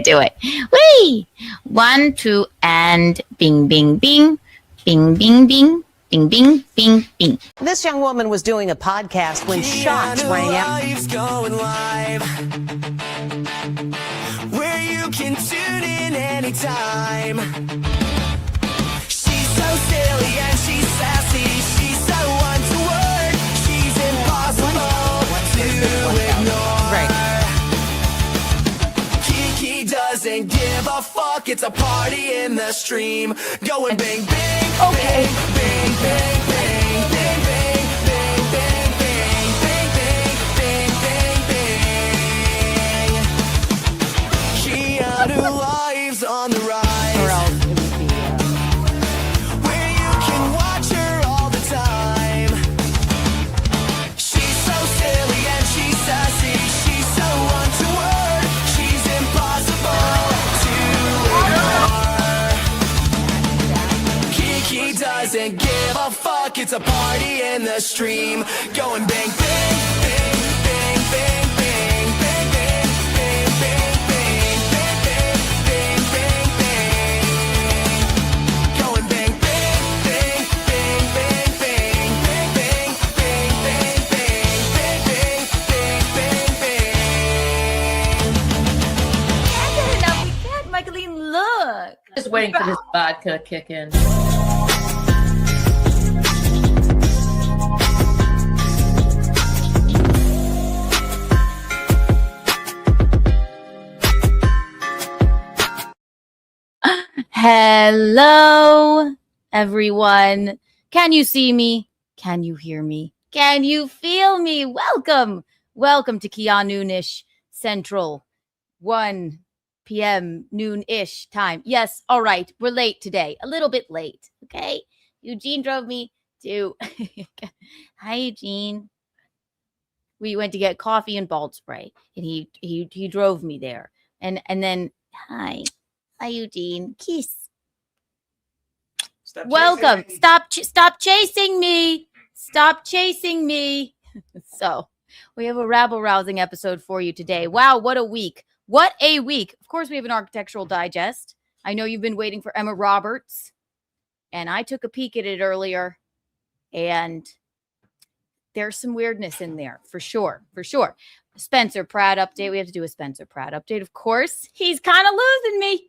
Do it. Whee! 1, 2, and bing, bing, bing. Bing, bing, bing. Bing, bing, bing, bing. This young woman was doing a podcast when shots rang out. Going live, where you can tune in anytime. She's so silly and she's sassy. She's so one-to-word. She's impossible to ignore. Right. Kiki doesn't give a fuck. It's a party in the stream. Going bang, bang, Okay. bang, bang, bang, bang, bang, bang, bang, bang, bang, bang, bang, bang, bang. Keanu lives on the rise, where you can watch her all the time. She's so silly and she's sassy. She's so one-to-word. She's impossible to ignore. Kiki doesn't give a fuck. It's a party in the stream. Going bang, bang, bang, bang, bang, bang, bang, bang, bang, bang, bang, bang, bang, bang, bang. Going bang, bang, bang, bang, bang, bang, bang, bang, bang, bang, bang, bang, bang, bang, bang. We can't, Michaeline, look. Just waiting for this vodka to kick in. Hello, everyone. Can you see me? Can you hear me? Can you feel me? Welcome. Welcome to Keanu-ish Central, 1 p.m. noon-ish time. Yes, all right. We're late today. A little bit late, okay? Eugene drove me to... Hi, Eugene. We went to get coffee and bald spray, and he drove me there. And then, hi, Eugene. Kiss. Welcome. Stop chasing me. Stop chasing me. So we have a rabble-rousing episode for you today. Wow, what a week. What a week. Of course, we have an architectural digest. I know you've been waiting for Emma Roberts, and I took a peek at it earlier, and there's some weirdness in there, for sure, for sure. Spencer Pratt update. We have to do a Spencer Pratt update, of course. He's kind of losing me.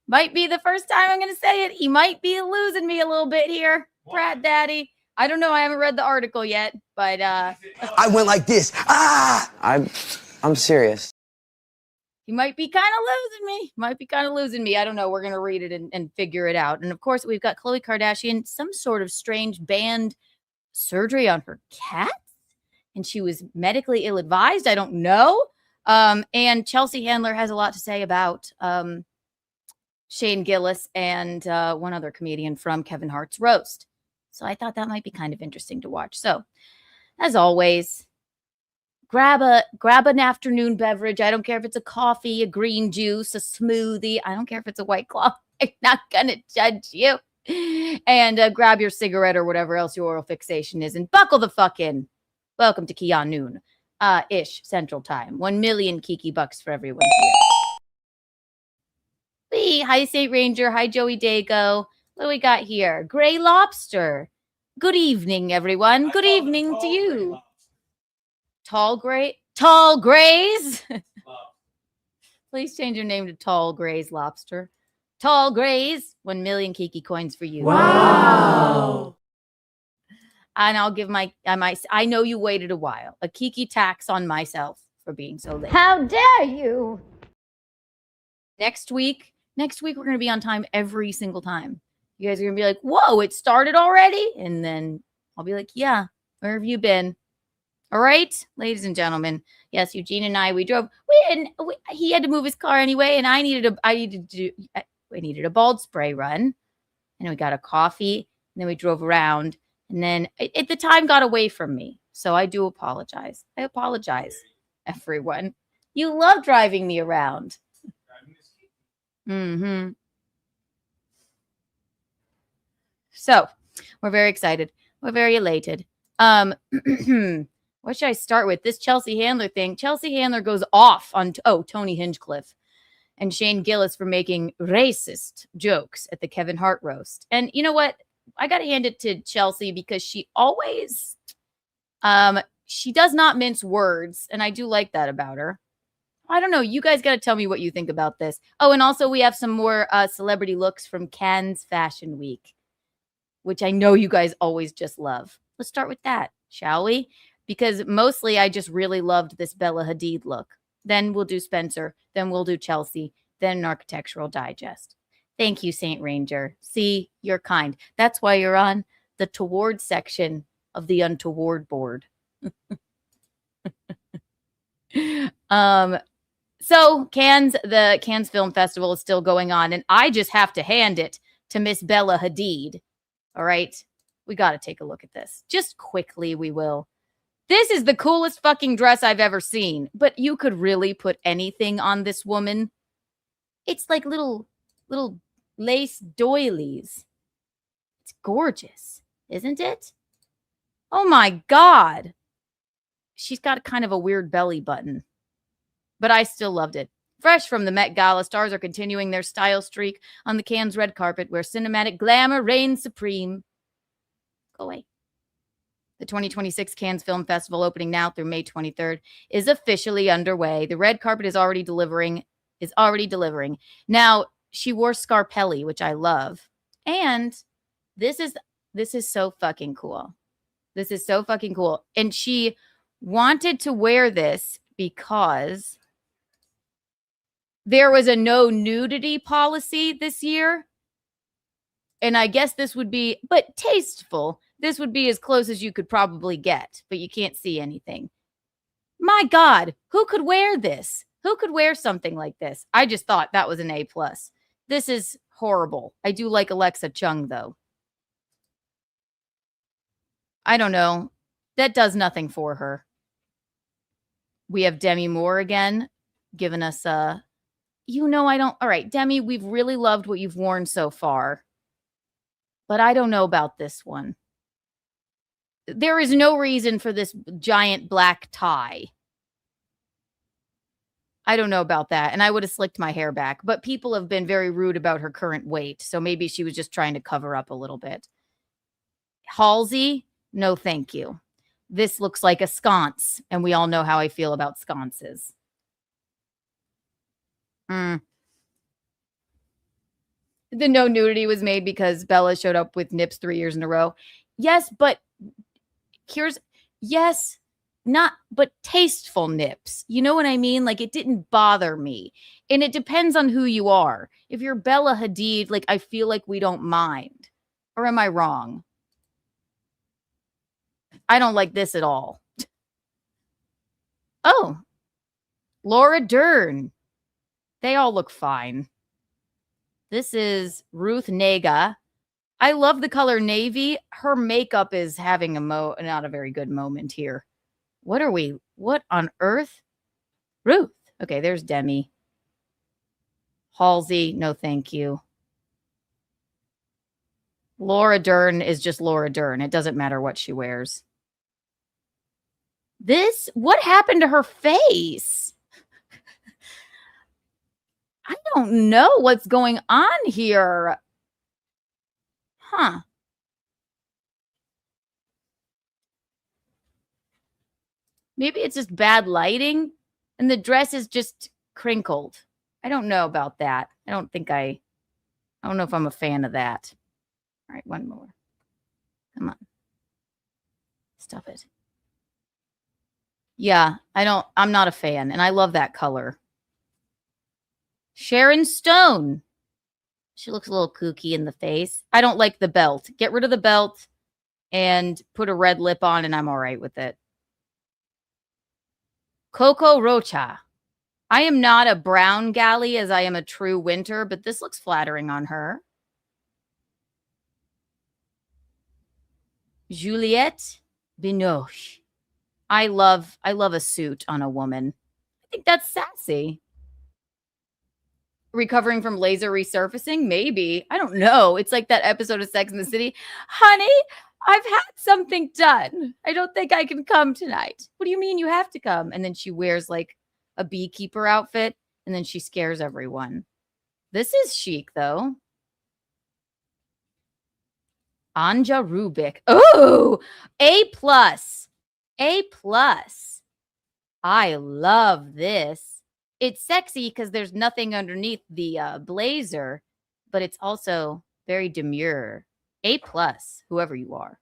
Might be the first time I'm going to say it. He might be losing me a little bit here. Pratt Daddy. I don't know. I haven't read the article yet, but I went like this. I'm serious. he might be kind of losing me. Might be kind of losing me. I don't know. We're going to read it and figure it out. And of course, we've got Khloe Kardashian, some sort of strange banned surgery on her cats. And she was medically ill-advised. I don't know. And Chelsea Handler has a lot to say about Shane Gillis and one other comedian from Kevin Hart's roast. So I thought that might be kind of interesting to watch. So, as always, grab an afternoon beverage. I don't care if it's a coffee, a green juice, a smoothie. I don't care if it's a White Claw. I'm not going to judge you. And grab your cigarette or whatever else your oral fixation is and buckle the fuck in. Welcome to Keanu-ish Central Time. 1 million Kiki bucks for everyone here. Hi, St. Ranger. Hi, Joey Dago. What do we got here? Gray Lobster. Good evening, everyone. Good evening to you. Tall Grays. Please change your name to Tall Grays Lobster. Tall Grays. 1 million Kiki coins for you. Wow. And I'll give I know you waited a while. A Kiki tax on myself for being so late. How dare you? Next week, we're going to be on time every single time. You guys are going to be like, whoa, it started already? And then I'll be like, yeah, where have you been? All right, ladies and gentlemen. Yes, Eugene and I, we drove. He had to move his car anyway, and I needed a bald spray run. And we got a coffee, and then we drove around. And then the time got away from me. So I do apologize. I apologize, everyone. You love driving me around. Mm-hmm. So we're very excited. We're very elated. What should I start with? This Chelsea Handler thing. Chelsea Handler goes off on Tony Hinchcliffe. and Shane Gillis for making racist jokes at the Kevin Hart roast. And you know what? I got to hand it to Chelsea because she always, she does not mince words. And I do like that about her. I don't know. You guys got to tell me what you think about this. Oh, and also we have some more celebrity looks from Cannes Fashion Week, which I know you guys always just love. Let's start with that, shall we? Because mostly I just really loved this Bella Hadid look. Then we'll do Spencer. Then we'll do Chelsea. Then an Architectural Digest. Thank you, Saint Ranger. See, you're kind. That's why you're on the toward section of the untoward board. So the Cannes Film Festival is still going on, and I just have to hand it to Miss Bella Hadid. All right, we got to take a look at this. Just quickly, we will. This is the coolest fucking dress I've ever seen, but you could really put anything on this woman. It's like little lace doilies. It's gorgeous, isn't it? Oh my God. She's got kind of a weird belly button, but I still loved it. Fresh from the Met Gala, stars are continuing their style streak on the Cannes red carpet where cinematic glamour reigns supreme. Go away. The 2026 Cannes Film Festival, opening now through May 23rd, is officially underway. The red carpet is already delivering. Now, she wore Scarpelli, which I love. And this is so fucking cool. This is so fucking cool. And she wanted to wear this because there was a no nudity policy this year. And I guess this would be, but tasteful. This would be as close as you could probably get, but you can't see anything. My God, who could wear this? Who could wear something like this? I just thought that was an A+. This is horrible. I do like Alexa Chung, though. I don't know. That does nothing for her. We have Demi Moore again, giving us a, all right, Demi, we've really loved what you've worn so far, but I don't know about this one. There is no reason for this giant black tie. I don't know about that. And I would have slicked my hair back, but people have been very rude about her current weight. So maybe she was just trying to cover up a little bit. Halsey, no, thank you. This looks like a sconce, and we all know how I feel about sconces. The no nudity was made because Bella showed up with nips 3 years in a row. Yes, but but tasteful nips. You know what I mean? Like, it didn't bother me. And it depends on who you are. If you're Bella Hadid, like, I feel like we don't mind. Or am I wrong? I don't like this at all. Oh, Laura Dern. They all look fine. This is Ruth Negga. I love the color navy. Her makeup is having not a very good moment here. What on earth? Ruth. Okay, there's Demi. Halsey, no thank you. Laura Dern is just Laura Dern. It doesn't matter what she wears. What happened to her face? I don't know what's going on here. Huh. Maybe it's just bad lighting and the dress is just crinkled. I don't know about that. I don't know if I'm a fan of that. All right, one more. Come on. Stop it. Yeah, I'm not a fan, and I love that color. Sharon Stone. She looks a little kooky in the face. I don't like the belt. Get rid of the belt and put a red lip on, and I'm all right with it. Coco Rocha. I am not a brown galley as I am a true winter, but this looks flattering on her. Juliette Binoche. I love a suit on a woman. I think that's sassy. Recovering from laser resurfacing? Maybe. I don't know. It's like that episode of Sex and the City. Honey, I've had something done. I don't think I can come tonight. What do you mean you have to come? And then she wears like a beekeeper outfit. And And then she scares everyone. This is chic, though. Anja Rubik. Oh, A+. A+. I love this. It's sexy because there's nothing underneath the blazer, but it's also very demure. A+, whoever you are.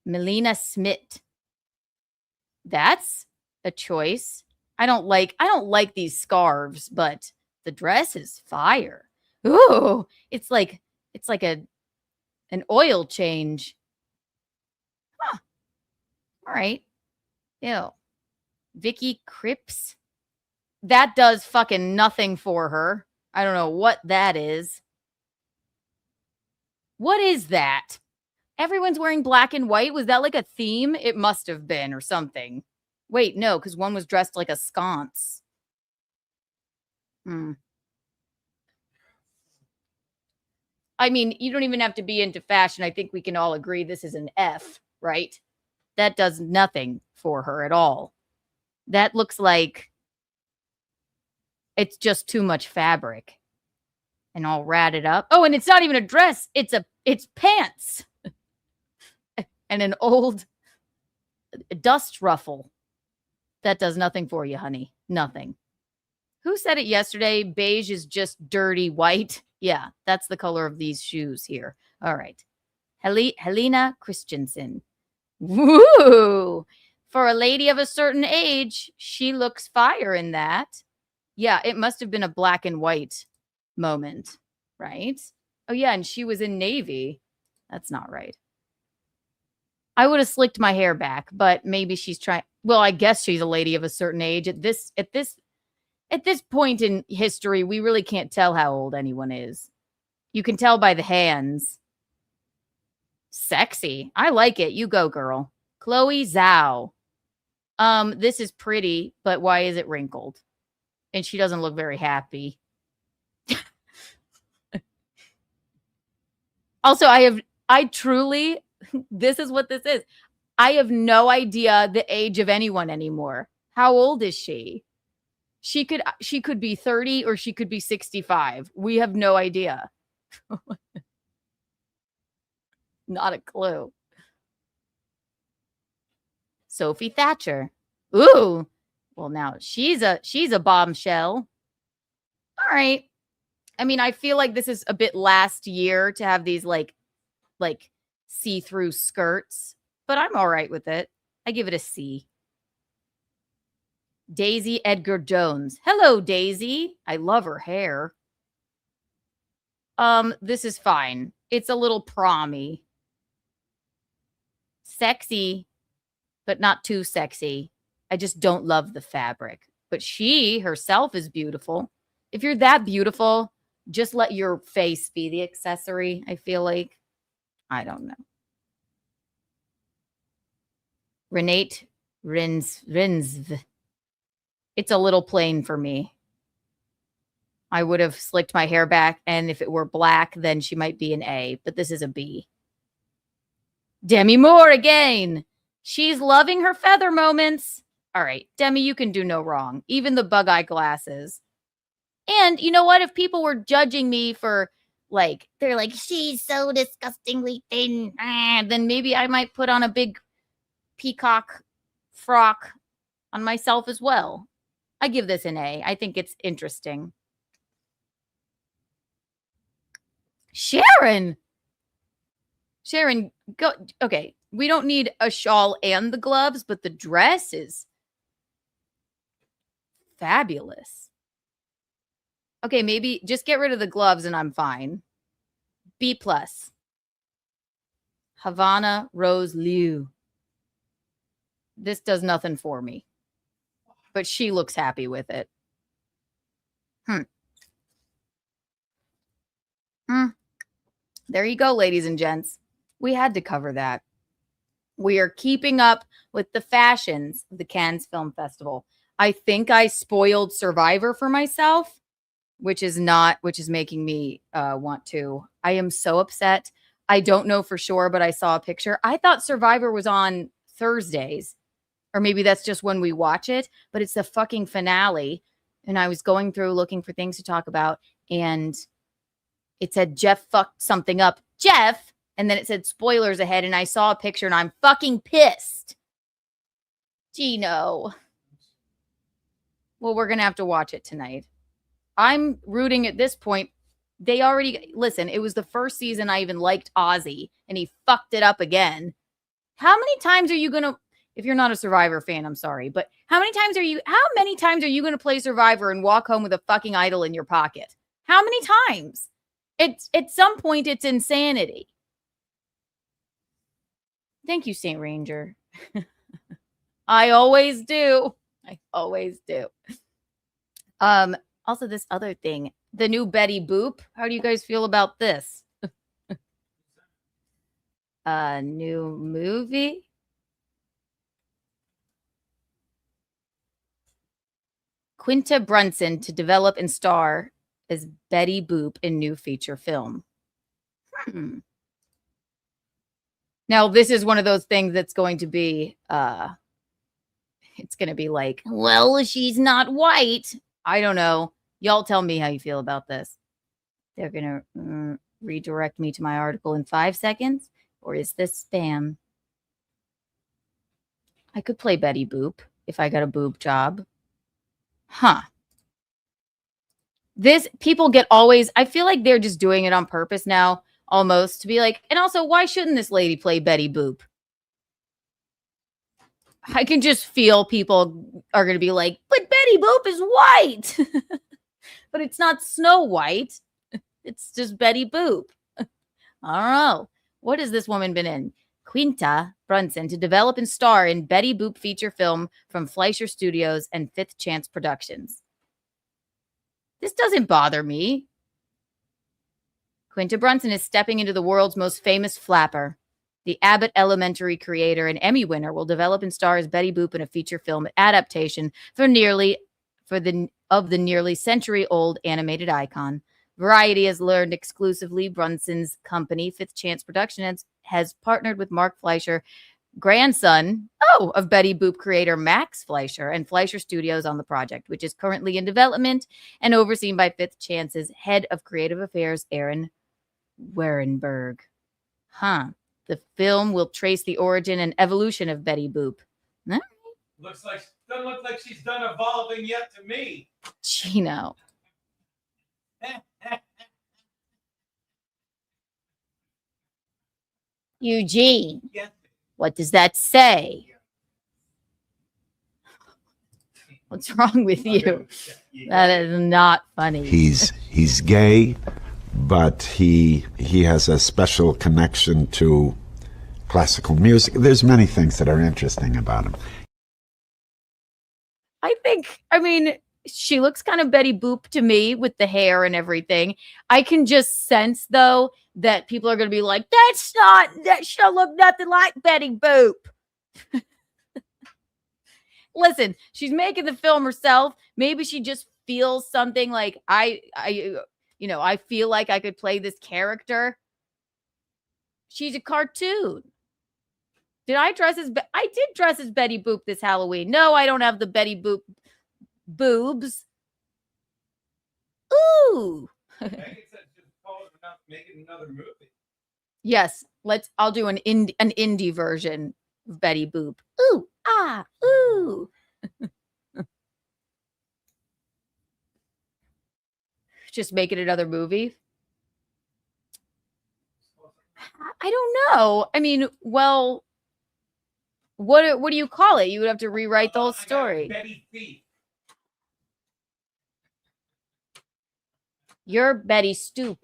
Melina Smith. That's a choice. I don't like these scarves, but the dress is fire. Ooh, it's like an oil change. Huh. All right. Ew. Vicky Cripps. That does fucking nothing for her. I don't know what that is. What is that? Everyone's wearing black and white. Was that like a theme? It must have been or something. Wait, no, because one was dressed like a sconce. I mean, you don't even have to be into fashion. I think we can all agree this is an F, right? That does nothing for her at all. That looks like it's just too much fabric and all ratted up. Oh, and it's not even a dress. It's pants and an old dust ruffle. That does nothing for you, honey. Nothing. Who said it yesterday? Beige is just dirty white. Yeah, that's the color of these shoes here. All right. Helena Christensen. Woo! For a lady of a certain age, she looks fire in that. Yeah, it must have been a black and white moment, right? Oh, yeah, and she was in navy. That's not right. I would have slicked my hair back, but maybe she's trying. Well, I guess she's a lady of a certain age. At this point in history, we really can't tell how old anyone is. You can tell by the hands. Sexy. I like it. You go, girl. Chloe Zhao. This is pretty, but why is it wrinkled? And she doesn't look very happy. Also, I truly, this is what this is. I have no idea the age of anyone anymore. How old is she? She could be 30 or she could be 65. We have no idea. Not a clue. Sophie Thatcher. Ooh. Well, now she's a bombshell. All right. I mean, I feel like this is a bit last year to have these like see-through skirts, but I'm all right with it. I give it a C. Daisy Edgar Jones. Hello, Daisy. I love her hair. This is fine. It's a little prommy. Sexy, but not too sexy. I just don't love the fabric. But she herself is beautiful. If you're that beautiful, just let your face be the accessory, I feel like. I don't know. Renate Rinsv. It's a little plain for me. I would have slicked my hair back, and if it were black, then she might be an A, but this is a B. Demi Moore again. She's loving her feather moments. All right, Demi, you can do no wrong. Even the bug eye glasses. And you know what? If people were judging me for, like, they're like, she's so disgustingly thin, then maybe I might put on a big peacock frock on myself as well. I give this an A. I think it's interesting. Sharon, go. Okay, we don't need a shawl and the gloves, but the dress is fabulous. Okay, maybe just get rid of the gloves and I'm fine. B+. Havana Rose Liu. This does nothing for me, but she looks happy with it. There you go, ladies and gents. We had to cover that. We are keeping up with the fashions of the Cannes Film Festival. I think I spoiled Survivor for myself, which is making me want to. I am so upset. I don't know for sure, but I saw a picture. I thought Survivor was on Thursdays. Or maybe that's just when we watch it, but it's the fucking finale. And I was going through looking for things to talk about, and it said Jeff fucked something up. Jeff! And then it said spoilers ahead, and I saw a picture, and I'm fucking pissed. Gino. Well, we're going to have to watch it tonight. I'm rooting at this point. They already, listen, it was the first season I even liked Ozzy, and he fucked it up again. How many times are you going to, if you're not a Survivor fan, I'm sorry, but how many times are you going to play Survivor and walk home with a fucking idol in your pocket? How many times? At some point, it's insanity. Thank you, Saint Ranger. I always do. I always do. Also, this other thing, the new Betty Boop. How do you guys feel about this? A new movie? Quinta Brunson to develop and star as Betty Boop in new feature film. Now, this is one of those things that's going to be, it's going to be like, well, she's not white. I don't know. Y'all tell me how you feel about this. They're going to redirect me to my article in 5 seconds. Or is this spam? I could play Betty Boop if I got a boob job. Huh. This, people get always, I feel like they're just doing it on purpose now, almost, to be like, and also, why shouldn't this lady play Betty Boop? I can just feel people are going to be like, but Betty Boop is white. But it's not Snow White. It's just Betty Boop. I don't know. What has this woman been in? Quinta Brunson to develop and star in Betty Boop feature film from Fleischer Studios and Fifth Chance Productions. This doesn't bother me. Quinta Brunson is stepping into the world's most famous flapper. The Abbott Elementary creator and Emmy winner will develop and star as Betty Boop in a feature film adaptation of the nearly century-old animated icon. Variety has learned exclusively Brunson's company, Fifth Chance Productions, has partnered with Mark Fleischer, grandson of Betty Boop creator Max Fleischer, and Fleischer Studios on the project, which is currently in development and overseen by Fifth Chance's head of creative affairs, Aaron Werenberg. The film will trace the origin and evolution of Betty Boop. Doesn't look like she's done evolving yet to me. Gino. Eugene. Yes. What does that say? What's wrong with you? That is not funny. He's gay, but he has a special connection to classical music. There's many things that are interesting about him. I mean, she looks kind of Betty Boop to me with the hair and everything. I can just sense, though, that people are going to be like, that she'll look nothing like Betty Boop. Listen, she's making the film herself. Maybe she just feels something like, I feel like I could play this character. She's a cartoon. I did dress as Betty Boop this Halloween. No, I don't have the Betty Boop boobs. Ooh. Making another movie. Yes, I'll do an indie version of Betty Boop. Ooh, ah, ooh. Just make it another movie. I don't know. I mean, well, what do you call it? You would have to rewrite the whole story. Betty Thief. You're Betty Stupid.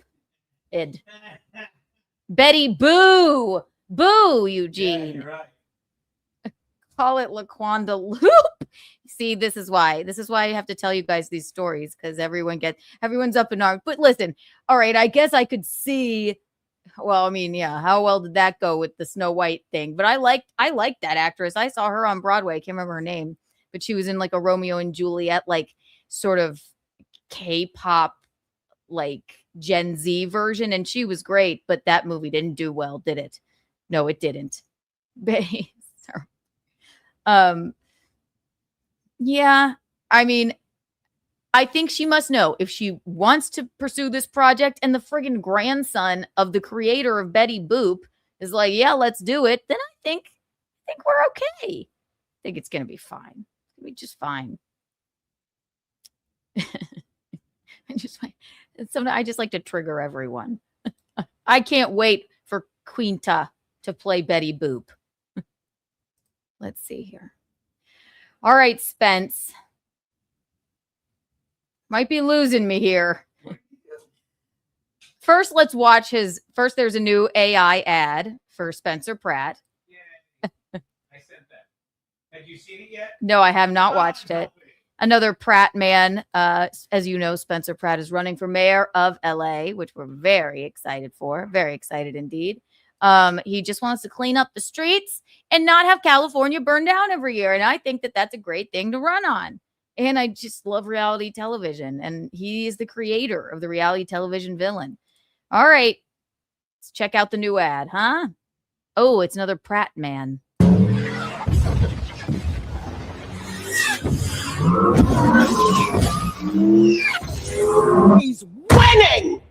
Betty Boo. Boo, Eugene. Yeah, you're right. Call it LaQuanda Loop. See, this is why I have to tell you guys these stories, because everyone's up in arms. But listen, all right, I guess I could see. Well, I mean, yeah, how well did that go with the Snow White thing? But I liked that actress. I saw her on Broadway. I can't remember her name, but she was in like a Romeo and Juliet, like sort of K-pop, like Gen Z version, and she was great. But that movie didn't do well, did it? No, it didn't. Yeah. I mean, I think she must know if she wants to pursue this project and the friggin' grandson of the creator of Betty Boop is like, yeah, let's do it. Then I think we're okay. I think it's going to be fine. It's going to be just fine. I just like to trigger everyone. I can't wait for Quinta to play Betty Boop. Let's see here. All right, Spence. Might be losing me here. First, let's watch his. First, there's a new AI ad for Spencer Pratt. Yeah, I sent that. Have you seen it yet? No, I have not watched it. Another Pratt man. As you know, Spencer Pratt is running for mayor of LA, which we're very excited for. Very excited indeed. He just wants to clean up the streets and not have California burn down every year. And I think that that's a great thing to run on. And I just love reality television. And he is the creator of the reality television villain. All right. Let's check out the new ad, huh? Oh, it's another Pratt man. He's winning!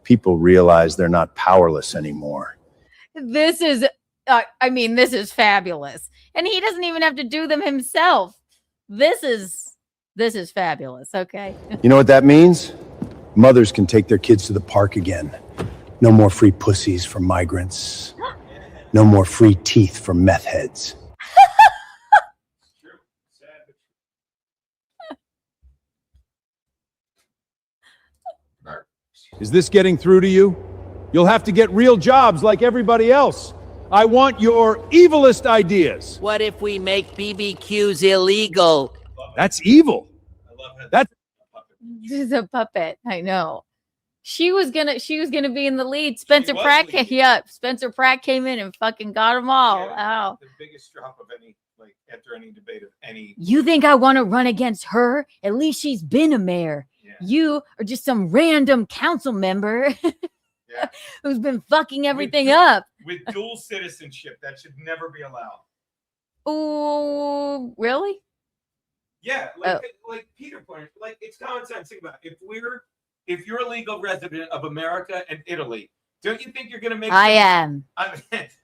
People realize they're not powerless anymore. This is, this is fabulous. And he doesn't even have to do them himself. This is fabulous. Okay. You know what that means? Mothers can take their kids to the park again. No more free pussies for migrants. No more free teeth for meth heads. Is this getting through to you? You'll have to get real jobs like everybody else. I want your evilest ideas. What if we make BBQs illegal? That's evil. That's This is a puppet. I know. She was gonna be in the lead. Spencer Pratt Spencer Pratt came in and fucking got them all. Wow. The biggest drop of any, after any debate of any. You think I want to run against her? At least she's been a mayor. Yeah. You are just some random council member Yeah. who's been fucking everything up. With dual citizenship, that should never be allowed. Oh, really? Yeah, like Peter pointed, it's common sense. Think about it. If you're a legal resident of America and Italy, don't you think you're going to make? I am.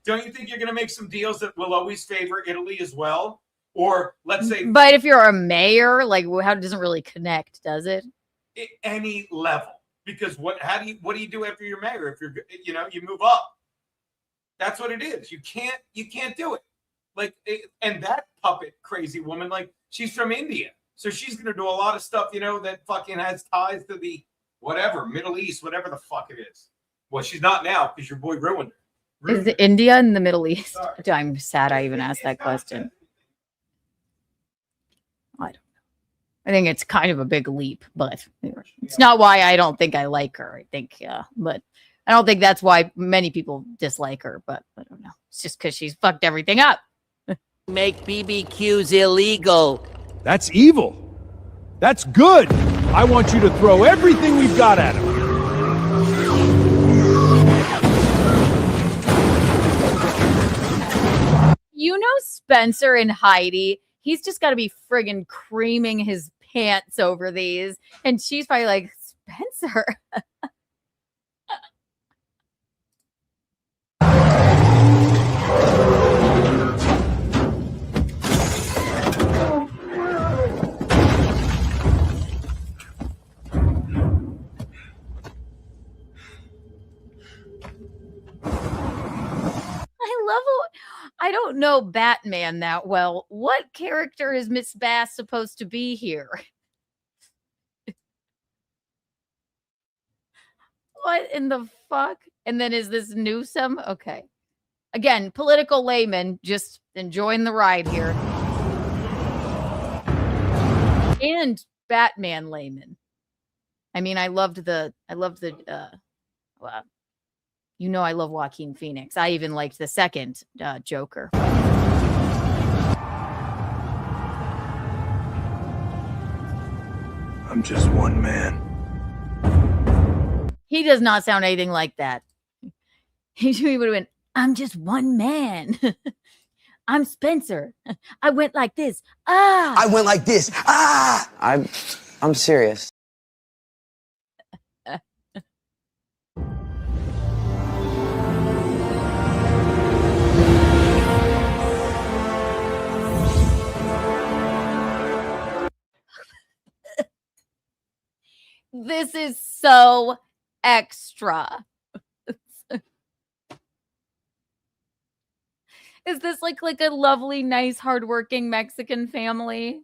Don't you think you're going to make some deals that will always favor Italy as well? Or let's say, But if you're a mayor, how it doesn't really connect, does it? Any level, because what do you do after you're mayor? If you move up. That's what it is. You can't do it. And that puppet crazy woman, she's from India. So she's going to do a lot of stuff, that fucking has ties to the whatever, Middle East, whatever the fuck it is. Well, she's not now because your boy ruined her. Is India in the Middle East? Sorry. I'm sad I even asked that question. I don't know. I think it's kind of a big leap, but it's not why I don't think I like her. I think, but I don't think that's why many people dislike her, but I don't know. It's just because she's fucked everything up. Make BBQs illegal. That's evil. That's good. I want you to throw everything we've got at him. Spencer and Heidi, he's just got to be friggin' creaming his pants over these. And she's probably like, Spencer. I don't know Batman that well. What character is Miss Bass supposed to be here? What in the fuck? And then is this Newsom? Okay. Again, political layman, just enjoying the ride here. And Batman layman. I mean, I loved the well, I love Joaquin Phoenix. I even liked the second Joker. I'm just one man. He does not sound anything like that. He would have been, I'm just one man. I'm Spencer. I went like this. Ah. I went like this. Ah! I'm serious. This is so extra. Is this like a lovely, nice, hardworking Mexican family?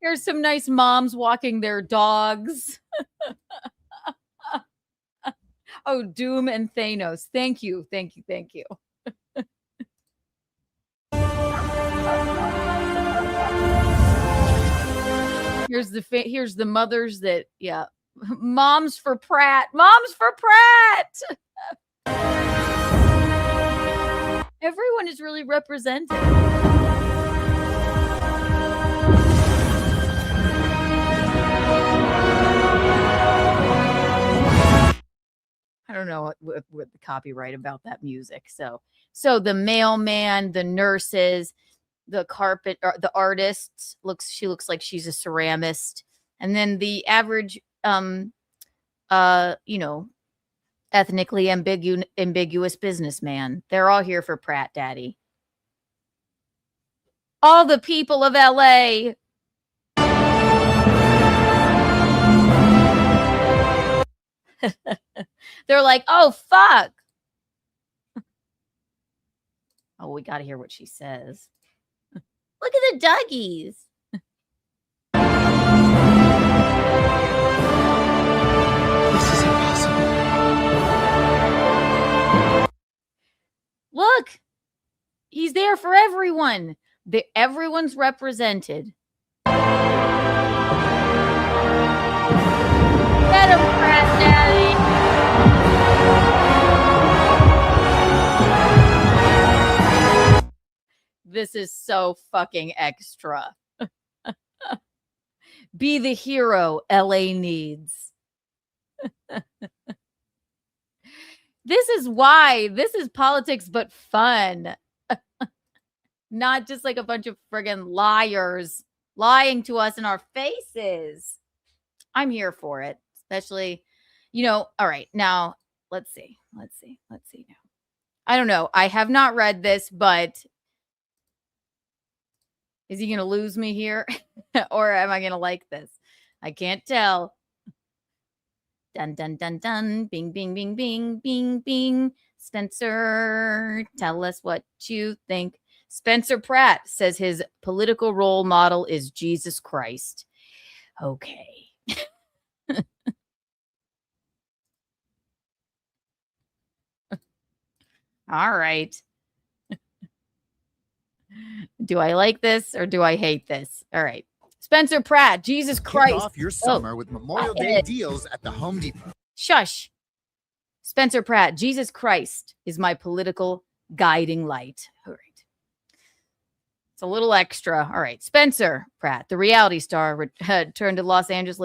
Here's some nice moms walking their dogs. Oh, Doom and Thanos. Thank you. Thank you. Thank you. Here's the mothers that, yeah. Moms for Pratt. Moms for Pratt. Everyone is really represented. I don't know what the copyright about that music. So the mailman, the nurses, the carpet, or the artist she looks like she's a ceramist, and then the average, ethnically ambiguous businessman. They're all here for Pratt Daddy. All the people of LA. They're like, oh, fuck. Oh, we got to hear what she says. Look at the doggies. This is impossible. Look, he's there for everyone. Everyone's represented. Get him, Pratt Daddy. This is so fucking extra. Be the hero LA needs. This is politics, but fun. Not just like a bunch of friggin' liars lying to us in our faces. I'm here for it. Especially, all right, now let's see now. I don't know. I have not read this, but is he going to lose me here? Or am I going to like this? I can't tell. Dun, dun, dun, dun. Bing, bing, bing, bing, bing, bing. Spencer, tell us what you think. Spencer Pratt says his political role model is Jesus Christ. Okay. All right. Do I like this or do I hate this? All right. Spencer Pratt, Jesus Christ. Kick off your summer with Memorial Day deals at the Home Depot. Shush. Spencer Pratt, Jesus Christ is my political guiding light. All right. It's a little extra. All right. Spencer Pratt, the reality star, turned Los Angeles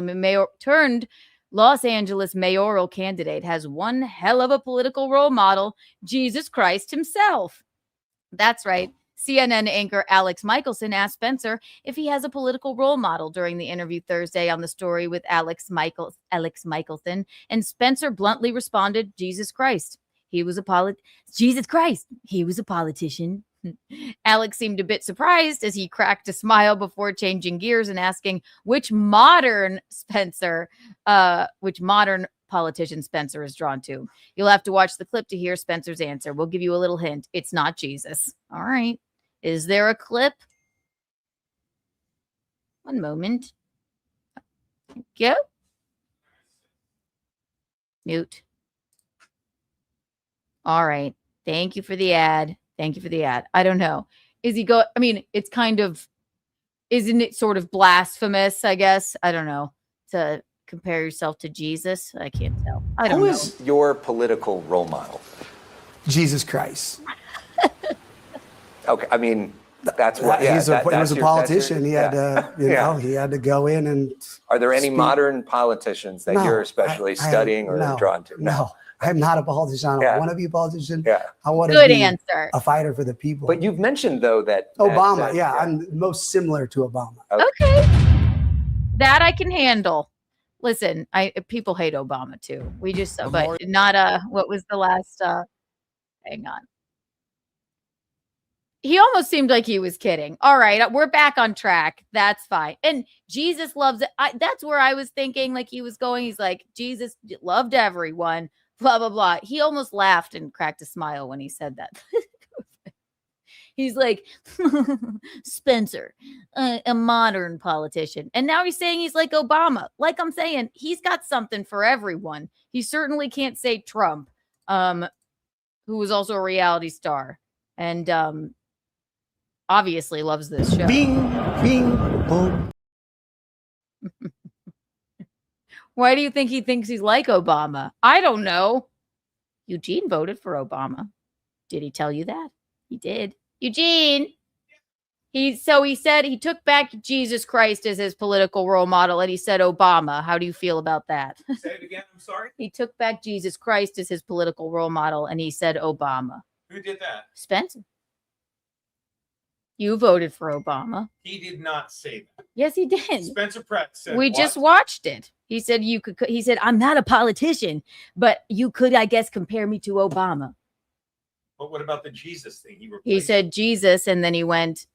mayoral candidate, has one hell of a political role model, Jesus Christ himself. That's right. CNN anchor Alex Michelson asked Spencer if he has a political role model during the interview Thursday on The Story with Alex Michelson, and Spencer bluntly responded, Jesus Christ. Jesus Christ. He was a politician. Alex seemed a bit surprised as he cracked a smile before changing gears and asking which modern politician Spencer is drawn to. You'll have to watch the clip to hear Spencer's answer. We'll give you a little hint. It's not Jesus. All right. Is there a clip? One moment. Go. Mute. All right. Thank you for the ad. I don't know. It's kind of, isn't it sort of blasphemous, I guess? I don't know. To compare yourself to Jesus? I can't tell. I don't know. Who is your political role model? Jesus Christ. Okay, That's what. Yeah, he was a politician. He had to, he had to go in and. Are there any speak. modern politicians that you're especially studying or drawn to? No, I'm not a politician. I don't want to be a politician. Yeah. I want to Good be answer. a fighter for the people. But you've mentioned though that Obama. I'm most similar to Obama. Okay. That I can handle. Listen, people hate Obama too. We just, but not what was the last? Hang on. He almost seemed like he was kidding. All right, we're back on track. That's fine. And Jesus loves it. That's where I was thinking like he was going. He's like, Jesus loved everyone, blah, blah, blah. He almost laughed and cracked a smile when he said that. He's like, Spencer, a modern politician. And now he's saying he's like Obama. Like I'm saying, he's got something for everyone. He certainly can't say Trump, who was also a reality star. And obviously loves this show. Bing, bing, boom. Why do you think he thinks he's like Obama? I don't know. Eugene voted for Obama. Did he tell you that? He did. Eugene. He said he took back Jesus Christ as his political role model and he said Obama. How do you feel about that? Say it again. I'm sorry. He took back Jesus Christ as his political role model and he said Obama. Who did that? Spencer. You voted for Obama. He did not say that. Yes, he did. Spencer Pratt said we just watched it. He said you could. He said I'm not a politician, but you could, I guess, compare me to Obama. But what about the Jesus thing? He said Jesus, and then he went,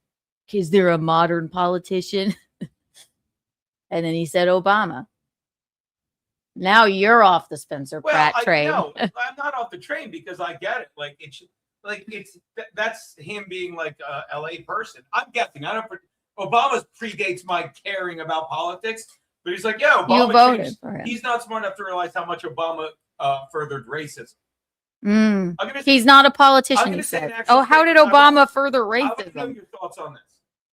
"Is there a modern politician?" And then he said Obama. Now you're off the Spencer Pratt train. No, I'm not off the train because I get it. That's him being like a LA person. I'm guessing. Obama predates my caring about politics, but he's like, yeah, Obama you voted for him. He's not smart enough to realize how much Obama furthered racism. He's not a politician. He said. Oh, how did Obama further racism? I want to know your thoughts on this.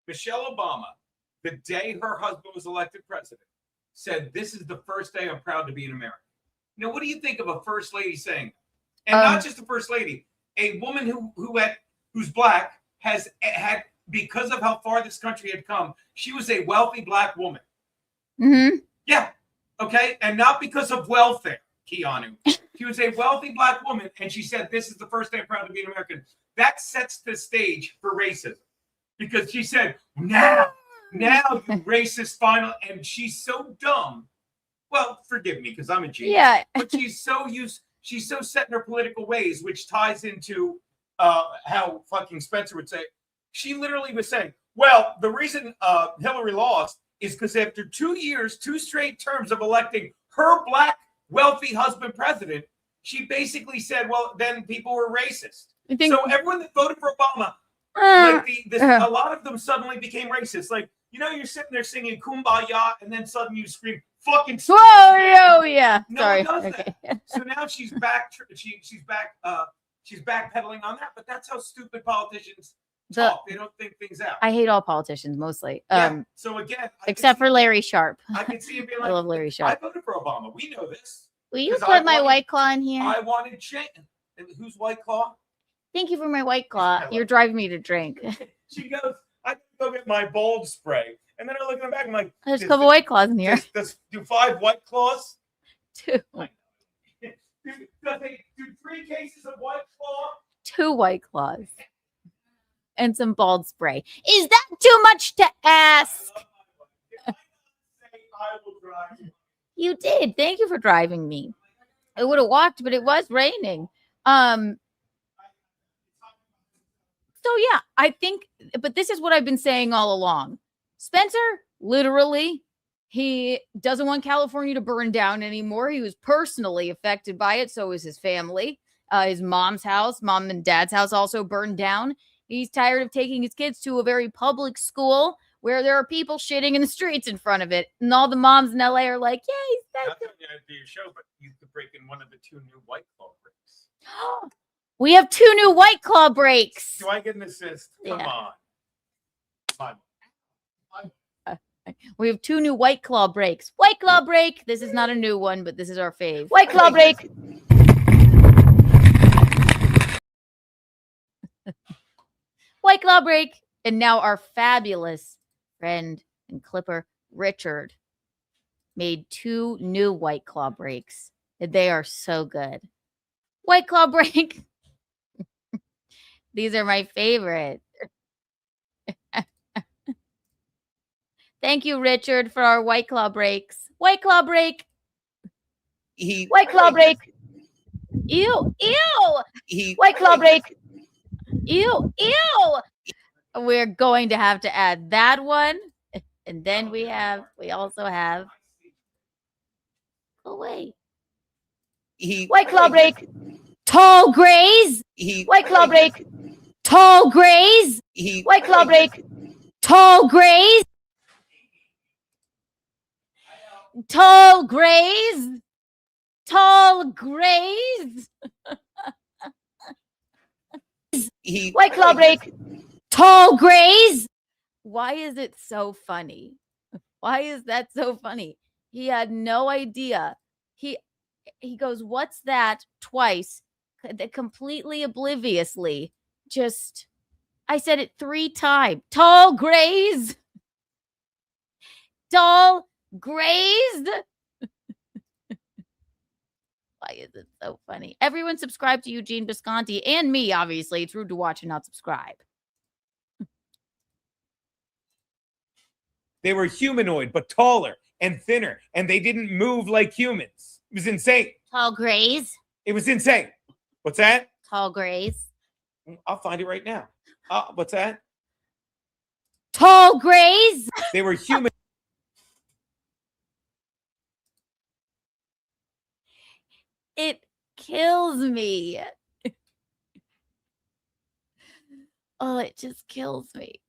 Michelle Obama, the day her husband was elected president, said, "This is the first day I'm proud to be an American." Now, what do you think of a first lady saying that? And not just a first lady, a woman who's black has had, because of how far this country had come, she was a wealthy black woman. Mm-hmm. Yeah. Okay. And not because of welfare, Keanu. She was a wealthy black woman, and she said, "This is the first day I'm proud to be an American." That sets the stage for racism. Because she said, now you racist final, and she's so dumb. Well, forgive me, because I'm a genius. Yeah. But she's so set in her political ways, which ties into how fucking Spencer would say. She literally was saying, well, the reason Hillary lost is because after 2 years, 2 straight terms of electing her black wealthy husband president, she basically said, well, then people were racist. So everyone that voted for Obama, a lot of them suddenly became racist. Like, you're sitting there singing Kumbaya, and then suddenly you scream, fucking. Whoa, yeah. No Sorry. one does that. So now she's back. She's backpedaling on that. But that's how stupid politicians talk. They don't think things out. I hate all politicians mostly. So again, except for Larry Sharp. I can see him being like, I love Larry Sharp. I voted for Obama. We know this. Will you put my White Claw in here? I wanted change. Who's White Claw? Thank you for my White Claw. You're driving me to drink. She goes, I can go get my bold spray. And then I look in the back, I'm like, there's a couple White Claws in here. Do 5 White Claws? 2. Do 3 cases of White Claw? 2 White Claws. And some bald spray. Is that too much to ask? I will drive you. You did. Thank you for driving me. I would have walked, but it was raining. So yeah, I think, but this is what I've been saying all along. Spencer, literally, he doesn't want California to burn down anymore. He was personally affected by it. So was his family. His mom's house, mom and dad's house also burned down. He's tired of taking his kids to a very public school where there are people shitting in the streets in front of it. And all the moms in LA are like, yay. Not that you do your show, but you could break in one of the 2 new White Claw breaks. We have 2 new White Claw breaks. Do I get an assist? Come on. We have 2 new White Claw breaks. White Claw break. This is not a new one, but this is our fave. White Claw break. White Claw break. And now our fabulous friend and clipper, Richard, made 2 new White Claw breaks. They are so good. White Claw break. These are my favorite. Thank you, Richard, for our White Claw breaks. White Claw break. White Claw break. Ew, ew. White Claw break. Ew, ew. We're going to have to add that one. And then we also have. Oh, wait. White Claw break. Tall grays. White Claw break. Tall grays. White Claw break. Tall grays. Tall grays. Tall grays. White Claw break. Tall grays. Why is it so funny? Why is that so funny? He had no idea. He goes, "What's that?" twice, completely obliviously. Just, I said it 3 times. Tall grays. Tall grays. Why is it so funny? Everyone subscribe to Eugene Visconti and me, obviously. It's rude to watch and not subscribe. They were humanoid, but taller and thinner, and they didn't move like humans. It was insane. Tall grays. It was insane. What's that? Tall grays. I'll find it right now. What's that? Tall grays. They were human. It kills me. Oh, it just kills me.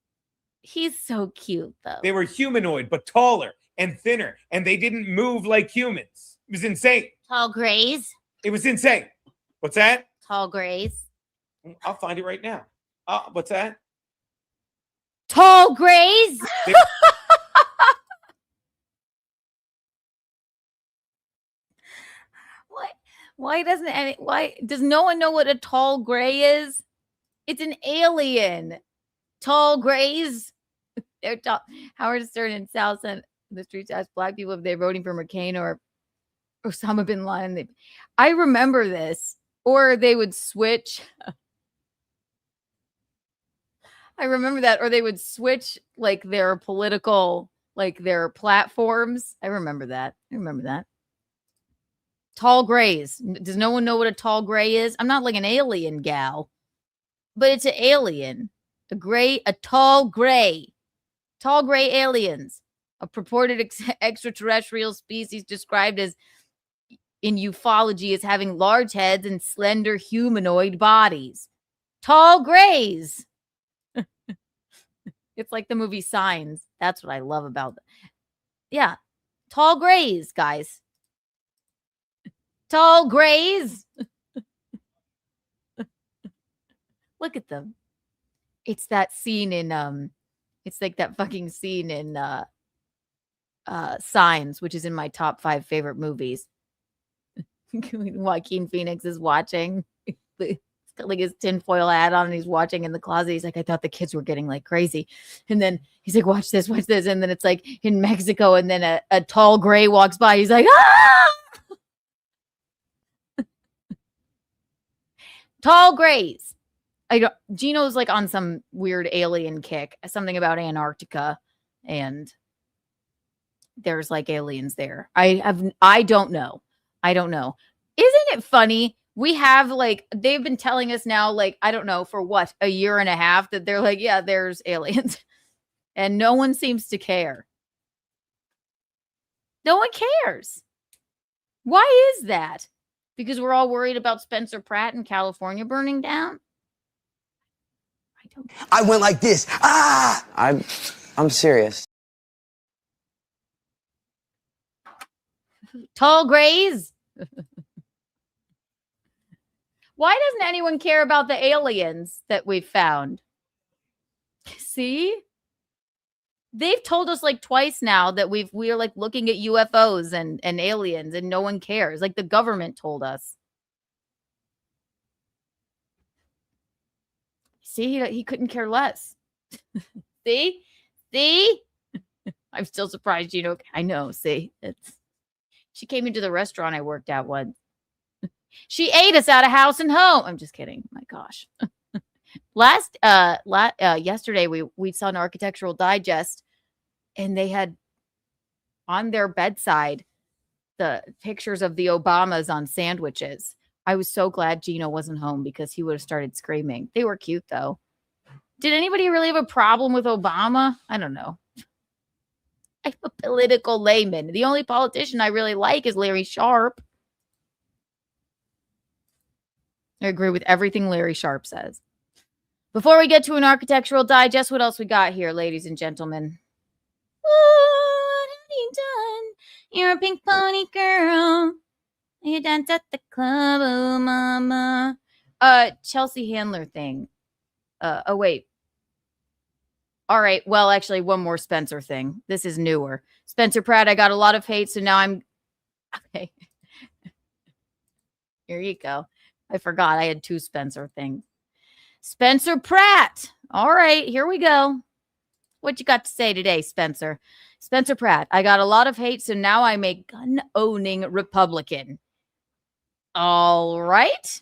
He's so cute, though. They were humanoid, but taller and thinner, and they didn't move like humans. It was insane. Tall grays. It was insane. What's that? Tall grays. I'll find it right now. What's that? Tall grays. Why does no one know what a tall gray is? It's an alien. Tall grays. They're tall. Howard Stern and Sal sent the streets asked black people if they're voting for McCain or Osama bin Laden. I remember this. Or they would switch. I remember that. Or they would switch like their political, like their platforms. I remember that. Tall grays. Does no one know what a tall gray is? I'm not like an alien gal, but it's an alien. A tall gray aliens, a purported extraterrestrial species described as in ufology as having large heads and slender humanoid bodies. Tall grays. It's like the movie Signs. That's what I love about it. Yeah. Tall grays, guys. Tall grays. Look at them. It's that scene in it's like that fucking scene in Signs, which is in my top 5 favorite movies. Joaquin Phoenix is watching. He's got like his tinfoil hat on and he's watching in the closet. He's like, I thought the kids were getting like crazy. And then he's like, watch this. And then it's like in Mexico. And then a tall gray walks by. He's like, ah! Tall grays. Gino's like on some weird alien kick, something about Antarctica, and there's like aliens there. I don't know. Isn't it funny? We have like, they've been telling us now, like, I don't know for what, a year and a half that they're like, yeah, there's aliens. And no one seems to care. No one cares. Why is that? Because we're all worried about Spencer Pratt in California burning down? I went like this. Ah! I'm serious. Tall grays. Why doesn't anyone care about the aliens that we've found? See? They've told us like twice now that we're like looking at UFOs and aliens and no one cares. Like the government told us. See, he couldn't care less. See? See? I'm still surprised, I know. See, she came into the restaurant I worked at once. She ate us out of house and home. I'm just kidding. My gosh. Yesterday we saw an Architectural Digest, and they had on their bedside the pictures of the Obamas on sandwiches. I was so glad Gino wasn't home because he would have started screaming. They were cute though. Did anybody really have a problem with Obama? I don't know. I'm a political layman. The only politician I really like is Larry Sharpe. I agree with everything Larry Sharpe says. Before we get to an Architectural Digest, what else we got here, ladies and gentlemen? What have you done? You're a pink pony girl. You dance at the club, oh mama. Chelsea Handler thing. Oh wait. All right. Well, actually, one more Spencer thing. This is newer. Spencer Pratt, I got a lot of hate, so now I'm okay. Here you go. I forgot I had two Spencer things. Spencer Pratt. All right, here we go. What you got to say today, Spencer? Spencer Pratt, I got a lot of hate, so now I'm a gun-owning Republican. All right.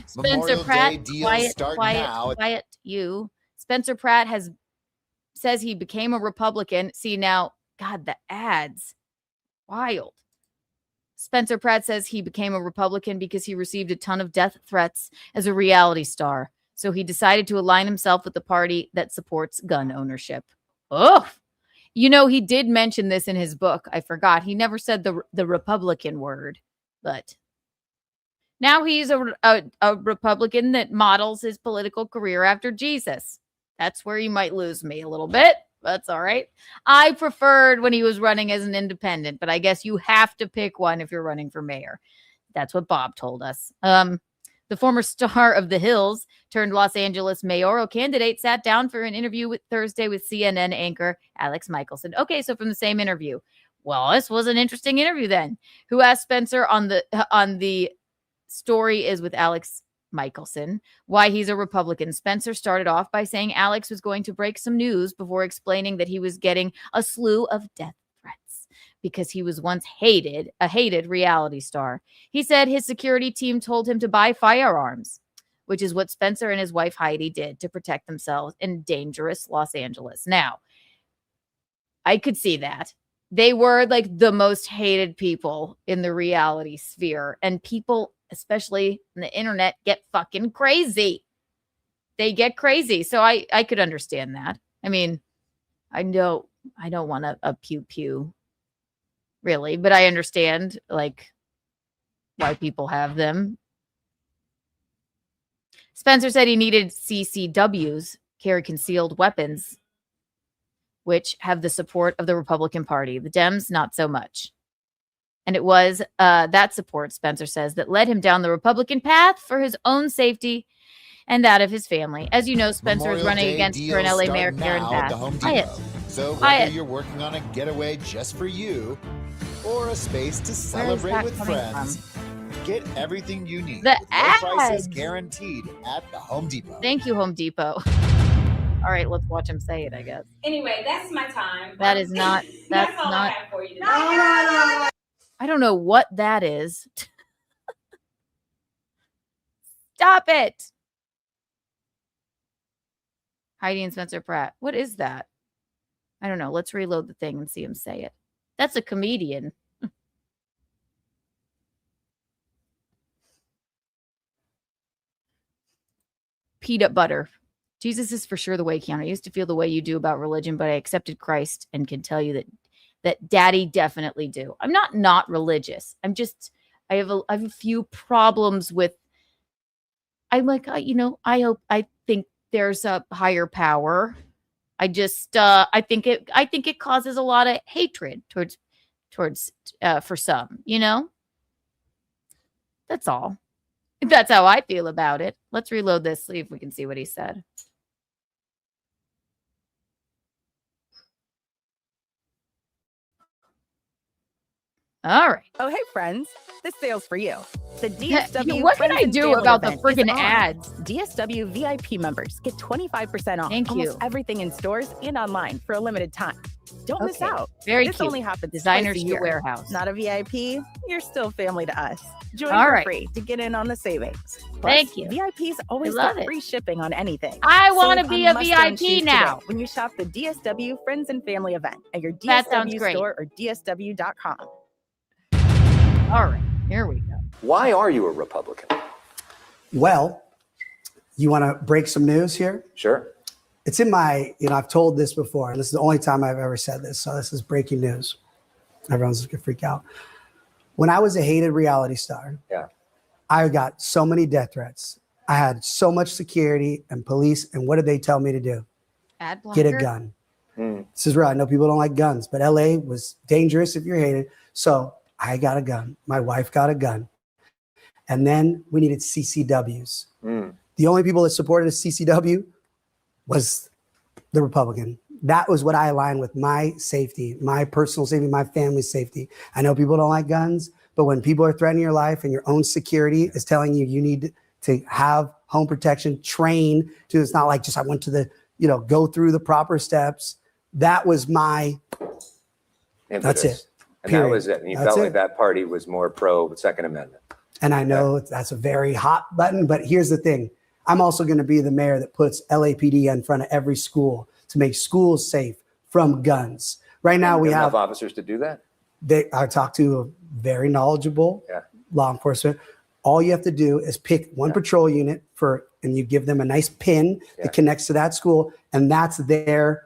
Spencer Memorial Pratt, Day deals start now. quiet, you. Spencer Pratt says he became a Republican. See, now, God, the ads. Wild. Spencer Pratt says he became a Republican because he received a ton of death threats as a reality star. So he decided to align himself with the party that supports gun ownership. Oh, he did mention this in his book. I forgot. He never said the Republican word, but now he's a Republican that models his political career after Jesus. That's where you might lose me a little bit. That's all right. I preferred when he was running as an independent, but I guess you have to pick one if you're running for mayor. That's what Bob told us. The former star of The Hills turned Los Angeles mayoral candidate sat down for an interview Thursday with CNN anchor Alex Michelson. Okay, so from the same interview. Well, this was an interesting interview then. Who asked Spencer on the story is with Alex Michelson why he's a Republican. Spencer started off by saying Alex was going to break some news before explaining that he was getting a slew of death threats because he was once a hated reality star. He said his security team told him to buy firearms, which is what Spencer and his wife Heidi did to protect themselves in dangerous Los Angeles. Now, I could see that. They were like the most hated people in the reality sphere, and people, especially on the internet, get fucking crazy. They get crazy. So I could understand that. I mean, I don't want a pew pew really, but I understand like why people have them. Spencer said he needed CCWs, carry concealed weapons, which have the support of the Republican Party. The Dems, not so much. And it was that support, Spencer says, that led him down the Republican path for his own safety and that of his family. As you know, Spencer is running against current LA Mayor Karen Bass. So whether you're working on a getaway just for you or a space to celebrate with friends, get everything you need. The with low prices guaranteed at the Home Depot. Thank you, Home Depot. All right, let's watch him say it, I guess. Anyway, that's my time. That is not. That's all not. I have for you today. No. I don't know what that is. Stop it. Heidi and Spencer Pratt. What is that? I don't know. Let's reload the thing and see him say it. That's a comedian. Peanut butter. Jesus is for sure the way, Keanu. I used to feel the way you do about religion, but I accepted Christ and can tell you that daddy definitely do. I'm not religious. I'm just, I have a few problems with, I'm like, I think there's a higher power. I just, I think it causes a lot of hatred towards for some, that's all. That's how I feel about it. Let's reload this, see if we can see what he said. All right. Oh, hey, friends. This sale's for you. The DSW What can Friends I and do Family about the event is freaking on. ads? DSW VIP members get 25% off Thank almost you. everything in stores and online for a limited time. Don't miss Okay. out. Very this cute. only happens Designer twice a Shoe year. Warehouse. Not a VIP? You're still family to us. Join All for right. free to get in on the savings. Plus, Thank you. VIPs always I love get it. free shipping on anything. I want to Save be on a must-own VIP shoes now. today when you shop the DSW Friends and Family event at your That sounds DSW great. store or DSW.com. All right. Here we go. Why are you a Republican? Well, you want to break some news here? Sure. It's in my, I've told this before, and this is the only time I've ever said this. So this is breaking news. Everyone's going to freak out. When I was a hated reality star, I got so many death threats. I had so much security and police. And what did they tell me to do? Ad blocker? Get a gun. This is real. I know people don't like guns, but LA was dangerous if you're hated. So I got a gun. My wife got a gun. And then we needed CCWs. The only people that supported a CCW was the Republican. That was what I aligned with: my safety, my personal safety, my family's safety. I know people don't like guns, but when people are threatening your life and your own security is telling you you need to have home protection, train to, it's not like just I went to the, go through the proper steps. That was my, Impetus. that's it. And Period. that was it. And you That's felt it. like that party was more pro Second Amendment. And I know that's a very hot button, but here's the thing. I'm also going to be the mayor that puts LAPD in front of every school to make schools safe from guns. Right now we have enough officers to do that. I talked to a very knowledgeable law enforcement. All you have to do is pick one patrol unit and you give them a nice pin that connects to that school, and that's their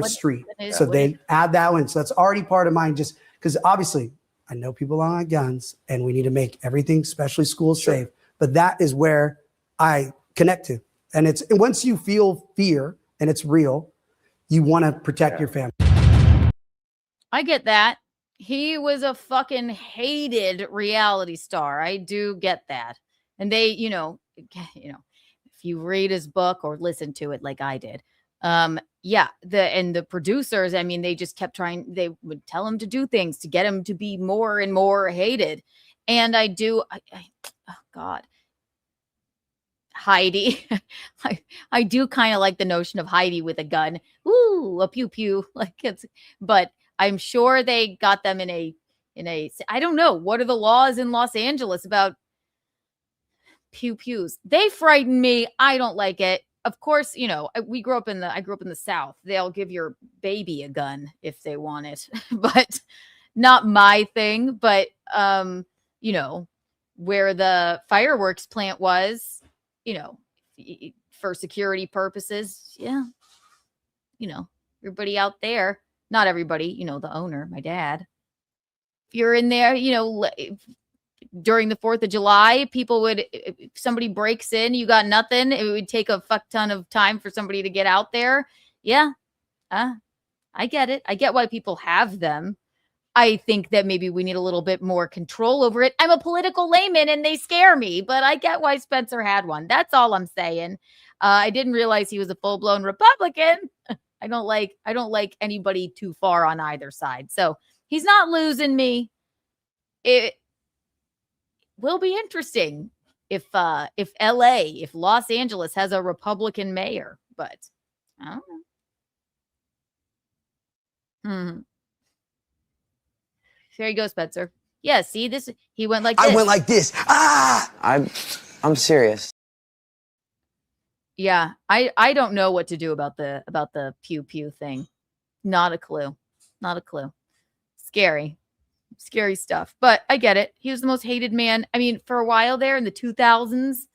street. So they add that one. So that's already part of mine, just because obviously I know people don't like guns and we need to make everything, especially schools, safe. But that is where I connect to. And once you feel fear and it's real, you want to protect your family. I get that. He was a fucking hated reality star. I do get that. And they, if you read his book or listen to it like I did, the producers, I mean, they just kept trying, they would tell him to do things to get him to be more and more hated. And oh God. Heidi. I do kind of like the notion of Heidi with a gun. Ooh, a pew pew. But I'm sure they got them in a, I don't know. What are the laws in Los Angeles about pew pews? They frighten me. I don't like it. Of course, I grew up in the South. They'll give your baby a gun if they want it, but not my thing. But, where the fireworks plant was, for security purposes. Yeah. Everybody out there, not everybody, the owner, my dad. If you're in there, during the 4th of July, people would, if somebody breaks in, you got nothing. It would take a fuck ton of time for somebody to get out there. Yeah. I get it. I get why people have them. I think that maybe we need a little bit more control over it. I'm a political layman and they scare me, but I get why Spencer had one. That's all I'm saying. I didn't realize he was a full-blown Republican. I don't like anybody too far on either side. So he's not losing me. It will be interesting if Los Angeles has a Republican mayor, but I don't know. There you go, Spencer. Yeah, see this. He went like this. I went like this. I'm serious. Yeah, I don't know what to do about the pew pew thing. Not a clue. Not a clue. Scary stuff. But I get it. He was the most hated man. I mean, for a while there in the 2000s,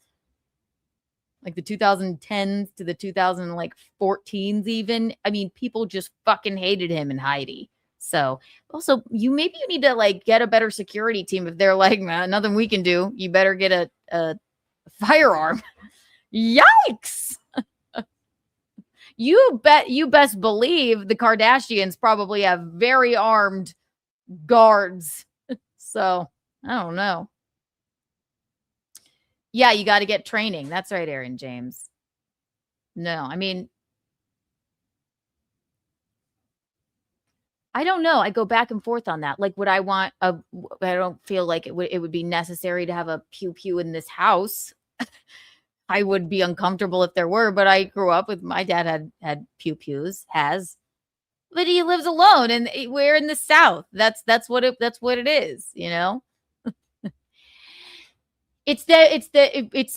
like the 2010s to the 2014s even. I mean, people just fucking hated him and Heidi. So also you need to get a better security team. If they're like, man, nothing we can do, you better get a firearm. Yikes. You best believe the Kardashians probably have very armed guards. So I don't know. Yeah, you got to get training. That's right, Aaron James. No, I mean, I don't know. I go back and forth on that. Like, would I want a? I don't feel like it would be necessary to have a pew pew in this house. I would be uncomfortable if there were, but I grew up with my dad had pew pews, but he lives alone, and we're in the South. That's what it is, you know. It's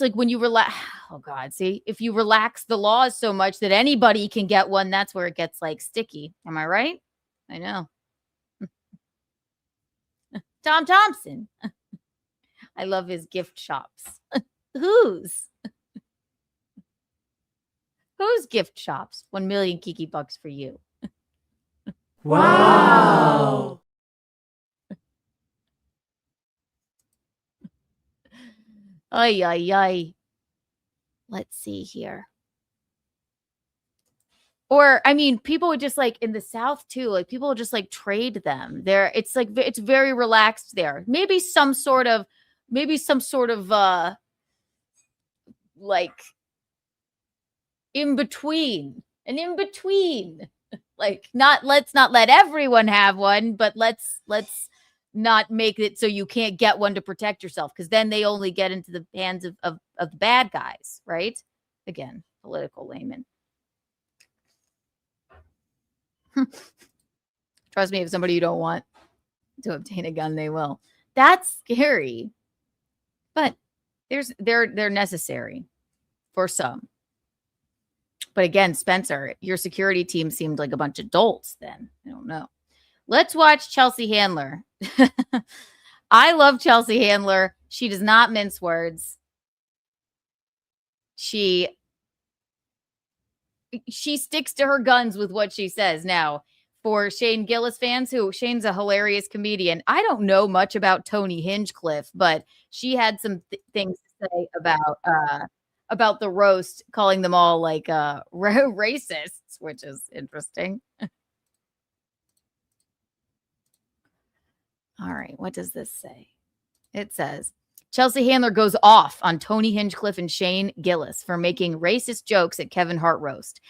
like when you relax. Oh God, see, if you relax the laws so much that anybody can get one, that's where it gets like sticky. Am I right? I know. Tom Thompson. I love his gift shops. Whose gift shops? 1 million Kiki bucks for you. Wow. Ay, ay, ay. Let's see here. Or, I mean, people would just like in the South too, like people would just like trade them there. It's like, it's very relaxed there. Maybe some sort of like in between, like let's not let everyone have one, but let's not make it so you can't get one to protect yourself, because then they only get into the hands of the bad guys, right? Again, political layman. Trust me, if somebody you don't want to obtain a gun, they will. That's scary, but they're necessary for some. But again, Spencer, your security team seemed like a bunch of dolts then. I don't know. Let's watch Chelsea Handler. I love Chelsea Handler. She does not mince words. She sticks to her guns with what she says. Now, for Shane Gillis fans, Shane's a hilarious comedian. I don't know much about Tony Hinchcliffe, but she had some things to say about the roast, calling them all like racists, which is interesting. All right, what does this say? It says, Chelsea Handler goes off on Tony Hinchcliffe and Shane Gillis for making racist jokes at Kevin Hart roast.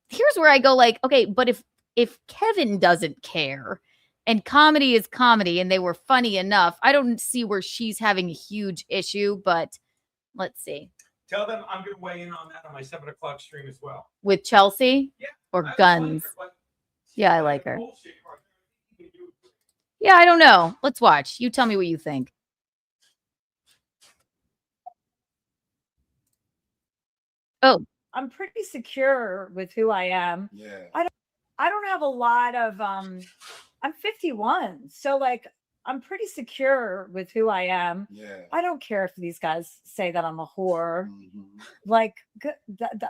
Here's where I go like, okay, but if Kevin doesn't care and comedy is comedy and they were funny enough, I don't see where she's having a huge issue, but let's see. Tell them I'm going to weigh in on that on my 7 o'clock stream as well. With Chelsea? Yeah. Or guns? Yeah, I like her. Yeah, I don't know. Let's watch. You tell me what you think. Oh, I'm pretty secure with who I am. Yeah. I don't have a lot of I'm 51. So like I'm pretty secure with who I am. Yeah. I don't care if these guys say that I'm a whore. Like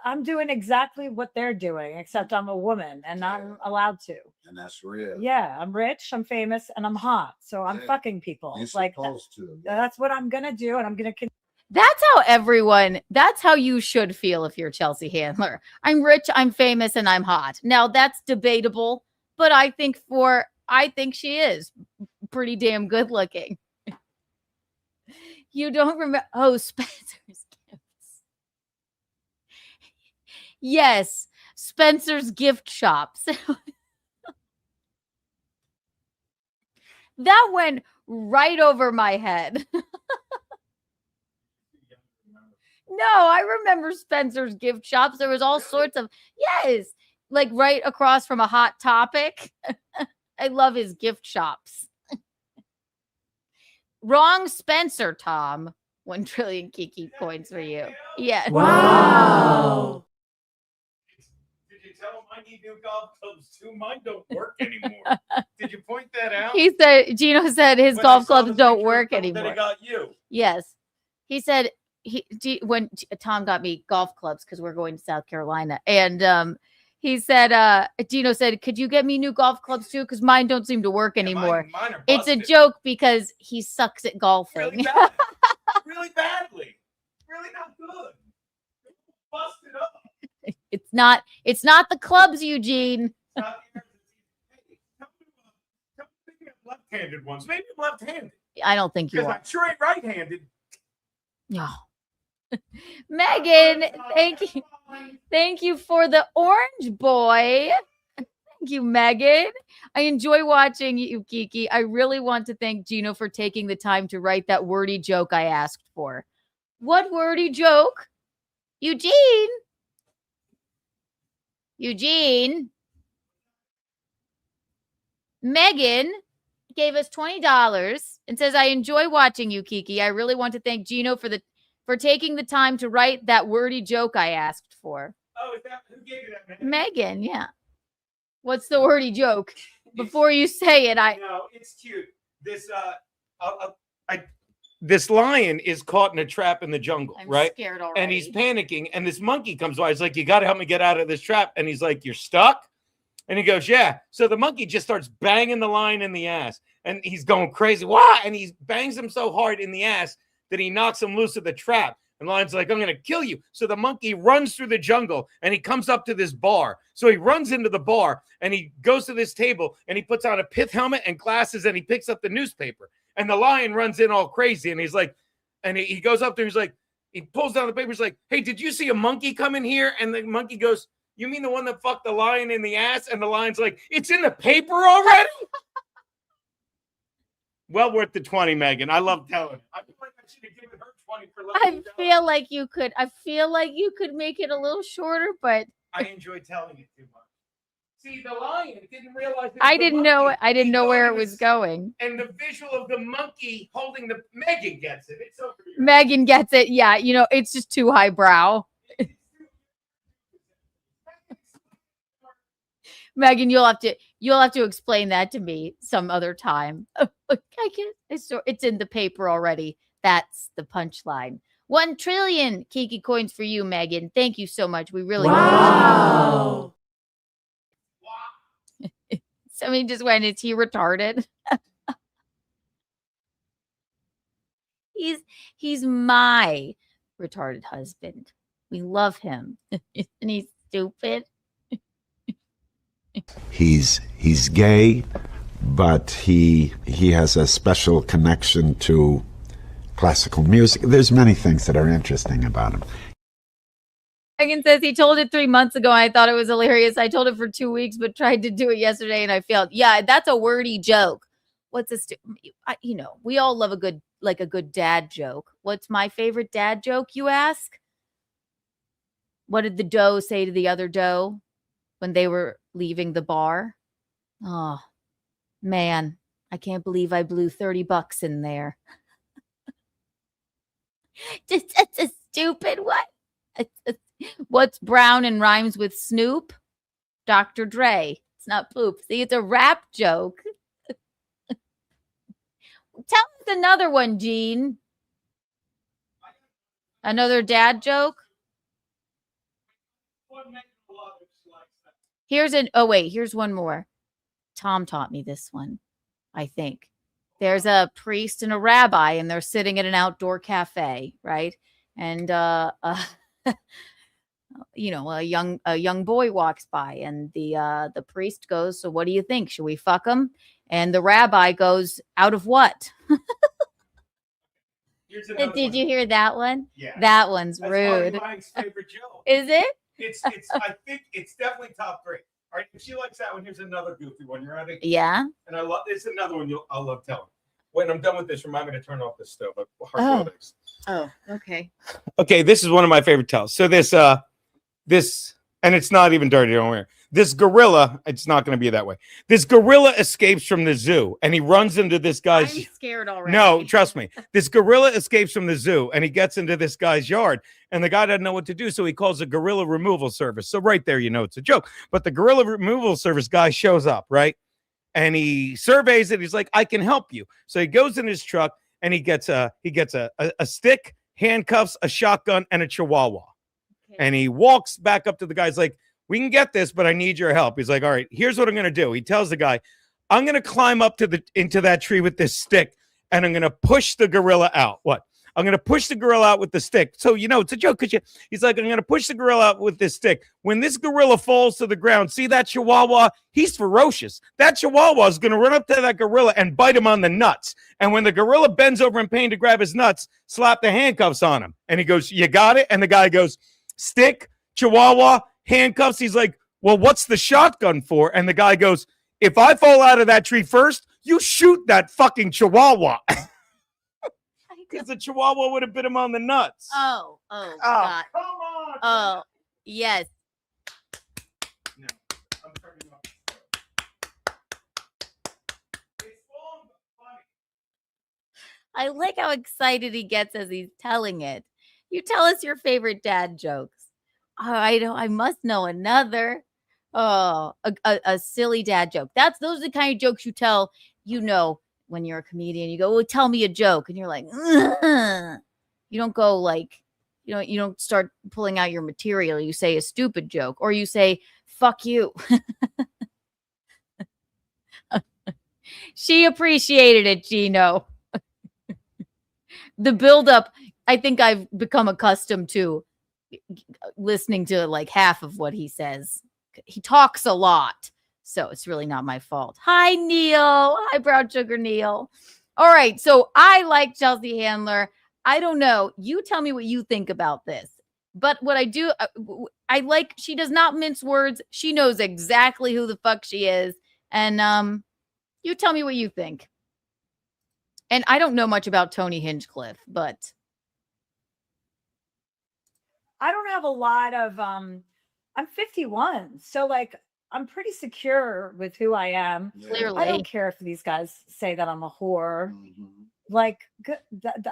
I'm doing exactly what they're doing, except I'm a woman and I'm allowed to. And that's real. Yeah, I'm rich, I'm famous, and I'm hot. So I'm fucking people. You're like supposed to. that's what I'm gonna do, and I'm gonna that's how you should feel if you're Chelsea Handler. I'm rich, I'm famous, and I'm hot. Now that's debatable, but I think she is pretty damn good looking. You don't remember? Oh, Spencer's gifts. Yes, Spencer's gift shops. That went right over my head. No, I remember Spencer's gift shops. There was all sorts of, yes, like right across from a Hot Topic. I love his gift shops. Wrong Spencer, Tom. 1 trillion Kiki coins for you. Yeah. Wow. Did you tell him I need new golf clubs too? Mine don't work anymore. Did you point that out? Gino said his golf clubs don't work anymore. That I got you. Yes. He said when Tom got me golf clubs because we're going to South Carolina, and he said, Gino said, could you get me new golf clubs too? Because mine don't seem to work anymore. Mine are it's a busted. Joke because he sucks at golfing. Really bad. Really badly. Really not good. Busted up. It's not the clubs, Eugene. Left-handed ones. Maybe I'm left-handed. I don't think you Because are. I'm sure ain't right-handed. No. Megan, thank you for the orange boy. Thank you, Megan. I enjoy watching you, Kiki. I really want to thank Gino for taking the time to write that wordy joke I asked for. What wordy joke? Eugene? Megan gave us $20 and says, I enjoy watching you, Kiki. I really want to thank Gino for taking the time to write that wordy joke I asked for. Oh, is that who gave you that, Megan? Megan, yeah. What's the wordy joke? Before you say it, No, it's cute. This lion is caught in a trap in the jungle, I'm right? scared already. And he's panicking, and this monkey comes by. He's like, you got to help me get out of this trap. And he's like, you're stuck? And he goes, yeah. So the monkey just starts banging the lion in the ass, and he's going crazy. Why? And he bangs him so hard in the ass that he knocks him loose of the trap. And the lion's like, I'm going to kill you. So the monkey runs through the jungle, and he comes up to this bar. So he runs into the bar, and he goes to this table, and he puts on a pith helmet and glasses, and he picks up the newspaper. And the lion runs in all crazy, and he's like, and he goes up there, he's like, he pulls down the paper, he's like, hey, did you see a monkey come in here? And the monkey goes, you mean the one that fucked the lion in the ass? And the lion's like, it's in the paper already? Well worth the 20, Megan. I love telling it. I feel like I should have given her 20 for letting me tell feel like you could make it a little shorter, but I enjoy telling it too much. See, the lion didn't realize I didn't know where it was going. And the visual of the monkey holding the Megan gets it. It's over here. Megan gets it. Yeah, it's just too highbrow. Megan, you'll have to explain that to me some other time. It's in the paper already. That's the punchline. 1 trillion Kiki coins for you, Megan. Thank you so much. We really Wow. Somebody just went, is he retarded? He's my retarded husband. We love him. Isn't he stupid? He's gay, but he has a special connection to classical music. There's many things that are interesting about him. Megan says he told it 3 months ago. I thought it was hilarious. I told it for 2 weeks, but tried to do it yesterday and I failed. Yeah, that's a wordy joke. What's this? We all love a good dad joke. What's my favorite dad joke, you ask? What did the doe say to the other doe when they were leaving the bar? Oh, man, I can't believe I blew $30 in there. That's a stupid what? What's brown and rhymes with Snoop? Dr. Dre. It's not poop. See, it's a rap joke. Tell us another one, Gene. Another dad joke? Here's one more. Tom taught me this one, I think. There's a priest and a rabbi, and they're sitting at an outdoor cafe, right? And a young boy walks by, and the priest goes, so what do you think? Should we fuck him? And the rabbi goes, out of what? Did you hear that one? Yeah. That one's That's rude. Mike's favorite joke. Is it? I think it's definitely top 3. All right, if she likes that one, here's another goofy one. You ready? Yeah. And it's another one I'll love telling. When I'm done with this, remind me to turn off the stove. Oh, okay. Okay, this is one of my favorite tells. So this, and it's not even dirty, don't worry. This gorilla, it's not going to be that way. This gorilla escapes from the zoo, and he runs into this guy's... I'm scared already. No, trust me. This gorilla escapes from the zoo, and he gets into this guy's yard, and the guy doesn't know what to do, so he calls a gorilla removal service. So right there, it's a joke. But the gorilla removal service guy shows up, right? And he surveys it. He's like, I can help you. So he goes in his truck, and he gets a stick, handcuffs, a shotgun, and a chihuahua. Okay. And he walks back up to the guy. He's like, we can get this, but I need your help. He's like, all right, here's what I'm going to do. He tells the guy, I'm going to climb up into that tree with this stick, and I'm going to push the gorilla out. What? I'm going to push the gorilla out with the stick. So, it's a joke. He's like, I'm going to push the gorilla out with this stick. When this gorilla falls to the ground, see that chihuahua? He's ferocious. That chihuahua is going to run up to that gorilla and bite him on the nuts. And when the gorilla bends over in pain to grab his nuts, slap the handcuffs on him. And he goes, you got it? And the guy goes, stick, chihuahua, handcuffs. He's like, well, what's the shotgun for? And the guy goes, if I fall out of that tree first, you shoot that fucking chihuahua. Because the chihuahua would have bit him on the nuts. Oh, God. Come on. Oh, yes. No, I'm turning off. It's long but funny. I like how excited he gets as he's telling it. You tell us your favorite dad jokes. Oh, I must know another. Oh, a silly dad joke. Those are the kind of jokes you tell, when you're a comedian. You go, well, tell me a joke. And you're like, ugh. You don't go like, you don't start pulling out your material. You say a stupid joke, or you say, fuck you. She appreciated it, Gino. The buildup, I think I've become accustomed to listening to like half of what he says. He talks a lot, so it's really not my fault. Hi, Neil. Hi, Brown Sugar Neil. All right, so I like Chelsea Handler. I don't know. You tell me what you think about this. But what I do, I like, she does not mince words. She knows exactly who the fuck she is. And you tell me what you think. And I don't know much about Tony Hinchcliffe, but I don't have a lot of I'm 51, so like I'm pretty secure with who I am. Clearly. I don't care if these guys say that I'm a whore. Like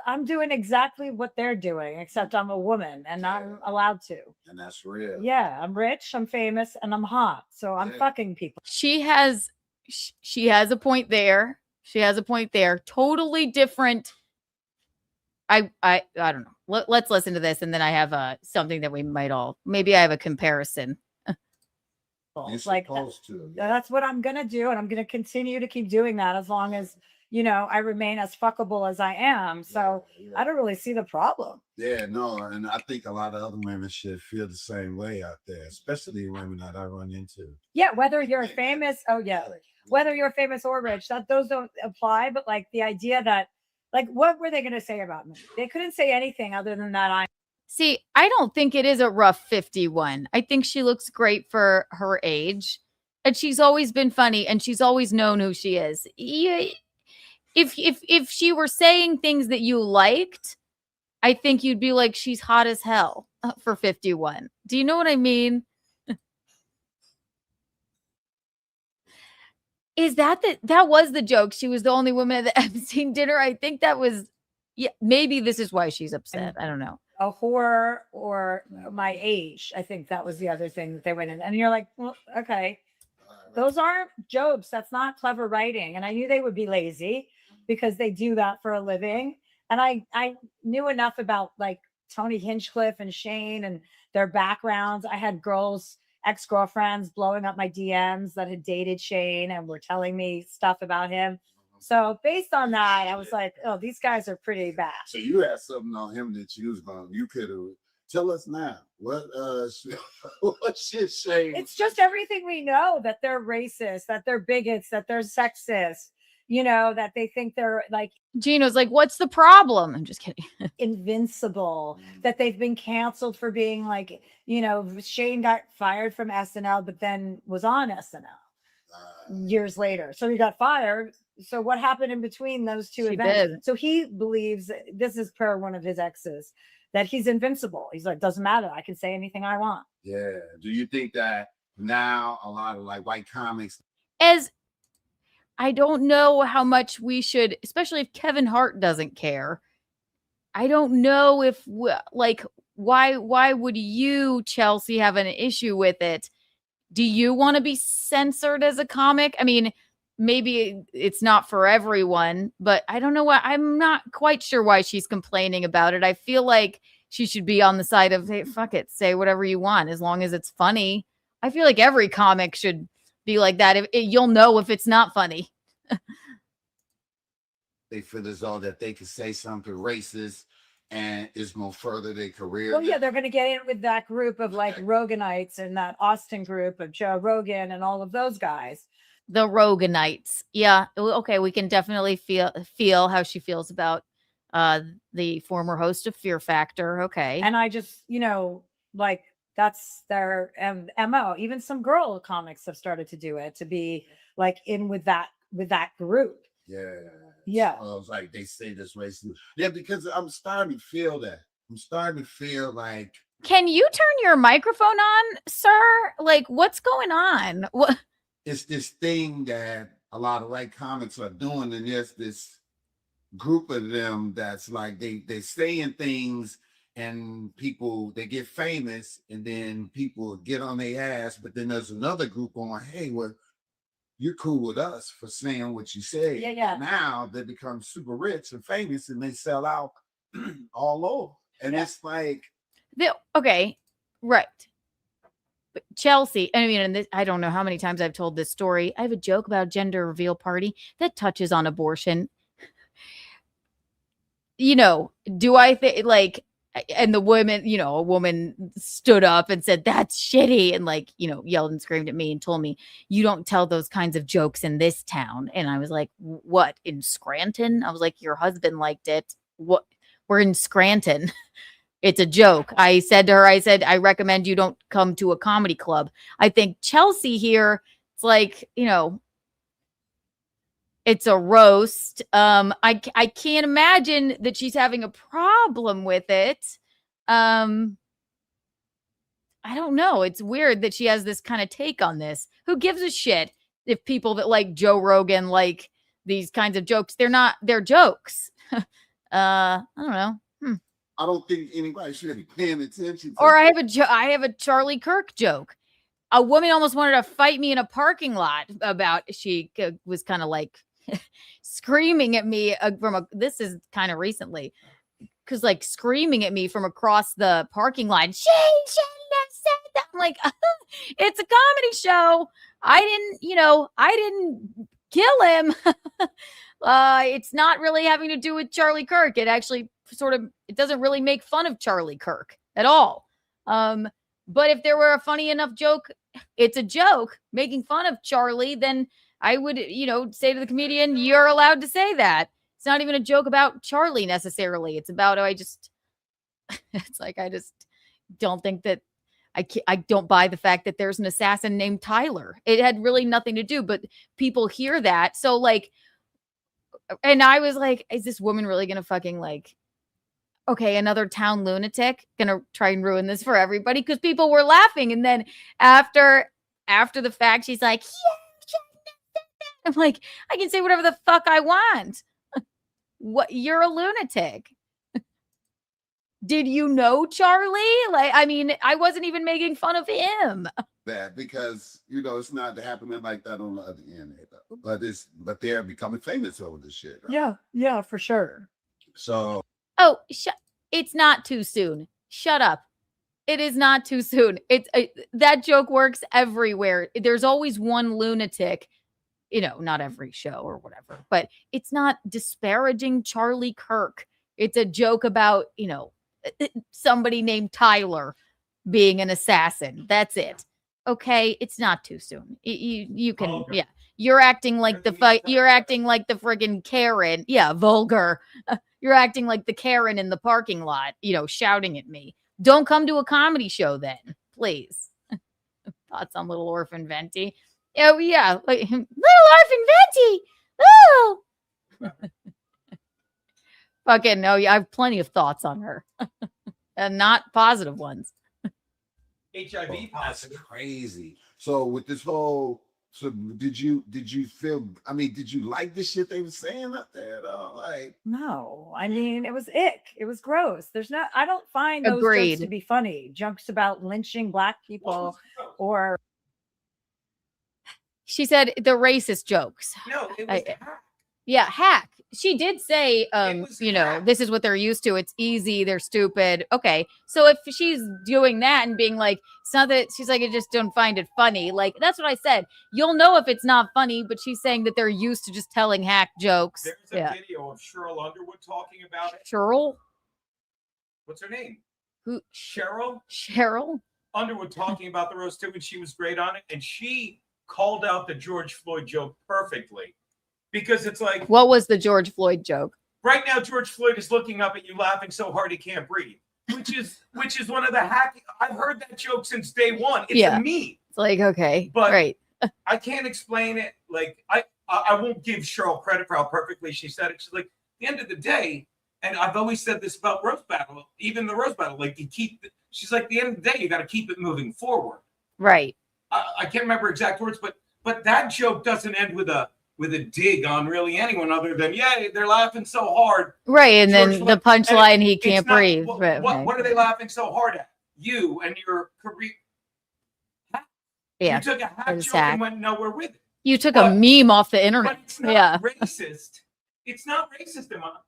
I'm doing exactly what they're doing, except I'm a woman and I'm allowed to. And that's real. Yeah, I'm rich, I'm famous, and I'm hot, so I'm fucking people. She has a point there. She has a point there. Totally different. I don't know. Let's listen to this, and then I have something that we might all, maybe I have a comparison. Like that's what I'm gonna do, and I'm gonna continue to keep doing that as long as I remain as fuckable as I am. So I don't really see the problem. Yeah, no, and I think a lot of other women should feel the same way out there, especially women that I run into. Yeah, whether you're famous, whether you're famous or rich, those don't apply. But like the idea that, like, what were they going to say about me? They couldn't say anything other than that. See, I don't think it is a rough 51. I think she looks great for her age, and she's always been funny, and she's always known who she is. If she were saying things that you liked, I think you'd be like, she's hot as hell for 51. Do you know what I mean? Is that was the joke? She was the only woman at the Epstein dinner. I think that was, maybe this is why she's upset. I don't know. A whore or my age. I think that was the other thing that they went in. And you're like, well, okay. Those aren't jokes. That's not clever writing. And I knew they would be lazy because they do that for a living. And I knew enough about like Tony Hinchcliffe and Shane and their backgrounds. I had ex-girlfriends blowing up my DMs that had dated Shane and were telling me stuff about him. So based on that, I was like, oh, these guys are pretty bad. So you had something on him that you was going, you could have, tell us now. What shit Shane? It's just everything we know, that they're racist, that they're bigots, that they're sexist, that they think they're like. Gino's like, what's the problem? I'm just kidding. Invincible, that they've been canceled for being like, Shane got fired from SNL, but then was on SNL years later. So he got fired. So what happened in between those two events? Did. So he believes, this is per one of his exes, that he's invincible. He's like, doesn't matter. I can say anything I want. Yeah. Do you think that now a lot of like white comics, I don't know how much we should, especially if Kevin Hart doesn't care. I don't know if why would you, Chelsea, have an issue with it? Do you want to be censored as a comic? I mean, maybe it's not for everyone, but I don't know why. I'm not quite sure why she's complaining about it. I feel like she should be on the side of, hey, fuck it, say whatever you want as long as it's funny. I feel like every comic should be like that. You'll know if it's not funny. they feel as though that they could say something racist and it's going to further their career. Well, yeah, they're going to get in with that group of like Roganites and that Austin group of Joe Rogan and all of those guys. The Roganites. Yeah. Okay. We can definitely feel how she feels about the former host of Fear Factor. Okay. And I just, like That's their MO. Even some girl comics have started to do it, to be like in with that group. Yeah. So I was like, they say this racist. Yeah, because I'm starting to feel that. I'm starting to feel like. Can you turn your microphone on, sir? Like, what's going on? What? It's this thing that a lot of white comics are doing, and there's this group of them that's like they saying things, and people, they get famous, and then people get on their ass. But then there's another group going, hey, well, you're cool with us for saying what you say. Yeah. Now they become super rich and famous, and they sell out all over. And it's like, okay, right. But Chelsea, I mean, and this, I don't know how many times I've told this story. I have a joke about a gender reveal party that touches on abortion. You know, do I think like, and the woman, you know, a woman stood up and said, that's shitty. And like, you know, yelled and screamed at me and told me, you don't tell those kinds of jokes in this town. And I was like, what, in Scranton? I was like, your husband liked it. What? We're in Scranton. It's a joke. I said to her, I recommend you don't come to a comedy club. I think Chelsea here, it's like, you know, it's a roast. I can't imagine that she's having a problem with it. I don't know. It's weird that she has this kind of take on this. Who gives a shit if people that like Joe Rogan like these kinds of jokes? They're jokes. I don't know. I don't think anybody should be paying attention to. Or I have a Charlie Kirk joke. A woman almost wanted to fight me in a parking lot about, she was kind of like screaming at me this is kind of recently, because like screaming at me from across the parking lot. She shouldn't have said that. I'm like, it's a comedy show. I didn't kill him. It's not really having to do with Charlie Kirk. It actually it doesn't really make fun of Charlie Kirk at all. But if there were a funny enough joke, it's a joke making fun of Charlie, then I would, say to the comedian, you're allowed to say that. It's not even a joke about Charlie necessarily. It's about, I just don't think that I don't buy the fact that there's an assassin named Tyler. It had really nothing to do, but people hear that. So like, and I was like, is this woman really going to fucking like, okay, another town lunatic gonna try and ruin this for everybody? Because people were laughing. And then after the fact, she's like, yeah, I'm like, I can say whatever the fuck I want. What? You're a lunatic. Did you know Charlie? Like, I mean, I wasn't even making fun of him. That because it's not happening like that on the other end, but they're becoming famous over this shit. Right? Yeah, for sure. So. Oh, it's not too soon. Shut up. It is not too soon. That joke works everywhere. There's always one lunatic, not every show or whatever, but it's not disparaging Charlie Kirk. It's a joke about, somebody named Tyler being an assassin. That's it. Okay. It's not too soon. You can, vulgar. Yeah. You're acting like you're acting like the friggin' Karen. Yeah. Vulgar. You're acting like the Karen in the parking lot, shouting at me. Don't come to a comedy show then, please. Thoughts on Little Orphan Venti? Oh, yeah. Like, Little Orphan Venti. Oh. Fucking no. I have plenty of thoughts on her. And not positive ones. HIV that's crazy. So with this whole... So did you feel, did you like the shit they were saying up there though? Like, no, I mean, it was ick. It was gross. I don't find those jokes to be funny. Jokes about lynching Black people or. She said the racist jokes. No, it was hack. Yeah, hack. She did say, this is what they're used to. It's easy. They're stupid. Okay. So if she's doing that and being like, it's not that, she's like, I just don't find it funny. Like, that's what I said. You'll know if it's not funny, but she's saying that they're used to just telling hack jokes. There's a video of Cheryl Underwood talking about it. Cheryl? What's her name? Who? Cheryl Underwood talking about the roast too, and she was great on it. And she called out the George Floyd joke perfectly. Because it's like, what was the George Floyd joke? Right now, George Floyd is looking up at you, laughing so hard he can't breathe. which is one of the hacky. I've heard that joke since day one. It's a meme. It's like, okay, but right. I can't explain it. Like I won't give Cheryl credit for how perfectly she said it. She's like, at the end of the day, and I've always said this about roast battle, even the roast battle, like she's like, at the end of the day, you got to keep it moving forward. Right. I can't remember exact words, but that joke doesn't end with a dig on really anyone other than, yeah, they're laughing so hard. Right. And then the punchline, he can't breathe. What are they laughing so hard at? You and your career. Yeah. You took a hat joke and went nowhere with it. You took a meme off the internet. But it's not racist. It's not racist. I'll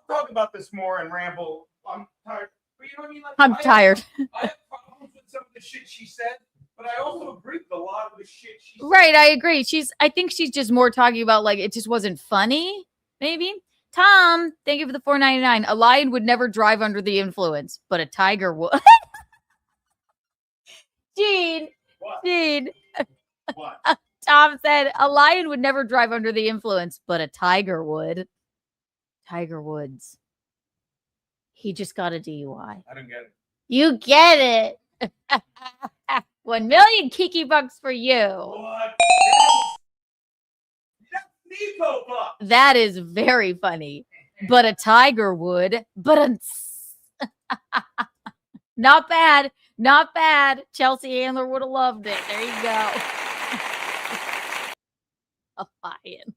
talk about this more and ramble. I'm tired. But you know what I mean? Like, I'm tired. I have problems with some of the shit she said, but I also agree with a lot of the shit she said. Right, I agree. I think she's just more talking about like it just wasn't funny, maybe. Tom, thank you for the $4.99. A lion would never drive under the influence, but a tiger would. Gene. What? Tom said a lion would never drive under the influence, but a tiger would. Tiger Woods. He just got a DUI. I don't get it. You get it. 1 million Kiki bucks for you. What? That's Nico bucks. That is very funny. But a tiger would. But not bad. Not bad. Chelsea Handler would have loved it. There you go. A lion.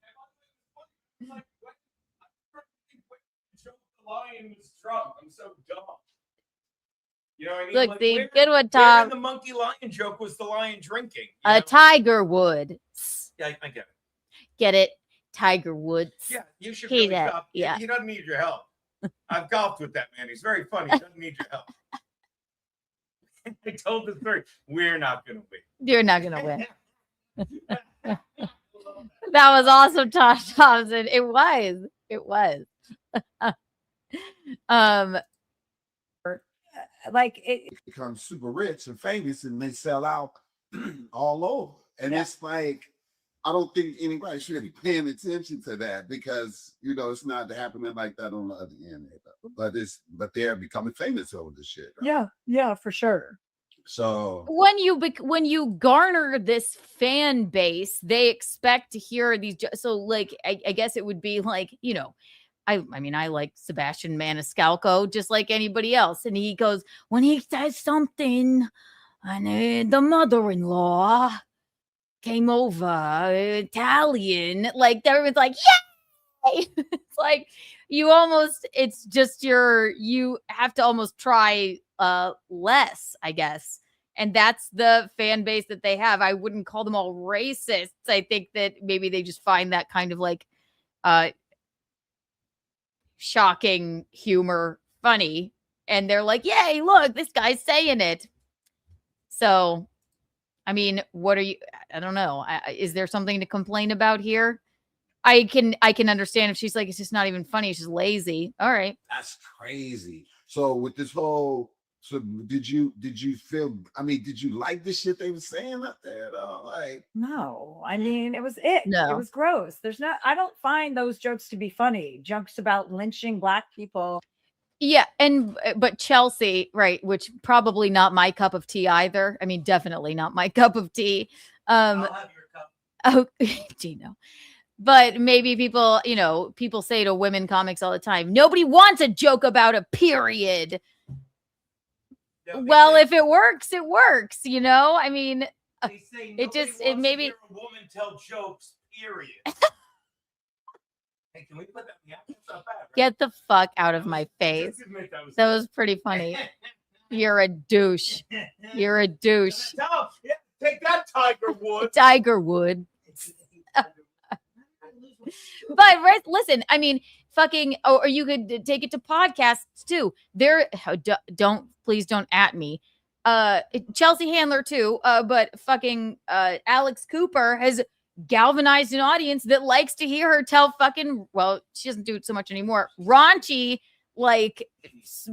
The lion was drunk. I'm so dumb. You know what I mean? Look, like, the good one, Tom. The monkey lion joke was the lion drinking. A tiger would. Yeah, I get it. Get it? Tiger Woods. Yeah, you should really stop. Yeah. He doesn't need your help. I've golfed with that man. He's very funny. He doesn't need your help. I told this story. We're not going to win. You're not going to win. That was awesome, Tosh Thompson. It was. Like it becomes super rich and famous and they sell out all over. And it's like, I don't think anybody should be paying attention to that because, you know, it's not happening like that on the other end. But they're becoming famous over this shit. Right? Yeah, for sure. So when you garner this fan base, they expect to hear these. So like, I guess it would be like, you know, I mean, I like Sebastian Maniscalco just like anybody else. And he goes, when he says something, and the mother-in-law came over, Italian, like everyone's like, yay! It's like you have to almost try less, I guess. And that's the fan base that they have. I wouldn't call them all racists. I think that maybe they just find that kind of like shocking humor funny. And they're like, yay, look, this guy's saying it. So, I mean, I don't know. Is there something to complain about here? I can understand if she's like, it's just not even funny. She's lazy. All right. That's crazy. So with this whole, did you feel, I mean, did you like the shit they were saying up there though? Like, no, I mean, it was it. No. It was gross. I don't find those jokes to be funny. Jokes about lynching Black people. Yeah, but Chelsea, right, which probably not my cup of tea either. I mean, definitely not my cup of tea. I'll have your cup. Oh, Gino. But maybe people say to women comics all the time, nobody wants a joke about a period. Well, if it works, it works, you know? I mean, they say it maybe hear a woman tell jokes, period. Hey, can we put that in the app? That's not bad, right? Get the fuck out of my face. That was pretty funny. You're a douche. You're a douche. Yeah, take that, Tiger Wood. Tiger Wood. But listen, I mean, fucking, or you could take it to podcasts too. Please don't at me. Chelsea Handler too. But fucking Alex Cooper has galvanized an audience that likes to hear her tell fucking, well, she doesn't do it so much anymore, raunchy like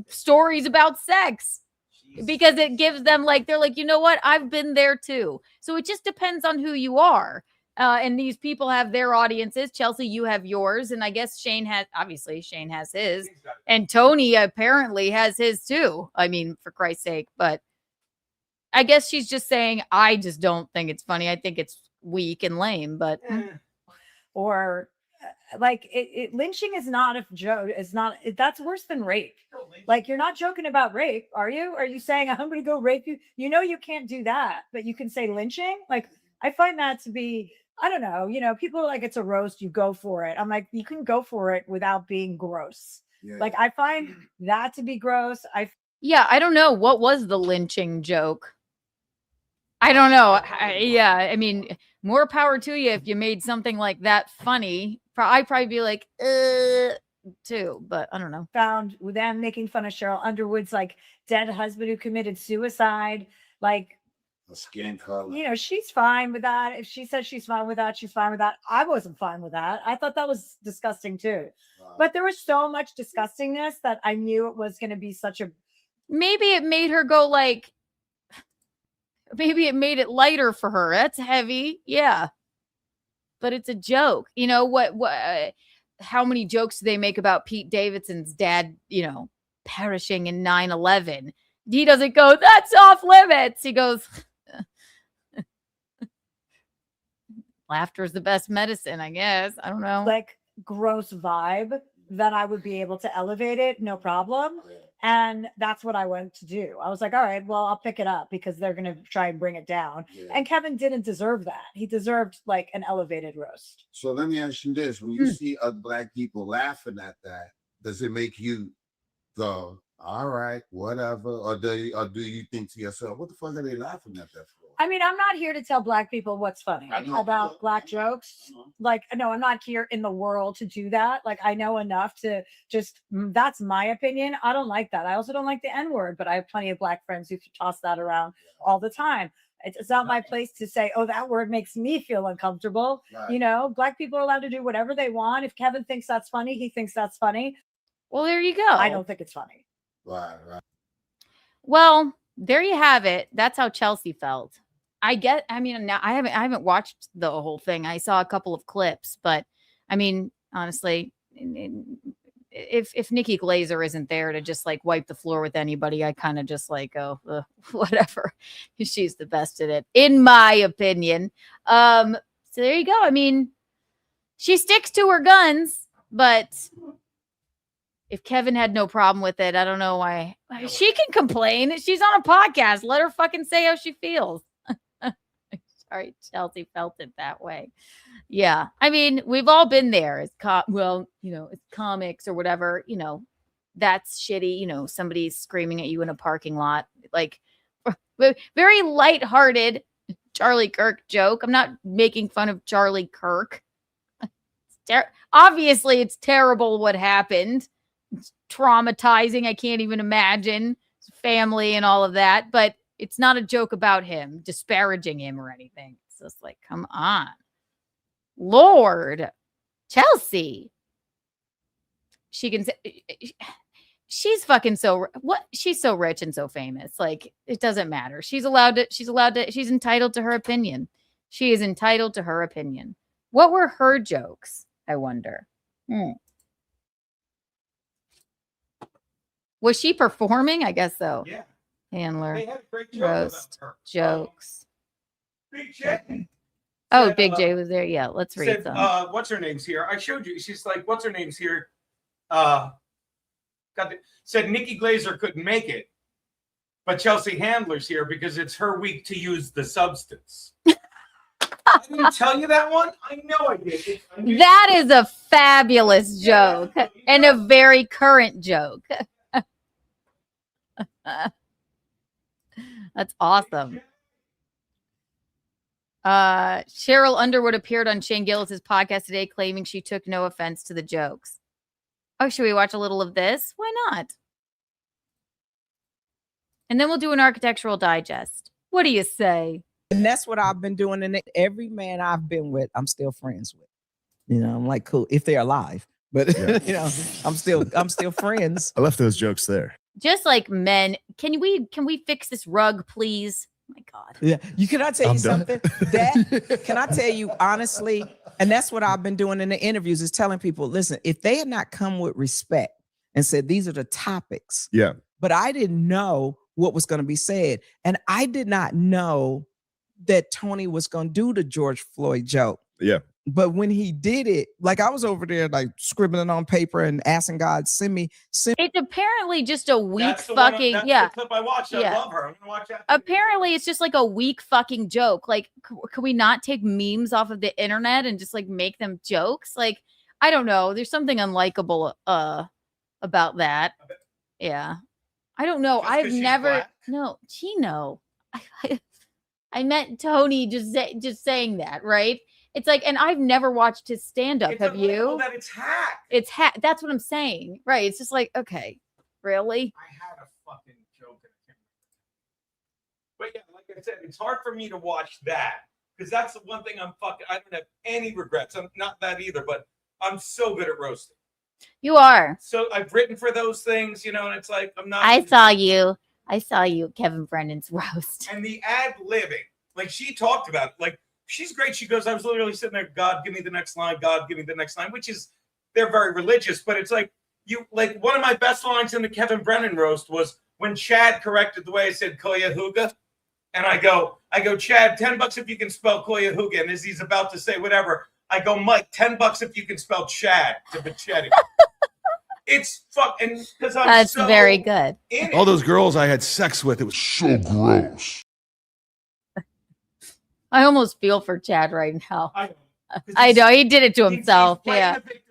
stories about sex. Because it gives them like, they're like, you know what? I've been there too. So it just depends on who you are. And these people have their audiences. Chelsea, you have yours. And I guess Shane has his. And Tony apparently has his too. I mean, for Christ's sake. But I guess she's just saying, I just don't think it's funny. I think it's weak and lame. But or like lynching is not a joke. It's not, that's worse than rape. Like, you're not joking about rape, are you? Are you saying I'm going to go rape you? You know, you can't do that, but you can say lynching. Like, I find that to be, I don't know, you know, people are like, it's a roast, you go for it. I'm like, you can go for it without being gross. Yeah. Like, I find that to be gross. I don't know. What was the lynching joke? I don't know. I mean, more power to you if you made something like that funny. I'd probably be like, too, but I don't know. Found with them making fun of Cheryl Underwood's like dead husband who committed suicide. Like, a skin color. You know, she's fine with that. If she says she's fine with that, she's fine with that. I wasn't fine with that. I thought that was disgusting too. Wow. But there was so much disgustingness that I knew it was going to be such a. Maybe it made her go like. Maybe it made it lighter for her. That's heavy. Yeah. But it's a joke. You know, how many jokes do they make about Pete Davidson's dad, you know, perishing in 9/11? He doesn't go, that's off limits. He goes, laughter is the best medicine, I guess. I don't know. Like, gross vibe that I would be able to elevate it, no problem. And that's what I went to do. I was like, all right, well, I'll pick it up because they're going to try and bring it down. Yeah. And Kevin didn't deserve that. He deserved like an elevated roast. So let me ask you this. When you see other Black people laughing at that, does it make you go, all right, whatever? Or do you think to yourself, what the fuck are they laughing at that for? I mean, I'm not here to tell Black people what's funny about Black jokes. Like, no, I'm not here in the world to do that. Like, I know enough to just, that's my opinion. I don't like that. I also don't like the N-word, but I have plenty of Black friends who toss that around all the time. It's not my place to say, oh, that word makes me feel uncomfortable. Right. You know, Black people are allowed to do whatever they want. If Kevin thinks that's funny, he thinks that's funny. Well, there you go. I don't think it's funny. Right. Well, there you have it. That's how Chelsea felt. I mean, now I haven't watched the whole thing. I saw a couple of clips, but I mean, honestly, if Nikki Glazer isn't there to just like wipe the floor with anybody, I kind of just like, oh, whatever. She's the best at it, in my opinion. So there you go. I mean, she sticks to her guns, but if Kevin had no problem with it, I don't know why. She can complain. She's on a podcast. Let her fucking say how she feels. Sorry, Chelsea felt it that way. Yeah. I mean, we've all been there. It's it's comics or whatever, you know, that's shitty. You know, somebody's screaming at you in a parking lot, like very lighthearted Charlie Kirk joke. I'm not making fun of Charlie Kirk. Obviously, it's terrible what happened. It's traumatizing. I can't even imagine his family and all of that, but it's not a joke about him, disparaging him or anything. It's just like, come on. Lord, Chelsea. She can say, she's fucking she's so rich and so famous. Like, it doesn't matter. She's entitled to her opinion. She is entitled to her opinion. What were her jokes? I wonder. Was she performing? I guess so. Yeah. Handler. They had a great joke roast about her. jokes. Big J. Oh, Big J was there. Yeah, let's read them. What's her name's here? I showed you. She's like, what's her name's here? Said Nikki Glazer couldn't make it, but Chelsea Handler's here because it's her week to use the substance. I didn't tell you that one. I know I did. That is a fabulous joke and a very current joke. That's awesome. Cheryl Underwood appeared on Shane Gillis' podcast today claiming she took no offense to the jokes. Oh, should we watch a little of this? Why not? And then we'll do an architectural digest. What do you say? And that's what I've been doing. And every man I've been with, I'm still friends with. You know, I'm like, cool, if they're alive. But you know, I'm still friends. I left those jokes there. Just like men, can we fix this rug, please? My God. Yeah. You cannot tell I'm you done. something that can I tell you honestly, and that's what I've been doing in the interviews is telling people, listen, if they had not come with respect and said, these are the topics, Yeah. but I didn't know what was going to be said. And I did not know that Tony was going to do the George Floyd joke. Yeah. But when he did it, like I was over there, like scribbling on paper and asking God, send me. It's apparently just a weak That's the one- fucking that's yeah. the clip I watched. I love her. I'm gonna watch that. Apparently, it's just like a weak fucking joke. Like, can we not take memes off of the internet and just like make them jokes? Like, I don't know. There's something unlikable about that. Yeah, I don't know. I've never. black? No, Chino. I met Tony just saying that, right? It's like, and I've never watched his stand-up. Have you? That it's hacked. It's hacked. That's what I'm saying, right? It's just like, okay, really? I had a fucking joke. But yeah, like I said, it's hard for me to watch that because that's the one thing I don't have any regrets. I'm not that either, but I'm so good at roasting. You are. So I've written for those things, and it's like I'm not. I saw you, Kevin Brennan's roast. And the ad-libbing, like she talked about it, like she's great. She goes, I was literally sitting there, God, give me the next line. God, give me the next line, which is, they're very religious, but it's like, one of my best lines in the Kevin Brennan roast was when Chad corrected the way I said Cuyahoga. And I go, Chad, $10 if you can spell Cuyahoga. And as he's about to say whatever, I go, Mike, $10 if you can spell Chad to Bichetti. It's fucking, because I'm That's so very good. All those girls I had sex with, it was so gross. I almost feel for Chad right now. I know he did it to himself. He's playing the victim.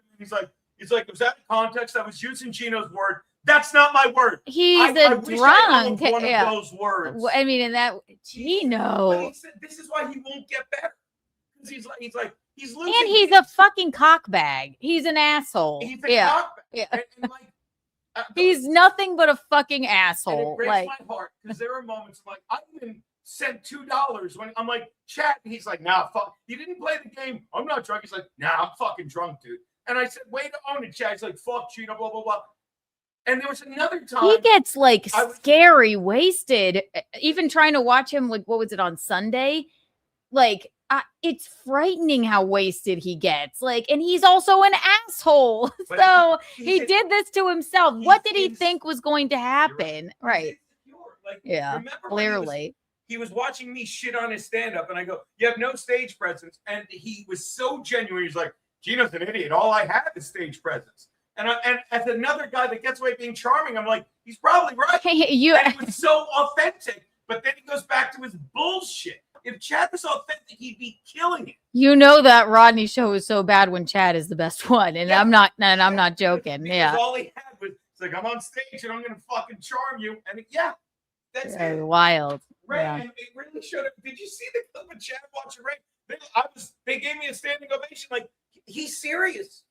He's like, was that context? I was using Gino's word. That's not my word. He's I a wish I owned drunk. one of those words. Well, I mean, in that Gino, But he said, this is why he won't get better. Because he's losing. and he's a fucking cockbag. He's an asshole. He's a cockbag. Yeah. And He's nothing but a fucking and asshole. it breaks Like, my heart because there are moments I'm like, I even sent $2 when I'm like, chat, and he's like, nah, fuck, you didn't play the game. I'm not drunk. He's like, nah, I'm fucking drunk, dude. And I said, way to own it, chat. He's like, fuck, Gino, blah, blah, blah. And there was another time he gets like scary wasted. Even trying to watch him, like, what was it on Sunday? Like, it's frightening how wasted he gets. Like, and he's also an asshole. But So he he did this to himself. What did he think was going to happen? Right. Like, Yeah. remember when Clearly. he was watching me shit on his stand-up, and I go, you have no stage presence. And he was so genuine. He's like, Gino's an idiot. All I have is stage presence. And as another guy that gets away being charming, I'm like, he's probably right. And it was so authentic. But then he goes back to his bullshit. If Chad was authentic, he'd be killing it. You know that Rodney show is so bad when Chad is the best one, and I'm not joking. Because Yeah, all he had was, it's like, I'm on stage and I'm gonna fucking charm you. And that's Very it. wild. Ray, Yeah. and it really showed up. Did you see the clip of Chad watching Ray? They gave me a standing ovation. Like, he's serious.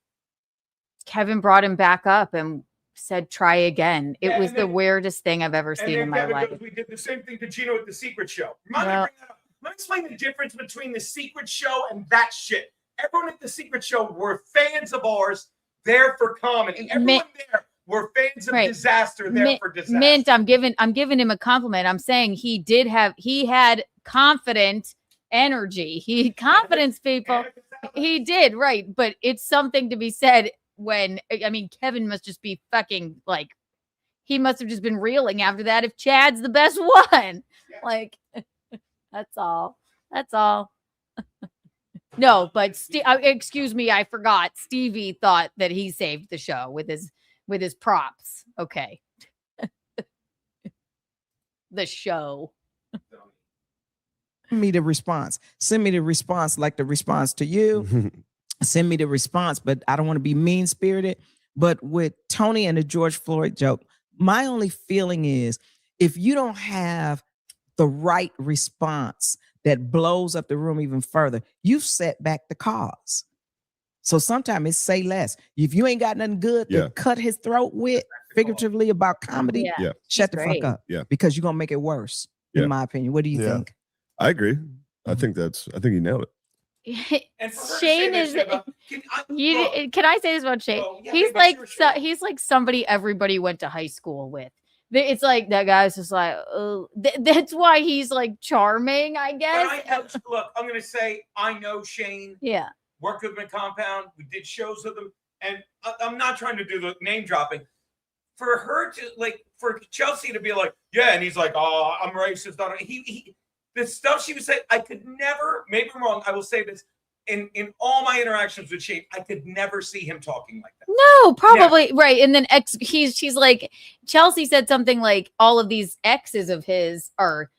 Kevin brought him back up and said, "Try again." It Yeah, was and the then- weirdest thing I've ever And seen then in my Kevin life. goes, we did the same thing to Gino at the Secret Show. Remind me to Well- bring that up. Let me explain the difference between the Secret Show and that shit. Everyone at the Secret Show were fans of ours, there for comedy. Everyone there were fans of Right. disaster, there for disaster. Mint, I'm giving him a compliment. I'm saying he had confident energy. He confidence people. He did, right. But it's something to be said when, I mean, Kevin must just be fucking like, he must have just been reeling after that if Chad's the best one. Like, that's all. That's all. No, but excuse me, I forgot. Stevie thought that he saved the show with his props. Okay. The show. Send me the response. Send me the response like the response to you. Send me the response, but I don't want to be mean-spirited. But with Tony and the George Floyd joke, my only feeling is if you don't have the right response that blows up the room even further, you've set back the cause. So sometimes it's say less. If you ain't got nothing good to cut his throat with, figuratively about comedy, shut the fuck up. Yeah. Because you're gonna make it worse, in my opinion. What do you think? I agree. I think you nailed it. Shane is. Can I say this about Shane? yeah, he's but like sure. he's like somebody everybody went to high school with, It's like that guy's just like, oh, that's why he's like charming, I guess. But look, I'm gonna say I know Shane. Yeah. Worked with him in Compound. We did shows with him, and I'm not trying to do the name dropping. For her to for Chelsea to be like, yeah, and he's like, oh, I'm racist. The stuff she was saying, I could never. Maybe I'm wrong. I will say this. In all my interactions with Shane, I could never see him talking like that. No, probably right. And then she's like, Chelsea said something like, all of these exes of his are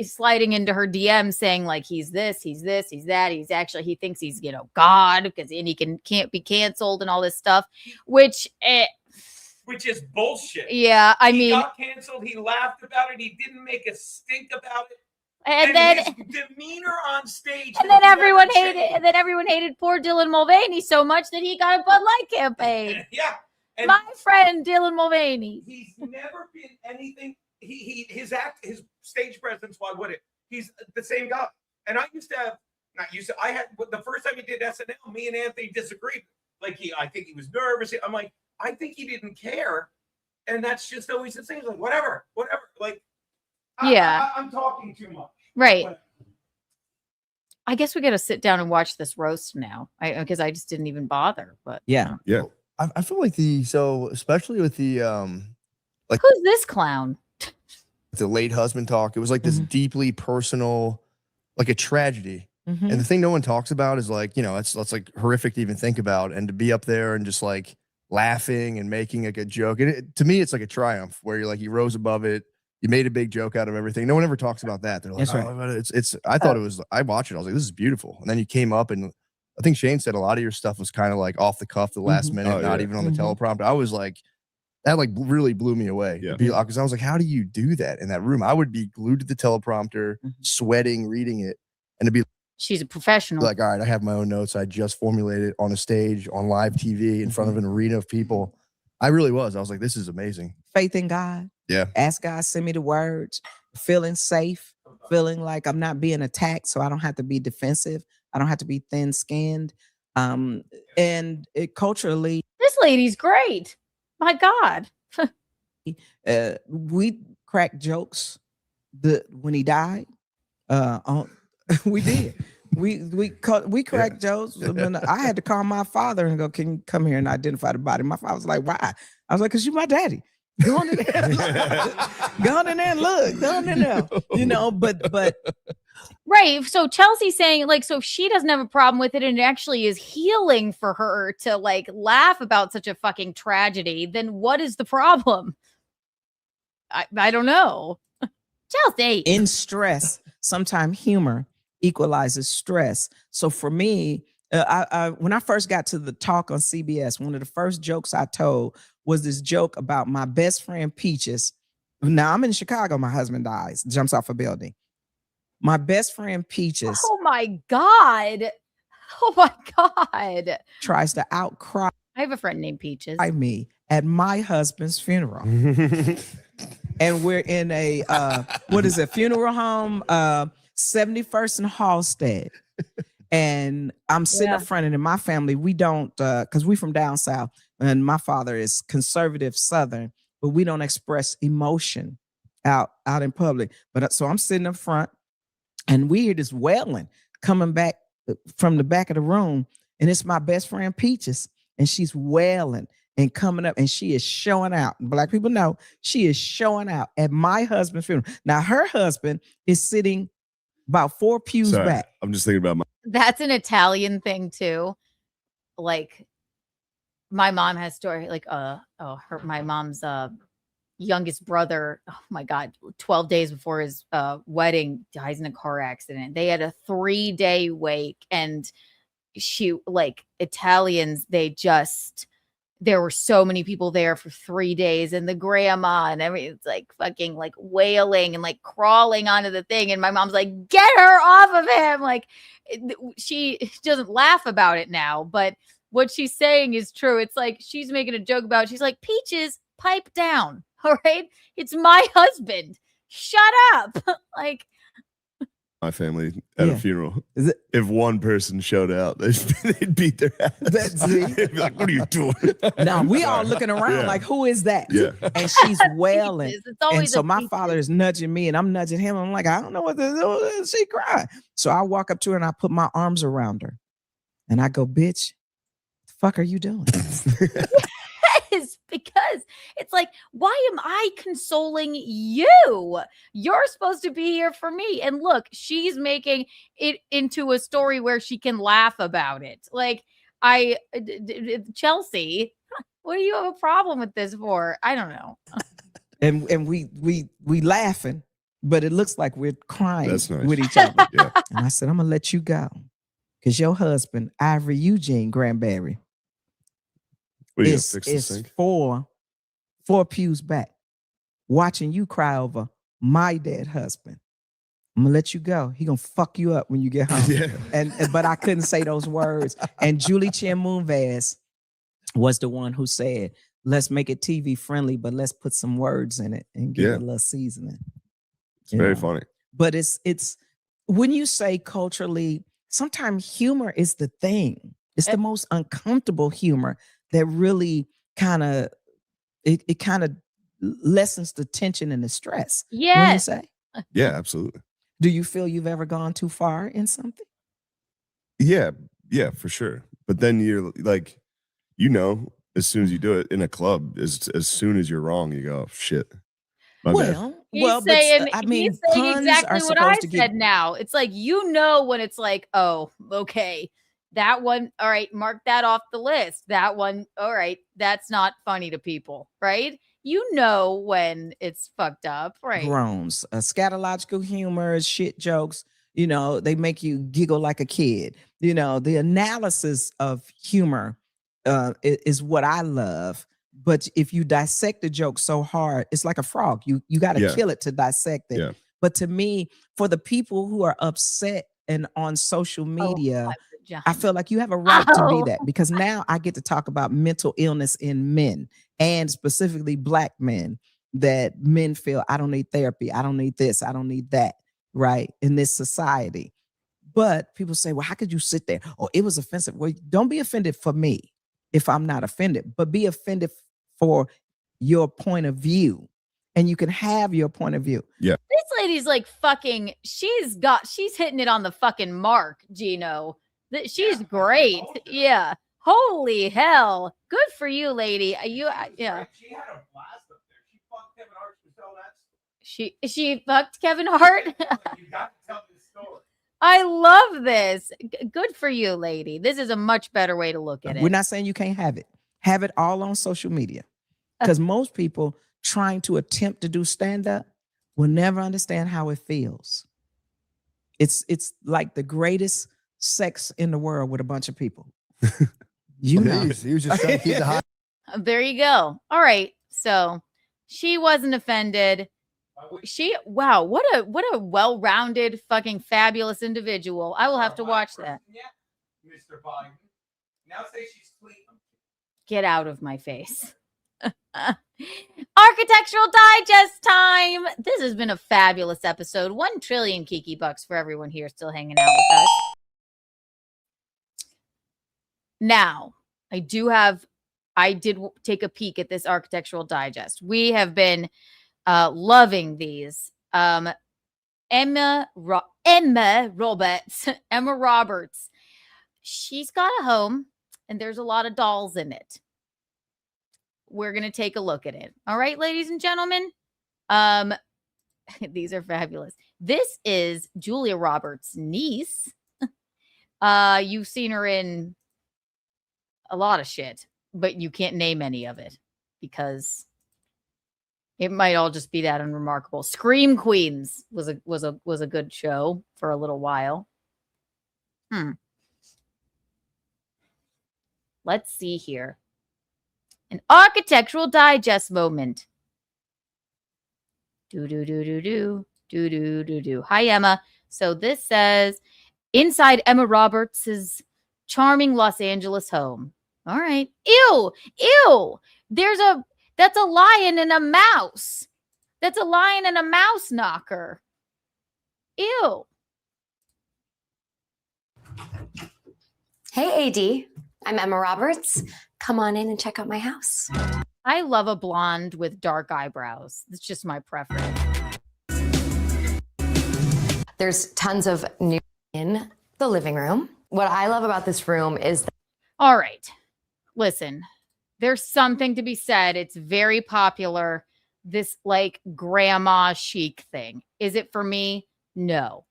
sliding into her DM saying like, he's this, he's that. He thinks he's God because he can't be canceled and all this stuff, which is bullshit. Yeah, he got canceled. He laughed about it. He didn't make a stink about it. And then his demeanor on stage. And then everyone hated poor Dylan Mulvaney so much that he got a Bud Light campaign. Yeah. And my friend Dylan Mulvaney. He's never been anything. His stage presence, why would it? He's the same guy. And I had the first time he did SNL, me and Anthony disagreed. I think he was nervous. I'm like, I think he didn't care. And that's just always the same. Like, whatever. I'm talking too much. Right. Whatever. I guess we got to sit down and watch this roast now. Because I just didn't even bother. But yeah. I feel like especially with the who's this clown? The late husband talk. It was like this deeply personal, like a tragedy. Mm-hmm. And the thing no one talks about is it's like horrific to even think about, and to be up there and just like laughing and making like a joke. And to me, it's like a triumph where you're like, you rose above it. You made a big joke out of everything. No one ever talks about that. They're like, that's right. It's. I thought it was. I watched it. I was like, this is beautiful. And then you came up, and I think Shane said a lot of your stuff was kind of like off the cuff, the last minute, not even on the teleprompter. I was like, that like really blew me away. Yeah. Because I was like, how do you do that in that room? I would be glued to the teleprompter, sweating, reading it, and to be. She's a professional. Like, all right, I have my own notes. I just formulated on a stage, on live TV, in front of an arena of people. I really was. I was like, this is amazing. Faith in God. Yeah. Ask God, send me the words. Feeling safe. Feeling like I'm not being attacked, so I don't have to be defensive. I don't have to be thin-skinned. And it culturally. This lady's great. My God. We cracked jokes when he died. We did. We cracked jokes. I had to call my father and go, can you come here and identify the body? My father was like, why? I was like, because you're my daddy. Go on in there. Go on in there and look. Go on in there. But right. So Chelsea's saying so if she doesn't have a problem with it and it actually is healing for her to laugh about such a fucking tragedy, then what is the problem? I don't know. Chelsea. In stress, sometimes humor equalizes stress. So for me, when I first got to the talk on CBS, one of the first jokes I told was this joke about my best friend Peaches. Now I'm in Chicago. My husband dies, jumps off a building. My best friend Peaches. Oh my God. Oh my God. Tries to outcry. I have a friend named Peaches. Me at my husband's funeral. And we're in a, funeral home, 71st and Halstead. And I'm sitting up front, and in my family, we don't, because we from down south, and my father is conservative Southern, but we don't express emotion out in public. But so I'm sitting up front, and we hear this wailing coming back from the back of the room, and it's my best friend Peaches, and she's wailing and coming up, and she is showing out. Black people know she is showing out at my husband's funeral. Now her husband is sitting about 4 pews back. I'm just thinking about That's an Italian thing too. My mom has story my mom's youngest brother, oh my God, 12 days before his wedding, dies in a car accident. They had a 3-day wake, and Italians, there were so many people there for 3 days, and the grandma and everything, it's fucking wailing and crawling onto the thing. And my mom's like, get her off of him. She doesn't laugh about it now, but what she's saying is true. It's she's making a joke about it. She's like, Peaches, pipe down. All right. It's my husband. Shut up. my family at a funeral. If one person showed out, they'd beat their ass. They'd be like, what are you doing? Now we all looking around like, who is that? Yeah. And she's wailing. It's always And so a my peaches. father is nudging me and I'm nudging him. I'm like, I don't know what to do. She crying. So I walk up to her and I put my arms around her. And I go, bitch, the fuck are you doing? Yes, because it's like, why am I consoling you? You're supposed to be here for me. And look, she's making it into a story where she can laugh about it. Like, Chelsea, what do you have a problem with this for? I don't know. And we laughing, but it looks like we're crying That's nice. with each other. Yeah. And I said, I'm gonna let you go. Because your husband, Ivory Eugene Granberry, What do you is fix the sink? four pews back, watching you cry over my dead husband. I'm gonna let you go. He gonna fuck you up when you get home. Yeah. And but I couldn't say those words. And Julie Chen Moonves was the one who said, let's make it TV friendly, but let's put some words in it and give it a little seasoning. It's very funny. But it's when you say culturally, sometimes humor is the thing. It's the most uncomfortable humor that really kind of it kind of lessens the tension and the stress. Wouldn't you Yes. say? Yeah, absolutely. Do you feel you've ever gone too far in something? Yeah, for sure. But then you're like, as soon as you do it in a club, as soon as you're wrong, you go, shit. My bad. He's saying, I mean, he's saying puns exactly are what I supposed to said get. now. It's like, when it's like, oh, okay, that one, all right, mark that off the list. That one, all right, that's not funny to people, right? When it's fucked up, right? Groans, scatological humor, shit jokes, they make you giggle like a kid. The analysis of humor is what I love. But if you dissect the joke so hard, it's like a frog. You got to kill it to dissect it. Yeah. But to me, for the people who are upset and on social media, I feel like you have a right to be that, because now I get to talk about mental illness in men, and specifically Black men, that men feel, I don't need therapy. I don't need this. I don't need that. Right. In this society. But people say, well, how could you sit there? Oh, it was offensive. Well, don't be offended for me if I'm not offended, but be offended for your point of view. And you can have your point of view. Yeah. This lady's like fucking, she's hitting it on the fucking mark, Gino. She's great. Yeah. Holy hell. Good for you, lady. Yeah. She had a blast up there. She fucked Kevin Hart to tell that story. She fucked Kevin Hart. You got to tell this story. I love this. Good for you, lady. This is a much better way to look at it. We're not saying you can't have it. Have it all on social media. Because most people trying to attempt to do stand-up will never understand how it feels. It's like the greatest sex in the world with a bunch of people. He was just trying to keep the hot. There you go. All right. So she wasn't offended. Wow, what a well-rounded, fucking fabulous individual. I will have to watch that. Yeah, Mr. Biden. Now say she's clean. Get out of my face. Architectural Digest time. This has been a fabulous episode. 1 trillion Kiki bucks for everyone here still hanging out with us. Now, I did take a peek at this Architectural Digest. We have been loving these. Emma Roberts. She's got a home and there's a lot of dolls in it. We're going to take a look at it. All right, ladies and gentlemen. These are fabulous. This is Julia Roberts' niece. You've seen her in a lot of shit, but you can't name any of it because it might all just be that unremarkable. Scream Queens was a good show for a little while. Let's see here. An Architectural Digest moment. Do. Hi, Emma. So this says, inside Emma Roberts's charming Los Angeles home. All right. Ew. That's a lion and a mouse. That's a lion and a mouse knocker. Ew. Hey, AD. I'm Emma Roberts. Come on in and check out my house. I love a blonde with dark eyebrows. It's just my preference. There's tons of new in the living room. What I love about this room is that all right. Listen, there's something to be said. It's very popular. This like grandma chic thing. Is it for me? No.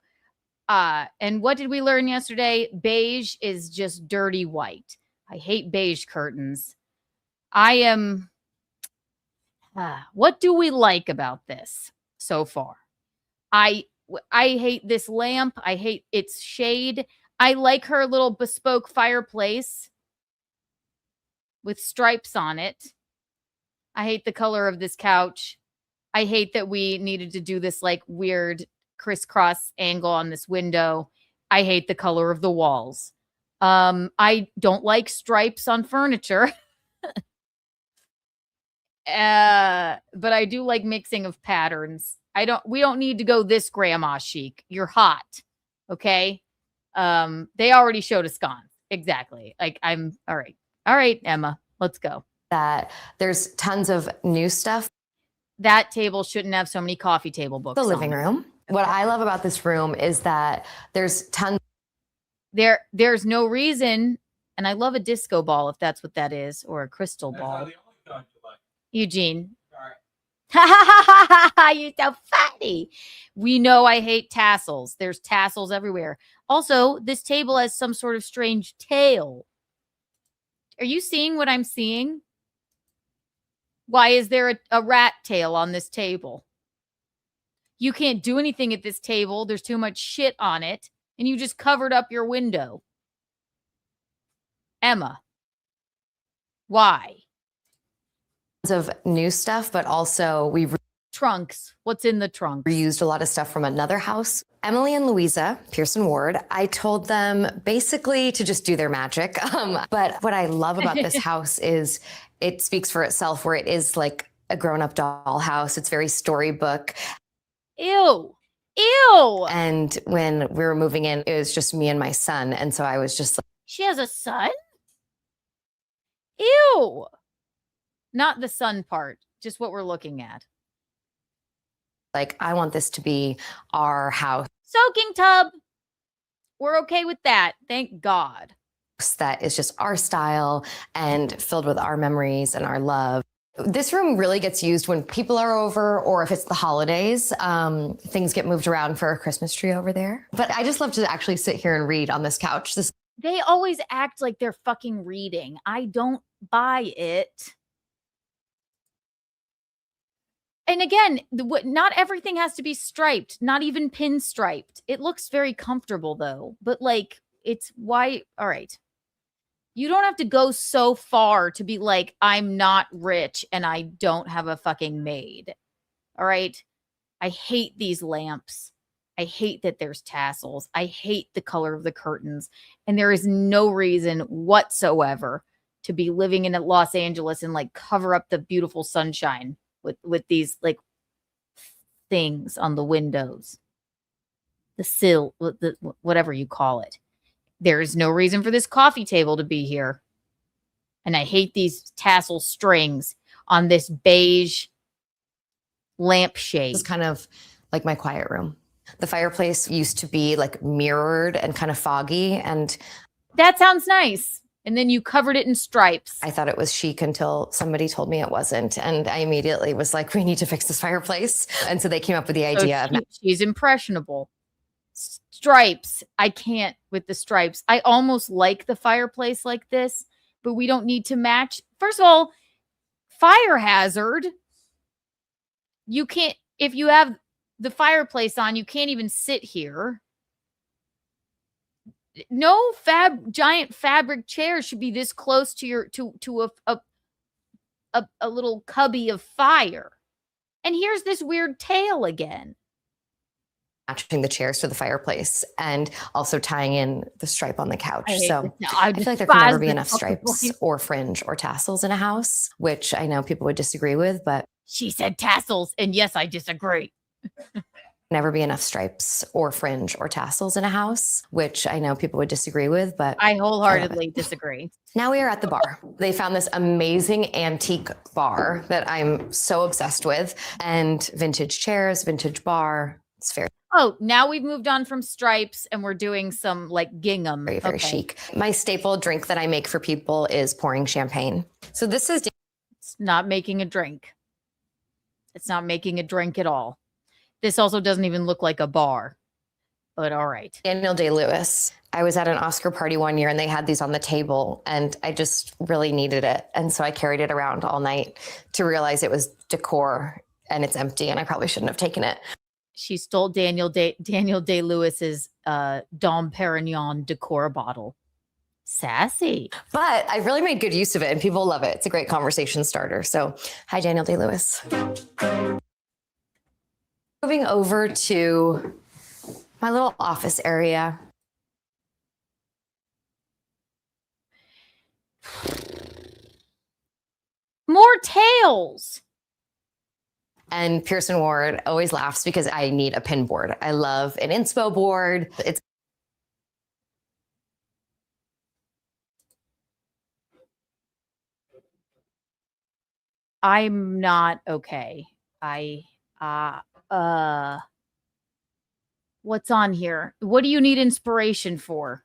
And what did we learn yesterday? Beige is just dirty white. I hate beige curtains. I am. What do we like about this so far? I hate this lamp. I hate its shade. I like her little bespoke fireplace with stripes on it. I hate the color of this couch. I hate that we needed to do this like weird crisscross angle on this window. I hate the color of the walls. I don't like stripes on furniture. But I do like mixing of patterns. We don't need to go this grandma chic. You're hot. Okay. They already showed a sconce. Exactly. Like I'm all right. All right, Emma, let's go. that there's tons of new stuff. That table shouldn't have so many coffee table books. The living room. What I love about this room is that there's tons. There's no reason, and I love a disco ball if that's what that is, or a crystal ball. Eugene. You're so funny. We know I hate tassels. There's tassels everywhere. Also, this table has some sort of strange tail. Are you seeing what I'm seeing? Why is there a rat tail on this table? You can't do anything at this table. There's too much shit on it. And you just covered up your window. Emma. Why? Of new stuff, but also we've trunks. What's in the trunk? Reused a lot of stuff from another house. Emily and Louisa Pearson Ward, I told them basically to just do their magic. But what I love about this house is it speaks for itself, where it is like a grown-up doll house. It's very storybook. Ew. Ew. And when we were moving in, it was just me and my son. And so I was just like, she has a son? Ew. Not the sun part, just what we're looking at. Like, I want this to be our house. Soaking tub. We're okay with that. Thank God. That is just our style and filled with our memories and our love. This room really gets used when people are over, or if it's the holidays. Things get moved around for a Christmas tree over there. But I just love to actually sit here and read on this couch. They always act like they're fucking reading. I don't buy it. And again, not everything has to be striped, not even pinstriped. It looks very comfortable though, but like it's why, all right. You don't have to go so far to be like, I'm not rich and I don't have a fucking maid. All right. I hate these lamps. I hate that there's tassels. I hate the color of the curtains. And there is no reason whatsoever to be living in Los Angeles and like cover up the beautiful sunshine with these like things on the windows, the sill, whatever you call it. There is no reason for this coffee table to be here. And I hate these tassel strings on this beige lampshade. It's kind of like my quiet room. The fireplace used to be like mirrored and kind of foggy, and that sounds nice. And then you covered it in stripes. I thought it was chic until somebody told me it wasn't. And I immediately was like, we need to fix this fireplace. And so they came up with the idea of she's impressionable. Stripes. I can't with the stripes. I almost like the fireplace like this, but we don't need to match. First of all, fire hazard. You can't, if you have the fireplace on, you can't even sit here. No giant fabric chair should be this close to your to a little cubby of fire. And here's this weird tail again. Matching the chairs to the fireplace and also tying in the stripe on the couch. So I feel like there can never be enough stripes or fringe or tassels in a house, which I know people would disagree with, but she said tassels, and yes, I disagree. Never be enough stripes or fringe or tassels in a house, which I know people would disagree with, but I wholeheartedly disagree. Now we are at the bar. They found this amazing antique bar that I'm so obsessed with, and vintage chairs, vintage bar. It's very Oh, now we've moved on from stripes and we're doing some like gingham. very, very chic. My staple drink that I make for people is pouring champagne. So this is It's not making a drink. It's not making a drink at all. This also doesn't even look like a bar, but all right. Daniel Day-Lewis. I was at an Oscar party one year and they had these on the table and I just really needed it. And so I carried it around all night to realize it was decor and it's empty and I probably shouldn't have taken it. She stole Daniel Day-Lewis's Dom Perignon decor bottle. Sassy. But I really made good use of it and people love it. It's a great conversation starter. So hi, Daniel Day-Lewis. Moving over to my little office area. More tails. And Pearson Ward always laughs because I need a pin board. I love an inspo board. It's I'm not okay. What's on here? What do you need inspiration for?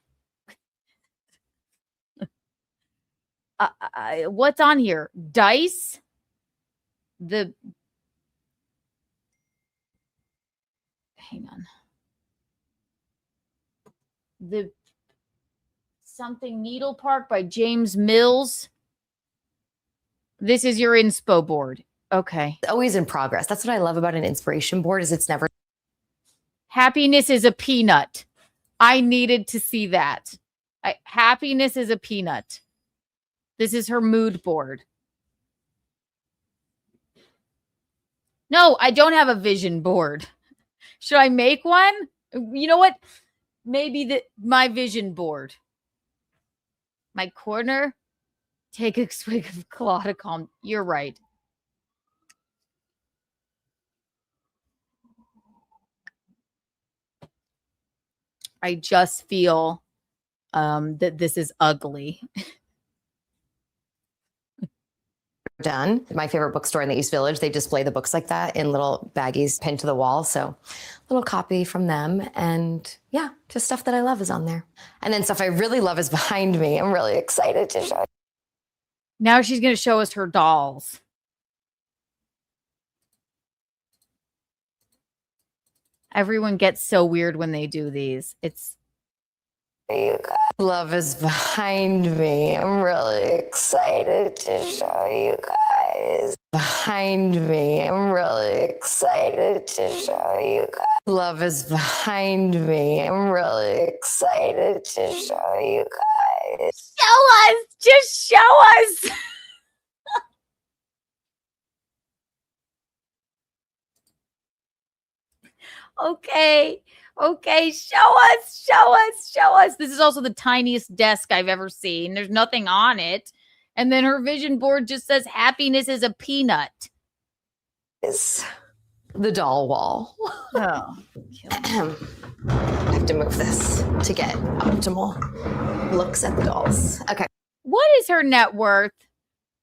What's on here? Dice? Hang on. The something Needle Park by James Mills. This is your inspo board. Okay. always in progress. That's what I love about an inspiration board is it's never. Happiness is a peanut. I needed to see that. Happiness is a peanut. This is her mood board. No, I don't have a vision board. Should I make one? You know what? Maybe my vision board. My corner. Take a swig of Claudicom. You're right. I just feel that this is ugly. Done. My favorite bookstore in the East Village, they display the books like that in little baggies pinned to the wall. So little copy from them. And yeah, just stuff that I love is on there. And then stuff I really love is behind me. I'm really excited to show you. Now she's going to show us her dolls. Everyone gets so weird when they do these. It's love is behind me. I'm really excited to show you guys. Behind me. I'm really excited to show you guys. Love is behind me. I'm really excited to show you guys. Show us. Just show us. Okay. Okay, show us, show us, show us. This is also the tiniest desk I've ever seen. There's nothing on it. And then her vision board just says happiness is a peanut. Is the doll wall. Oh. I have to move this to get optimal looks at the dolls. Okay. What is her net worth?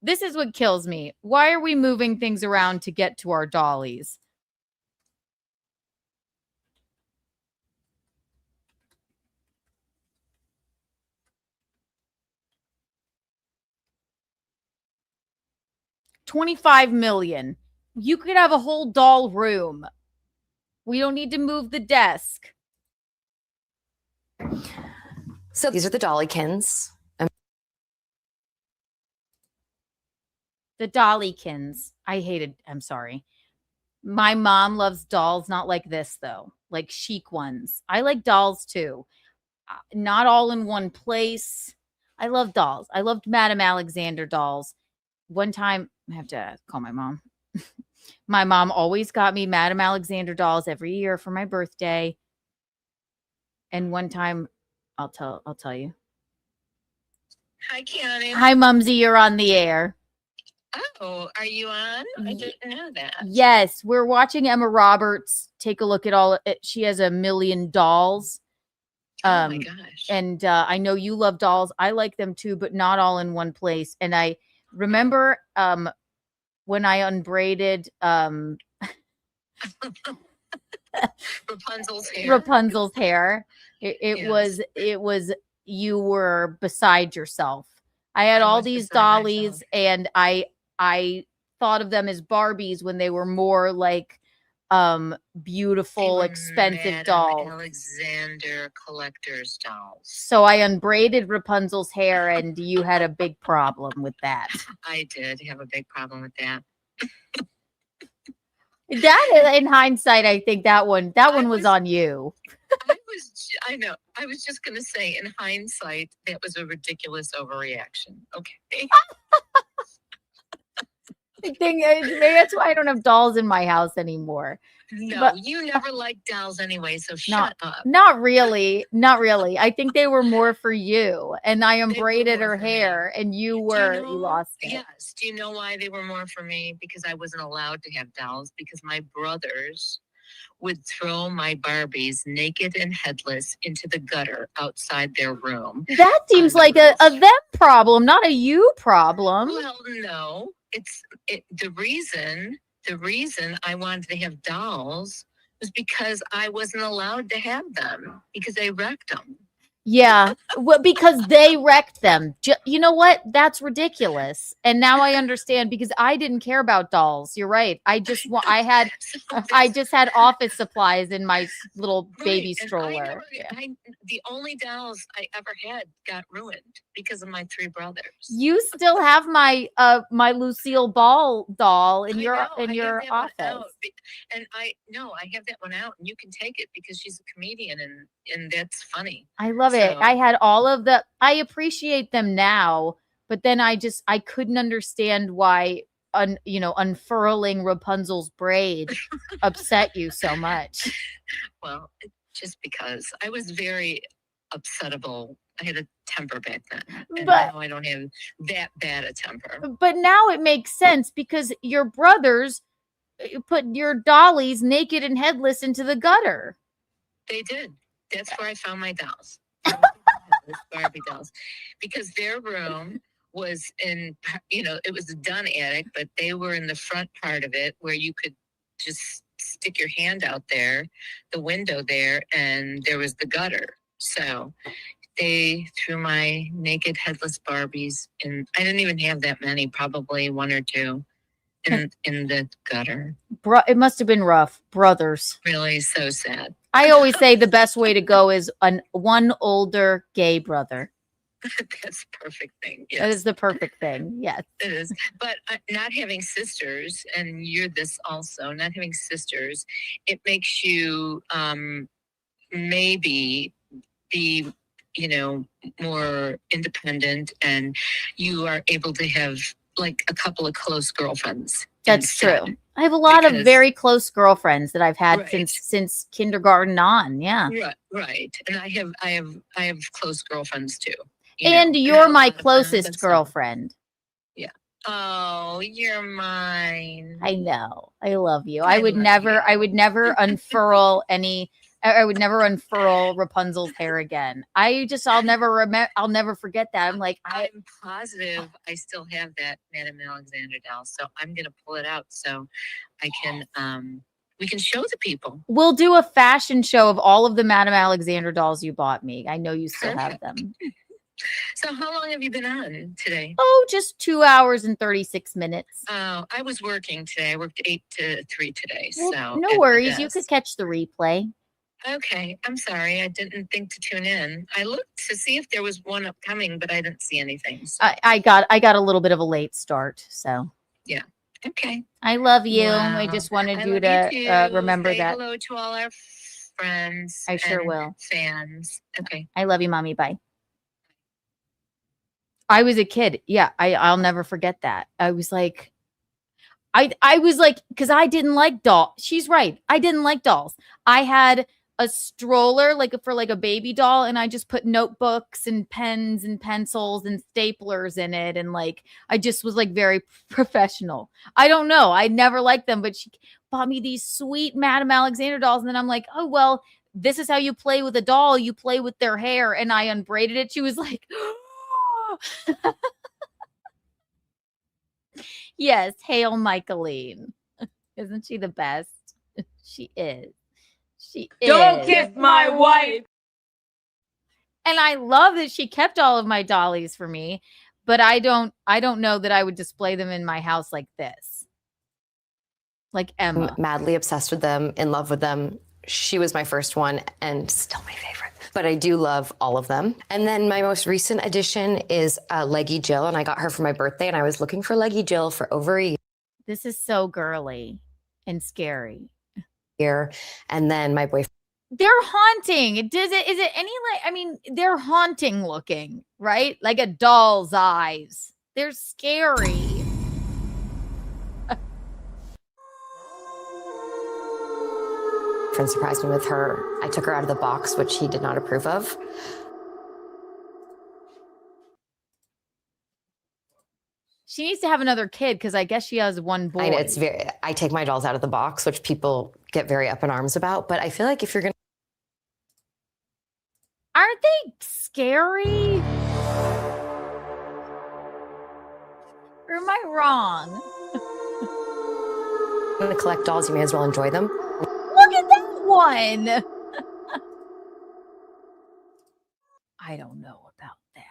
This is what kills me. Why are we moving things around to get to our dollies? $25 million. You could have a whole doll room. We don't need to move the desk. So these are the Dollykins. The Dollykins. I'm sorry. My mom loves dolls, not like this though. Like chic ones. I like dolls too. Not all in one place. I love dolls. I loved Madame Alexander dolls. One time, I have to call my mom. My mom always got me Madame Alexander dolls every year for my birthday. And one time, I'll tell you. Hi, Keanu. Hi, Mumsy, you're on the air. Oh, are you on? I didn't know that. Yes, we're watching Emma Roberts take a look at all. She has a million dolls. Oh my gosh. And I know you love dolls. I like them too, but not all in one place. And I remember when I unbraided Rapunzel's hair. Rapunzel's hair. It Yes. was you were beside yourself. I had all was these beside dollies myself. and I thought of them as Barbies when they were more like beautiful, expensive Madame dolls. Alexander collector's dolls. So I unbraided Rapunzel's hair and you had a big problem with that. I did have a big problem with that. That in hindsight, I think that one was on you. I know. I was just going to say, in hindsight, that was a ridiculous overreaction. Okay. The thing is, maybe that's why I don't have dolls in my house anymore. No, But- you never liked dolls anyway, so shut up. Not really. Not really. I think they were more for you. And I unbraided her hair and you lost it. Yes. Do you know why they were more for me? Because I wasn't allowed to have dolls because my brothers would throw my Barbies naked and headless into the gutter outside their room. That seems like a them problem, not a you problem. Well, no. The reason I wanted to have dolls was because I wasn't allowed to have them because they wrecked them. Yeah, well, because they wrecked them. You know what? That's ridiculous. And now I understand because I didn't care about dolls. You're right. I just had office supplies in my little baby And stroller. the only dolls I ever had got ruined because of my three brothers. You still have my my Lucille Ball doll in your I have that one office. out. And I have that one out and you can take it because she's a comedian and that's funny. I love it. I had all of I appreciate them now, but then I couldn't understand why unfurling Rapunzel's braid upset you so much. Well, just because I was very upsettable. I had a temper back then. And But- now I don't have that bad a temper. But now it makes sense because your brothers put your dollies naked and headless into the gutter. They did. That's where I found my dolls. Barbie dolls. Because their room was in, it was a Dunn attic, but they were in the front part of it where you could just stick your hand out there, the window there, and there was the gutter. So they threw my naked headless Barbies, and I didn't even have that many, probably one or two in the gutter. It must have been rough. Brothers. Really so sad. I always say the best way to go is one older gay brother. That's the perfect thing. Yes. That is the perfect thing. Yes. It is. But not having sisters, and you're this also, not having sisters, it makes you maybe be, more independent, and you are able to have like a couple of close girlfriends. That's instead. true. I have a lot of Because- very close girlfriends that I've had Right. since kindergarten on. Yeah. Right. And I have close girlfriends too. And you know, you're and my a lot of them, closest but some- girlfriend. Yeah. Oh, you're mine. I know. I love you. I I would love never unfurl I would never unfurl Rapunzel's hair again. I'll never forget that. I'm like, I'm positive I still have that Madame Alexander doll, so I'm gonna pull it out so I can we can show the people. we'll do a fashion show of all of the Madame Alexander dolls you bought me. I know you still have them. So how long have you been on today? Oh, just 2 hours and 36 minutes. Oh, I was working today. I worked 8 to 3 today. Well, So no at the worries. You desk. could catch the replay. Okay, I'm sorry. I didn't think to tune in. I looked to see if there was one upcoming, but I didn't see anything. So, I got a little bit of a late start, so yeah. Okay. I love you. I Wow. just wanted I you love to too. remember Say that. hello to all our friends. I sure and will. Fans. Okay. I love you, mommy. Bye. I was a kid. Yeah, I'll never forget that. I was like, because I didn't like dolls. She's right. I didn't like dolls. I had a stroller like for like a baby doll, and I just put notebooks and pens and pencils and staplers in it, and like I just was like very professional. I don't know, I never liked them, but she bought me these sweet Madame Alexander dolls, and then I'm like, oh well, this is how you play with a doll, you play with their hair. And I unbraided it. She was like, yes, hail Michaeline. Isn't she the best? She is. She is. Don't kiss my wife. And I love that she kept all of my dollies for me, but I don't know that I would display them in my house like this. Like Emma. I'm madly obsessed with them, in love with them. She was my first one and still my favorite. But I do love all of them. And then my most recent addition is Leggy Jill, and I got her for my birthday, and I was looking for Leggy Jill for over a This is so girly and scary. year. And then my boyfriend. They're haunting. Is it any like, I mean, they're haunting looking, right? Like a doll's eyes. They're scary. Friend surprised me with her. I took her out of the box, which he did not approve of. She needs to have another kid because I guess she has one boy. I take my dolls out of the box, which people get very up in arms about. But I feel like if you're gonna, aren't they scary? Or am I wrong? gonna collect dolls, you may as well enjoy them. Look at that one. I don't know about that.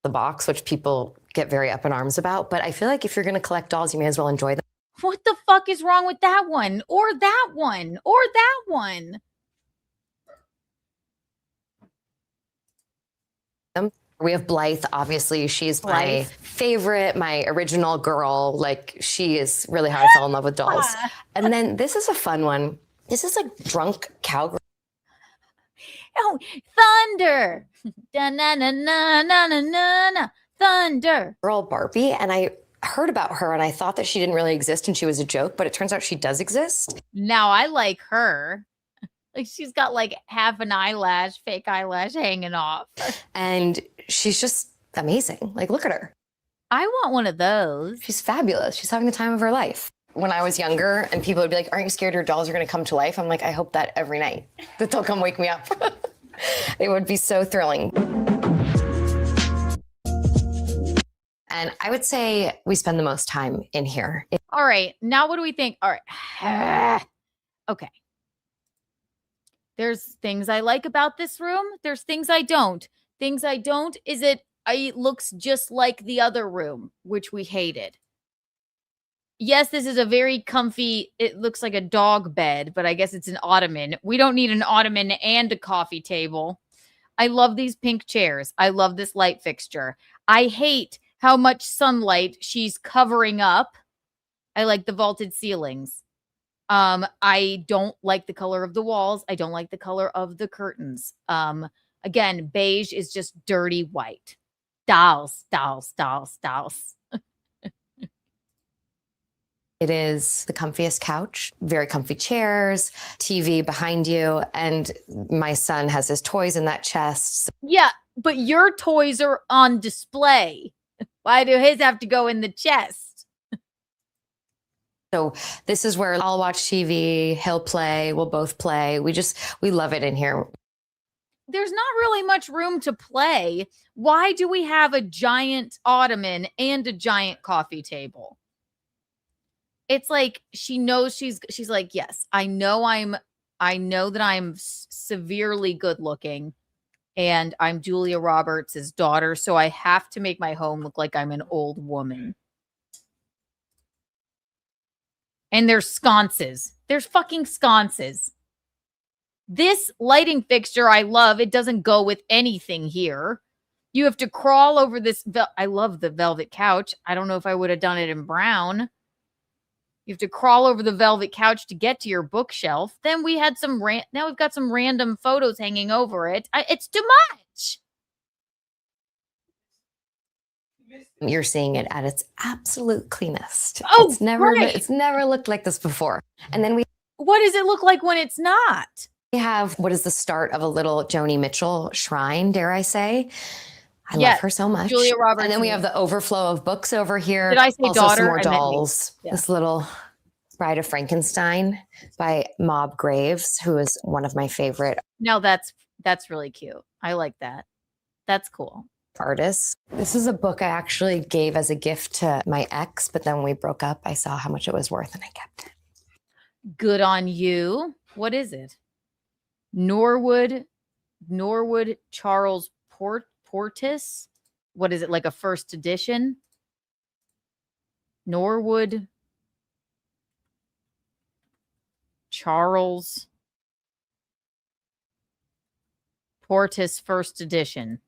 The box, which people get very up in arms about. But I feel like if you're gonna collect dolls, you may as well enjoy them. What the fuck is wrong with that one? Or that one? Or that one? We have Blythe, obviously. She's my favorite, my original girl. Like, she is really how I fell in love with dolls. And then this is a fun one. This is like drunk cowgirl. Oh, Thunder. Da-na-na-na-na-na-na. Thunder. Girl Barbie. And I heard about her and I thought that she didn't really exist and she was a joke, but it turns out she does exist. Now I like her. Like, she's got like half an eyelash, fake eyelash hanging off. And she's just amazing. Like, look at her. I want one of those. She's fabulous. She's having the time of her life. When I was younger and people would be like, aren't you scared your dolls are going to come to life? I'm like, I hope that every night that they'll come wake me up. It would be so thrilling. And I would say we spend the most time in here. All right. Now what do we think? All right. Okay. There's things I like about this room. There's things I don't. Things I don't is it looks just like the other room, which we hated. Yes, this is a very comfy, it looks like a dog bed, but I guess it's an ottoman. We don't need an ottoman and a coffee table. I love these pink chairs. I love this light fixture. I hate how much sunlight she's covering up. I like the vaulted ceilings. I don't like the color of the walls. I don't like the color of the curtains. Again, beige is just dirty white. Dolls, dolls, dolls, dolls. It is the comfiest couch, very comfy chairs, TV behind you, and my son has his toys in that chest. Yeah, but your toys are on display. Why do his have to go in the chest? So this is where I'll watch TV, he'll play, we'll both play. We love it in here. There's not really much room to play. Why do we have a giant ottoman and a giant coffee table? It's like she knows she's like, yes, I know that I'm severely good looking and I'm Julia Roberts' daughter, so I have to make my home look like I'm an old woman. And there's sconces. There's fucking sconces. This lighting fixture I love. It doesn't go with anything here. You have to crawl over this. I love the velvet couch. I don't know if I would have done it in brown. You have to crawl over the velvet couch to get to your bookshelf. Then we had some now we've got some random photos hanging over it. It's too much. You're seeing it at its absolute cleanest. Oh, it's never looked like this before. And then what does it look like when it's not? We have what is the start of a little Joni Mitchell shrine, dare I say. I love Yes, her so much. Julia Roberts. And then we have the overflow of books over here. Did I say also daughter? some more I meant niece. dolls. Yeah. This little Bride of Frankenstein by Mob Graves, who is one of my favorite No, that's really cute. I like that. That's cool. artists. This is a book I actually gave as a gift to my ex, but then when we broke up, I saw how much it was worth and I kept it. Good on you. What is it? Norwood Charles Portis. What is it, like a first edition? Norwood Charles Portis first edition.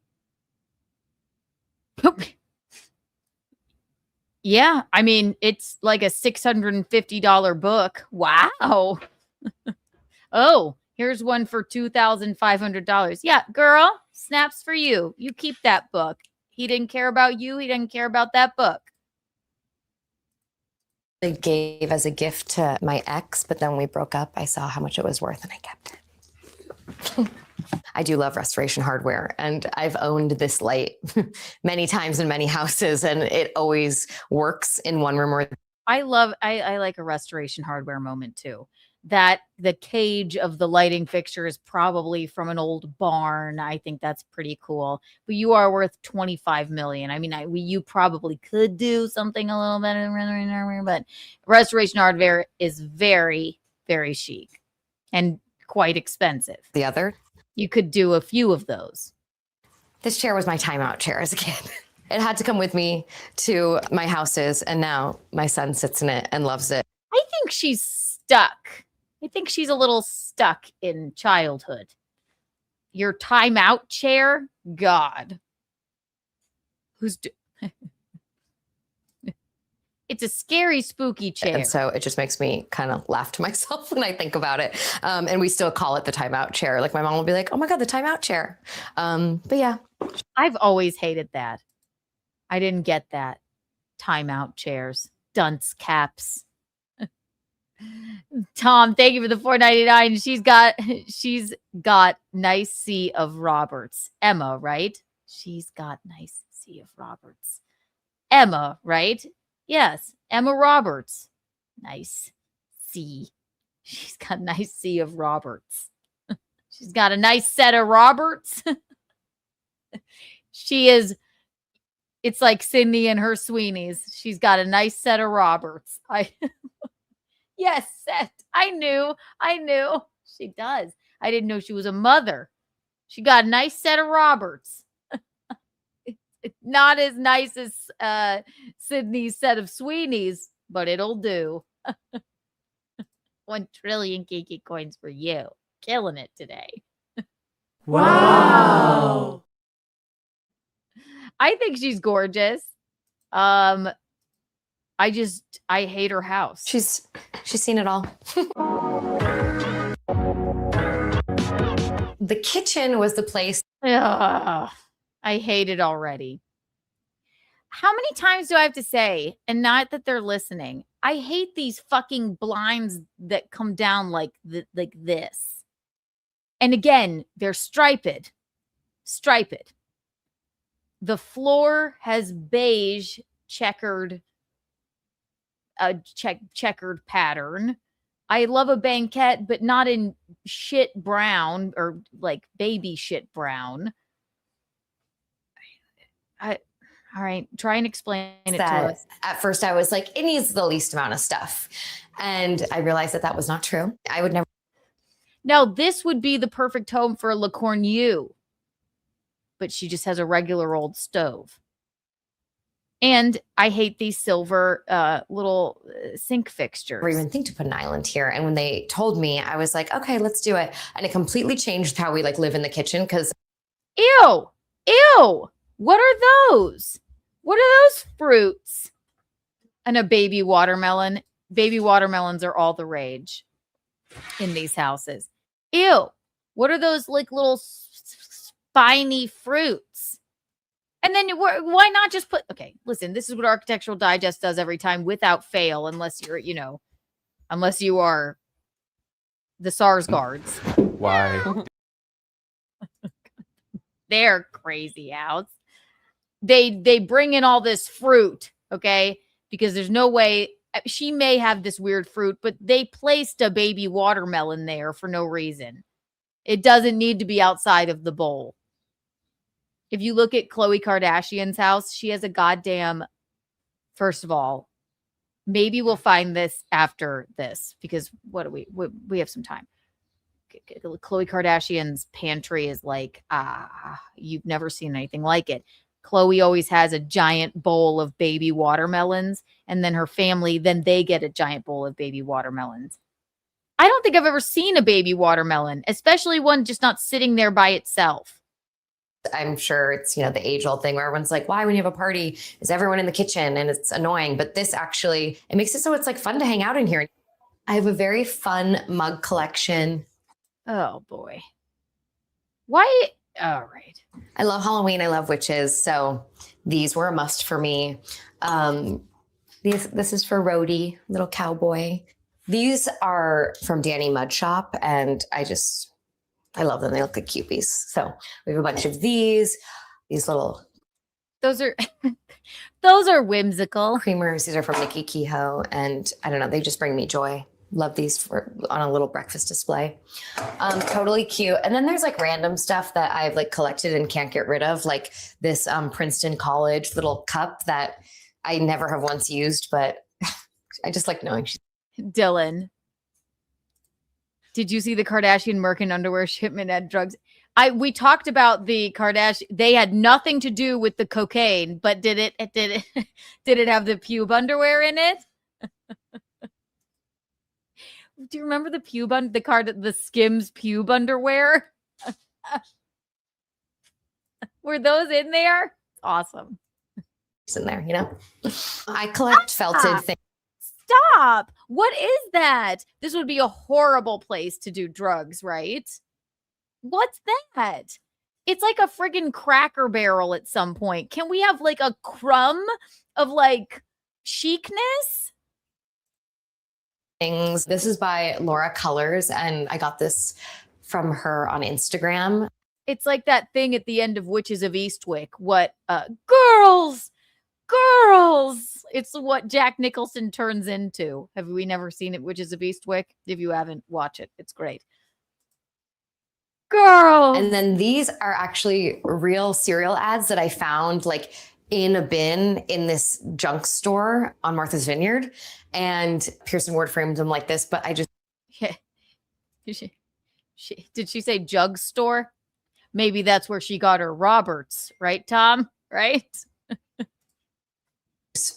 Yeah, I mean, it's like a $650 book. Wow. Oh, here's one for $2,500. Yeah, girl, snaps for you. You keep that book. He didn't care about you. He didn't care about that book. I gave as a gift to my ex, but then when we broke up, I saw how much it was worth and I kept it. I do love Restoration Hardware, and I've owned this light many times in many houses, and it always works in one room or I like a Restoration Hardware moment too. That the cage of the lighting fixture is probably from an old barn. I think that's pretty cool. But you are worth $25 million. I mean, you probably could do something a little better, but Restoration Hardware is very, very chic and quite expensive. the other. You could do a few of those. This chair was my timeout chair as a kid. It had to come with me to my houses, and now my son sits in it and loves it. I think she's stuck. I think she's a little stuck in childhood. Your timeout chair? God. It's a scary, spooky chair. And so it just makes me kind of laugh to myself when I think about it. And we still call it the timeout chair. Like my mom will be like, oh my God, the timeout chair. But yeah. I've always hated that. I didn't get that. Timeout chairs, dunce caps. Tom, thank you for the $4.99. She's got nice C of Roberts. Emma, right? She's got nice C of Roberts. Emma, right? Yes, Emma Roberts. Nice C. She's got nice C of Roberts. She's got a nice set of Roberts. It's like Sydney and her Sweeneys. She's got a nice set of Roberts. Yes, set. I knew. She does. I didn't know she was a mother. She got a nice set of Roberts. It's not as nice as Sydney's set of Sweeneys, but it'll do. 1 trillion Kiki coins for you. Killing it today. Wow. I think she's gorgeous. I hate her house. She's seen it all. The kitchen was the place. Ugh, I hate it already. How many times do I have to say, and not that they're listening, I hate these fucking blinds that come down like this. And again, they're striped. The floor has beige checkered pattern. I love a banquette, but not in shit brown or like baby shit brown. All right, try and explain it to us. At first I was like, it needs the least amount of stuff. And I realized that was not true. I would never. Now, this would be the perfect home for Le Cornu, but she just has a regular old stove. And I hate these silver little sink fixtures. Or even think to put an island here. And when they told me, I was like, okay, let's do it. And it completely changed how we live in the kitchen because. Ew. What are those? What are those fruits? And a baby watermelon. Baby watermelons are all the rage in these houses. Ew. What are those like little spiny fruits? And then why not just put, okay, listen, this is what Architectural Digest does every time without fail, unless you're, unless you are the SARS guards. Why? They're crazy house. They bring in all this fruit, okay? Because there's no way she may have this weird fruit, but they placed a baby watermelon there for no reason. It doesn't need to be outside of the bowl. If you look at Khloe Kardashian's house, she has a goddamn, first of all, maybe we'll find this after this because what do we have some time. Khloe Kardashian's pantry is like, you've never seen anything like it. Khloe always has a giant bowl of baby watermelons, and then her family, then they get a giant bowl of baby watermelons. I don't think I've ever seen a baby watermelon, especially one just not sitting there by itself. I'm sure it's, the age-old thing where everyone's like, why, when you have a party, is everyone in the kitchen? And it's annoying. But this actually, it makes it so it's like fun to hang out in here. I have a very fun mug collection. Oh, boy. Why? All right. I love Halloween. I love witches. So these were a must for me. This is for Rhodey, little cowboy. These are from Danny Mud Shop, and I love them. They look like cupies. So we have a bunch of these little. Those are whimsical. Creamers. These are from Nikki Kehoe. And I don't know, they just bring me joy. Love these on a little breakfast display. Totally cute. And then there's like random stuff that I've like collected and can't get rid of. Like this Princeton College little cup that I never have once used, but I just like knowing. Dylan. Did you see the Kardashian Merkin underwear shipment had drugs? We talked about the Kardashian. They had nothing to do with the cocaine, but did it have the pube underwear in it? Do you remember the the Skims pube underwear? Were those in there? Awesome. It's in there, I collect felted things. Stop. What is that? This would be a horrible place to do drugs, right? What's that? It's like a friggin' Cracker Barrel at some point. Can we have like a crumb of like chicness? Things. This is by Laura Colors, and I got this from her on Instagram. It's like that thing at the end of Witches of Eastwick. What girls. It's what Jack Nicholson turns into. Have we never seen it, Witches of Eastwick? If you haven't, watch it. It's great. Girls. And then these are actually real cereal ads that I found like in a bin in this junk store on Martha's Vineyard. And Pearson Ward framed them like this, but I just... Yeah. Did she say jug store? Maybe that's where she got her Roberts, right, Tom? Right?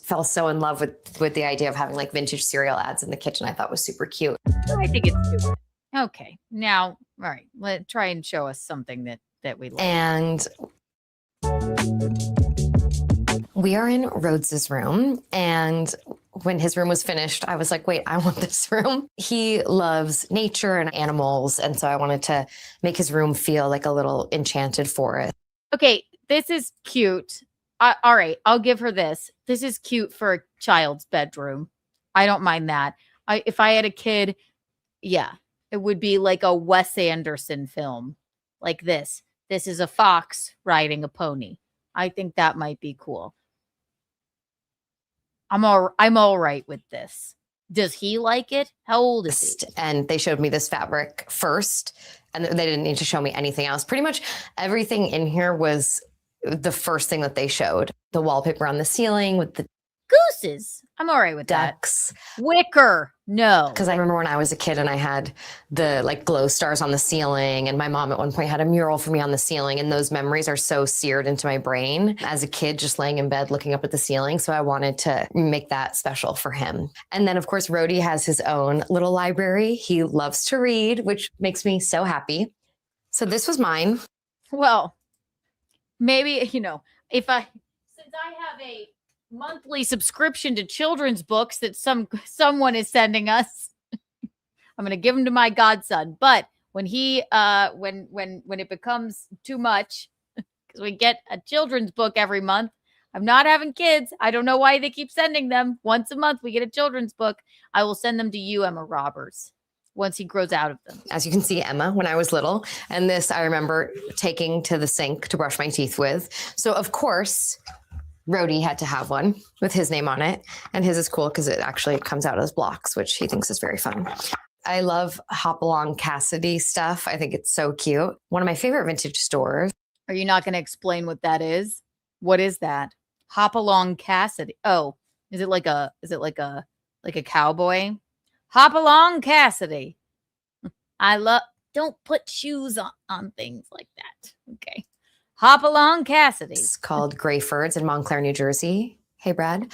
Fell so in love with the idea of having like vintage cereal ads in the kitchen. I thought was super cute. I think it's cute. Okay. Now, all right, let's try and show us something that we like. And we are in Rhodes's room, and when his room was finished, I was like, wait, I want this room. He loves nature and animals, and so I wanted to make his room feel like a little enchanted forest. Okay, this is cute. All right, I'll give her this. This is cute for a child's bedroom. I don't mind that. If I had a kid, yeah, it would be like a Wes Anderson film like this. This is a fox riding a pony. I think that might be cool. I'm all right with this. Does he like it? How old is he? And they showed me this fabric first, and they didn't need to show me anything else. Pretty much everything in here was the first thing that they showed. The wallpaper on the ceiling with the gooses. I'm all right with ducks. That. Wicker. No. Because I remember when I was a kid and I had the like glow stars on the ceiling, and my mom at one point had a mural for me on the ceiling, and those memories are so seared into my brain as a kid, just laying in bed looking up at the ceiling. So I wanted to make that special for him. And then of course, Rhodey has his own little library. He loves to read, which makes me so happy. So this was mine. Well, maybe, since I have a monthly subscription to children's books that someone is sending us, I'm going to give them to my godson. But when he when it becomes too much, because we get a children's book every month. I'm not having kids. I don't know why they keep sending them. Once a month, we get a children's book. I will send them to you, Emma Roberts, once he grows out of them. As you can see, Emma, when I was little, and this I remember taking to the sink to brush my teeth with. So of course, Rhodey had to have one with his name on it, and his is cool because it actually comes out as blocks, which he thinks is very fun. I love Hopalong Cassidy stuff. I think it's so cute. One of my favorite vintage stores. Are you not going to explain what that is? What is that? Hopalong Cassidy. Oh, is it like a cowboy? Hopalong Cassidy. Don't put shoes on things like that. Okay. Hopalong Cassidy. It's called Greyford's in Montclair, New Jersey. Hey, Brad.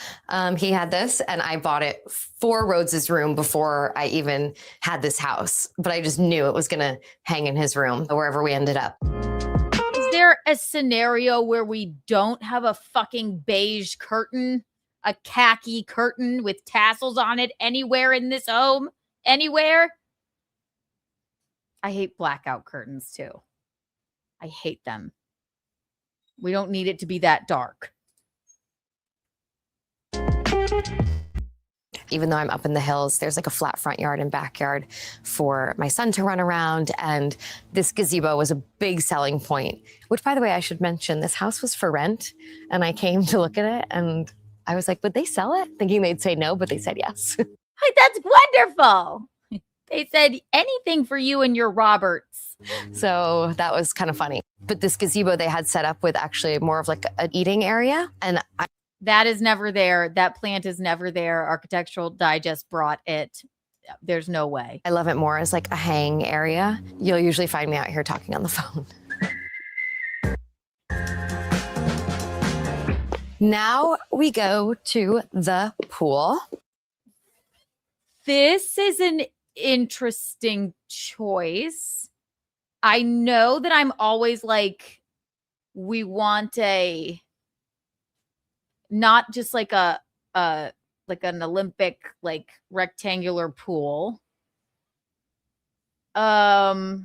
He had this, and I bought it for Rhodes's room before I even had this house. But I just knew it was going to hang in his room wherever we ended up. Is there a scenario where we don't have a fucking beige curtain? A khaki curtain with tassels on it anywhere in this home? Anywhere? I hate blackout curtains too. I hate them. We don't need it to be that dark. Even though I'm up in the hills, there's like a flat front yard and backyard for my son to run around. And this gazebo was a big selling point, which, by the way, I should mention, this house was for rent. And I came to look at it and I was like, would they sell it? Thinking they'd say no, but they said yes. That's wonderful. They said anything for you and your Roberts. So that was kind of funny. But this gazebo they had set up with actually more of like an eating area. And that is never there. That plant is never there. Architectural Digest brought it. There's no way. I love it more as like a hang area. You'll usually find me out here talking on the phone. Now we go to the pool. This is an interesting choice. I know that I'm always like, we want not just like like an Olympic, like rectangular pool. I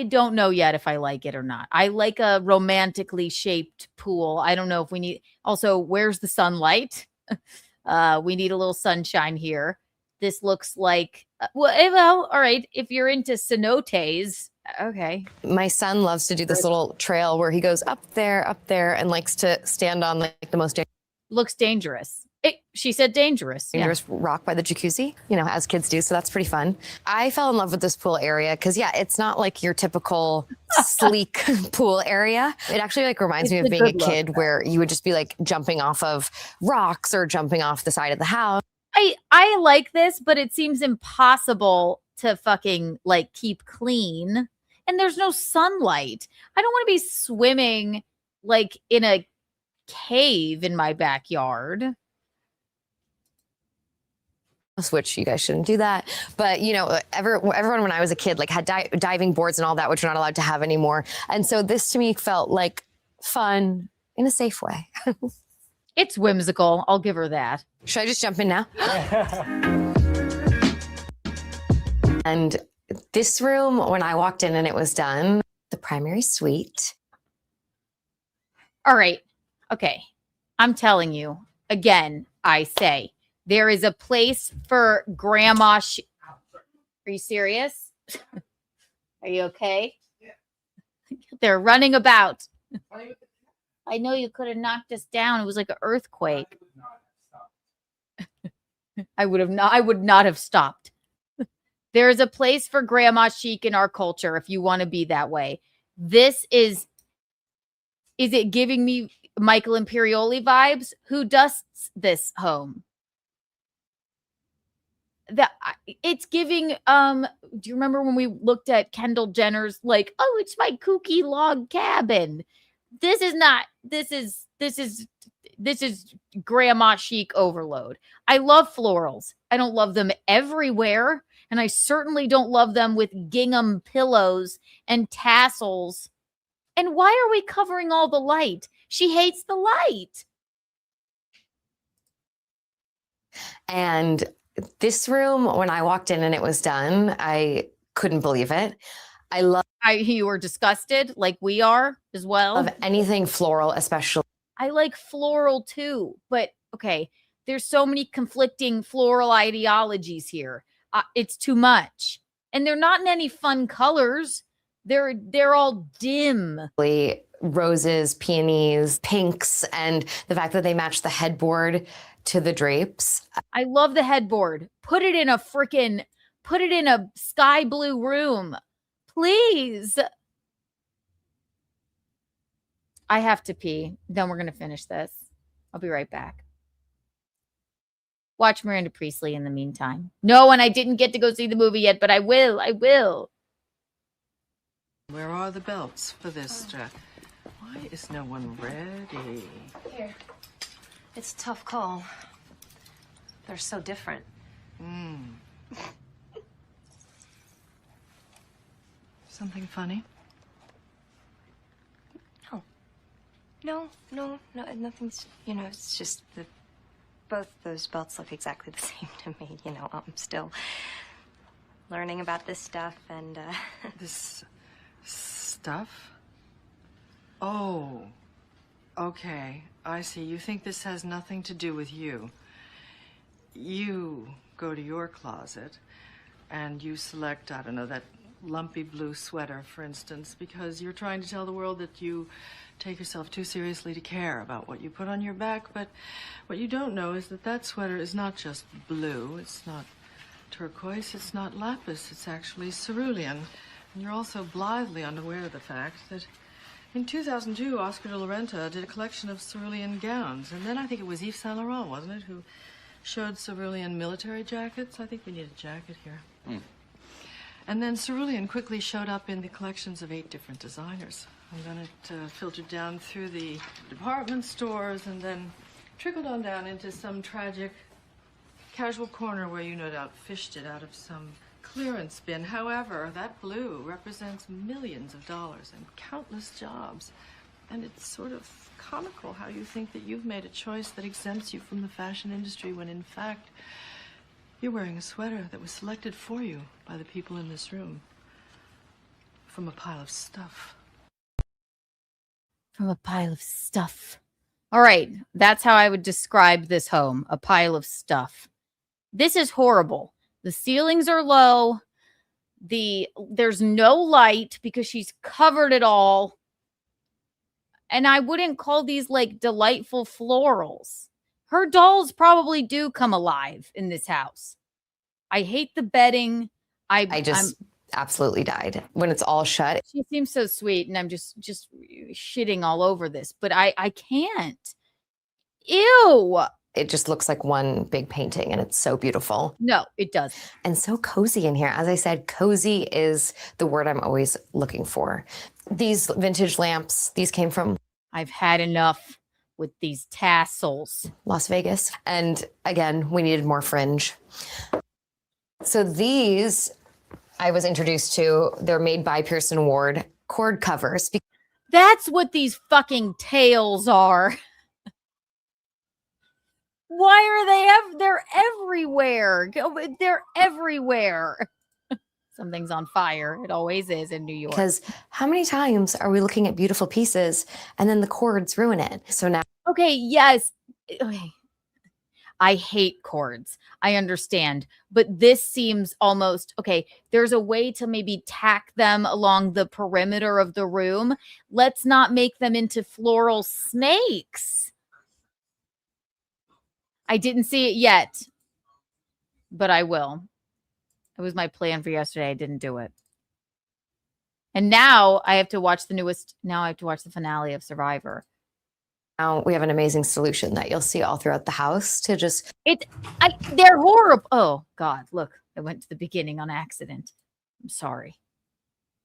don't know yet if I like it or not. I like a romantically shaped pool. I don't know if we need, also, where's the sunlight? We need a little sunshine here. This looks like, well, all right. If you're into cenotes, okay. My son loves to do this little trail where he goes up there, and likes to stand on like the most looks dangerous. She said dangerous. Dangerous rock by the jacuzzi, as kids do. So that's pretty fun. I fell in love with this pool area because, it's not like your typical sleek pool area. It actually like reminds me of being a kid where you would just be like jumping off of rocks or jumping off the side of the house. I like this, but it seems impossible to fucking like keep clean. And there's no sunlight. I don't want to be swimming like in a cave in my backyard. Which you guys shouldn't do that. But, everyone when I was a kid, like had diving boards and all that, which we're not allowed to have anymore. And so this to me felt like fun in a safe way. It's whimsical. I'll give her that. Should I just jump in now? And this room, when I walked in and it was done, the primary suite. All right. Okay. I'm telling you, again, I say, there is a place for grandma. Are you serious? Are you okay? Yeah. They're running about. I know you could have knocked us down. It was like an earthquake. I would not have stopped. There is a place for grandma chic in our culture if you want to be that way. This is it giving me Michael Imperioli vibes? Who dusts this home? It's giving do you remember when we looked at Kendall Jenner's like, oh, it's my kooky log cabin? This is grandma chic overload. I love florals. I don't love them everywhere, and I certainly don't love them with gingham pillows and tassels. And why are we covering all the light? She hates the light. And this room, when I walked in and it was done, I couldn't believe it. I love you were disgusted like we are as well. anything floral, especially. I like floral too, but okay, there's so many conflicting floral ideologies here. It's too much. And they're not in any fun colors. They're all dim. Roses, peonies, pinks, and the fact that they match the headboard to the drapes. I love the headboard. Put it in a sky blue room. Please. I have to pee. Then we're going to finish this. I'll be right back. Watch Miranda Priestley in the meantime. No, and I didn't get to go see the movie yet, but I will. I will. Where are the belts for this? Why is no one ready? Here. It's a tough call. They're so different. Something funny? No, nothing's, it's just that both those belts look exactly the same to me. I'm still learning about this stuff and, This stuff? Oh, okay. I see. You think this has nothing to do with you. You go to your closet and you select, I don't know, that lumpy blue sweater, for instance, because you're trying to tell the world that you take yourself too seriously to care about what you put on your back. But what you don't know is that that sweater is not just blue. It's not turquoise. It's not lapis. It's actually cerulean. And you're also blithely unaware of the fact that in 2002, Oscar de la Renta did a collection of cerulean gowns. And then I think it was Yves Saint Laurent, wasn't it, who showed cerulean military jackets? I think we need a jacket here. And then cerulean quickly showed up in the collections of 8 different designers. And then it filtered down through the department stores and then trickled on down into some tragic casual corner where you no doubt fished it out of some clearance bin. However, that blue represents millions of dollars and countless jobs. And it's sort of comical how you think that you've made a choice that exempts you from the fashion industry when in fact you're wearing a sweater that was selected for you by the people in this room from a pile of stuff. From a pile of stuff. All right. That's how I would describe this home. A pile of stuff. This is horrible. The ceilings are low. There's no light because she's covered it all. And I wouldn't call these like delightful florals. Her dolls probably do come alive in this house. I hate the bedding. I'm absolutely died when it's all shut. She seems so sweet, and I'm just shitting all over this, but I can't. Ew. It just looks like one big painting, and it's so beautiful. No, it does. And so cozy in here. As I said, cozy is the word I'm always looking for. These vintage lamps, these came from... I've had enough with these tassels. Las Vegas. And again, we needed more fringe. So these... I was introduced to, they're made by Pearson Ward, cord covers. That's what these fucking tails are. Why are they're everywhere. They're everywhere. Something's on fire. It always is in New York. Because how many times are we looking at beautiful pieces and then the cords ruin it? So now. Okay, yes. Okay. I hate cords. I understand. But this seems almost, okay, there's a way to maybe tack them along the perimeter of the room. Let's not make them into floral snakes. I didn't see it yet, but I will. It was my plan for yesterday. I didn't do it. And now I have to watch the finale of Survivor. Now we have an amazing solution that you'll see all throughout the house to just... They're horrible. Oh, God, look. I went to the beginning on accident. I'm sorry.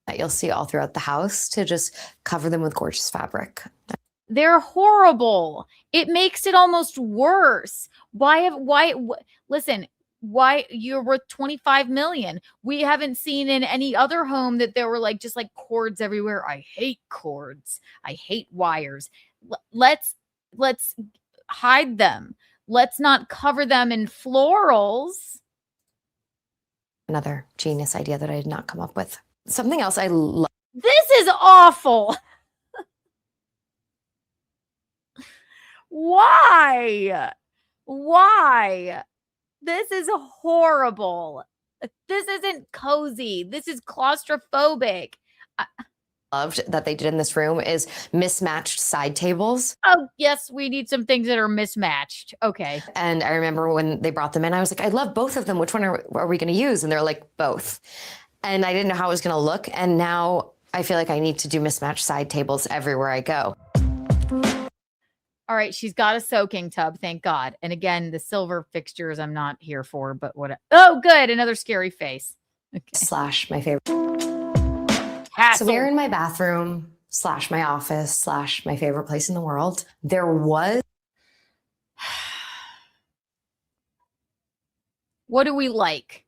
That you'll see all throughout the house to just cover them with gorgeous fabric. They're horrible. It makes it almost worse. Listen, why you're worth 25 million. We haven't seen in any other home that there were just cords everywhere. I hate cords. I hate wires. Let's hide them. Let's not cover them in florals. Another genius idea that I did not come up with. Something else I love. This is awful. Why? Why? This is horrible. This isn't cozy. This is claustrophobic. Loved that they did in this room is mismatched side tables. Oh, yes, we need some things that are mismatched. Okay. And I remember when they brought them in, I was like, I love both of them. Which one are we going to use? And they're like, both. And I didn't know how it was going to look. And now I feel like I need to do mismatched side tables everywhere I go. All right, she's got a soaking tub, thank God. And again, the silver fixtures I'm not here for, but what? Oh, good, another scary face. Okay. Slash my favorite. Castle. So we're in my bathroom slash my office slash my favorite place in the world. There was. What do we like?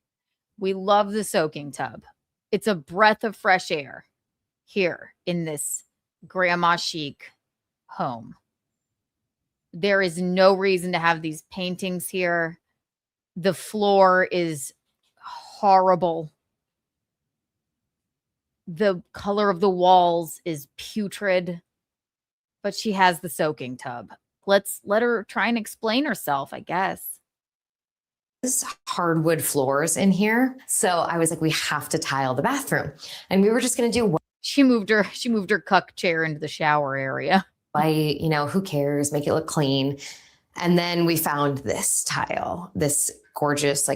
We love the soaking tub. It's a breath of fresh air here in this grandma chic home. There is no reason to have these paintings here. The floor is horrible. The color of the walls is putrid, but she has the soaking tub. Let's let her try and explain herself, I guess. There's hardwood floors in here. So I was like, we have to tile the bathroom. And we were just going to do what? She moved her cuck chair into the shower area. Who cares? Make it look clean. And then we found this tile, this gorgeous,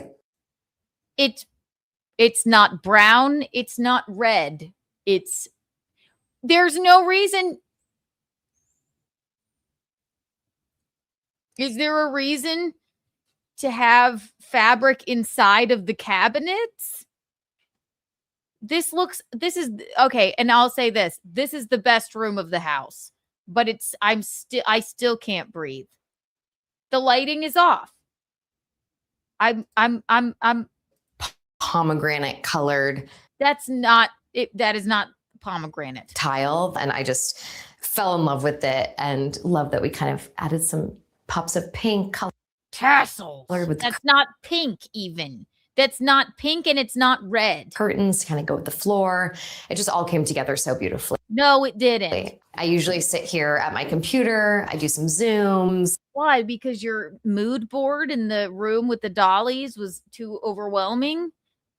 it's not brown. It's not red. There's no reason. Is there a reason to fabric inside of the cabinets? This is okay. And I'll say this is the best room of the house, but I still can't breathe. The lighting is off. I'm pomegranate colored. That is not pomegranate tile. And I just fell in love with it and love that we kind of added some pops of pink color. Tassels. That's not pink even. That's not pink and it's not red. Curtains kind of go with the floor. It just all came together so beautifully. No, it didn't. I usually sit here at my computer. I do some Zooms. Why? Because your mood board in the room with the dollies was too overwhelming?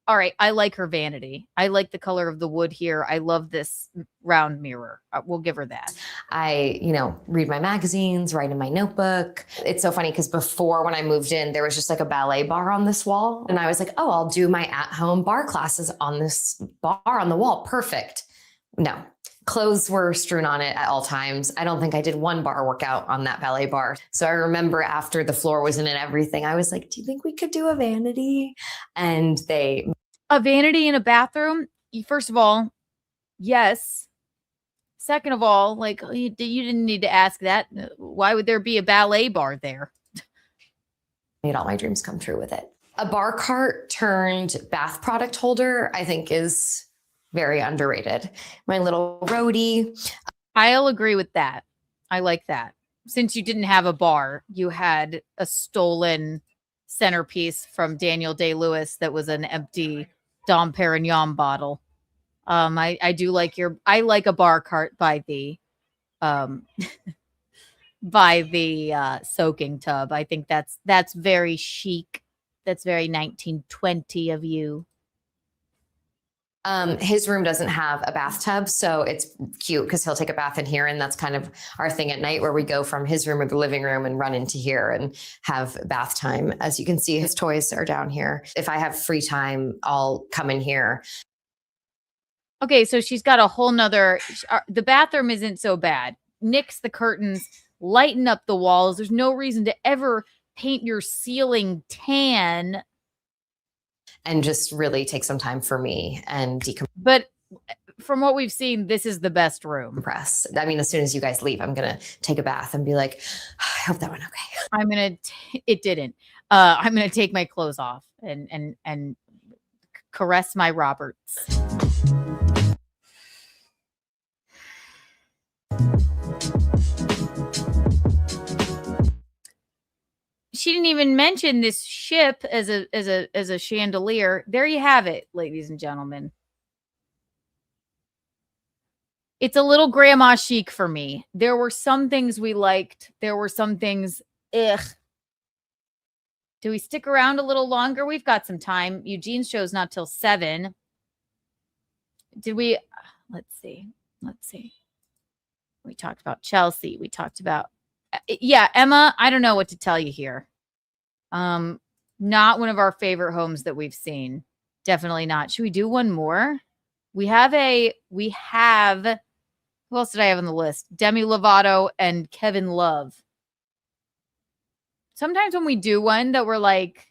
All right, I like her vanity. I like the color of the wood here. I love this round mirror. We'll give her that. I, read my magazines, write in my notebook. It's so funny because before when I moved in, there was just like a ballet bar on this wall. And I was like, oh, I'll do my at-home bar classes on this bar on the wall. Perfect. No. Clothes were strewn on it at all times. I don't think I did one bar workout on that ballet bar. So I remember after the floor was in and everything, I was like, do you think we could do a vanity? And a vanity in a bathroom? First of all, yes. Second of all, you didn't need to ask that. Why would there be a ballet bar there? Made all my dreams come true with it. A bar cart turned bath product holder, I think is very underrated. My little roadie. I'll agree with that. I like that. Since you didn't have a bar, you had a stolen centerpiece from Daniel Day-Lewis that was an empty Dom Perignon bottle. I do like I like a bar cart by the soaking tub. I think that's very chic. That's very 1920 of you. His room doesn't have a bathtub, so it's cute because he'll take a bath in here, and that's kind of our thing at night where we go from his room or the living room and run into here and have bath time. As you can see, his toys are down here. If I have free time, I'll come in here. Okay, so she's got a whole nother, the bathroom isn't so bad. Nix the curtains, lighten up the walls. There's no reason to ever paint your ceiling tan. And just really take some time for me and But from what we've seen, this is the best room. I mean, as soon as you guys leave, I'm going to take a bath and be like, I hope that went okay. It didn't. I'm going to take my clothes off and caress my Roberts. She didn't even mention this ship as a chandelier. There you have it, ladies and gentlemen. It's a little grandma chic for me. There were some things we liked. There were some things, ugh. Do we stick around a little longer? We've got some time. Eugene's show's not till 7. Did we? Let's see. We talked about Chelsea. We talked about, yeah, Emma. I don't know what to tell you here. Not one of our favorite homes that we've seen. Definitely not. Should we do one more? We have, who else did I have on the list? Demi Lovato and Kevin Love. Sometimes when we do one that we're like,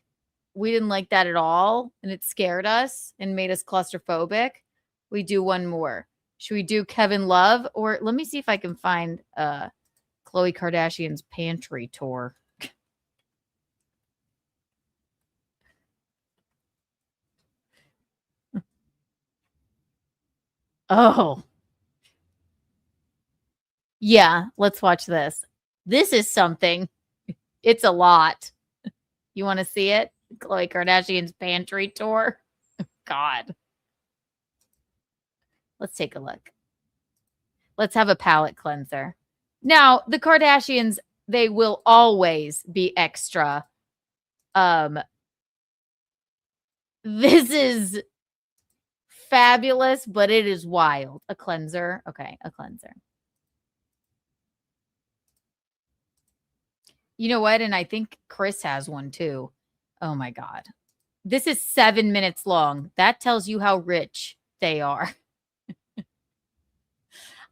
we didn't like that at all, and it scared us and made us claustrophobic, we do one more. Should we do Kevin Love? Or let me see if I can find Khloe Kardashian's Pantry tour. Oh. Yeah, let's watch this. This is something. It's a lot. You want to see it? Khloe Kardashian's Pantry tour. God. Let's take a look. Let's have a palate cleanser. Now, the Kardashians, they will always be extra. This is fabulous, but it is wild. A cleanser. Okay, a cleanser. You know what? And I think Chris has one too. Oh my God. This is 7 minutes long. That tells you how rich they are.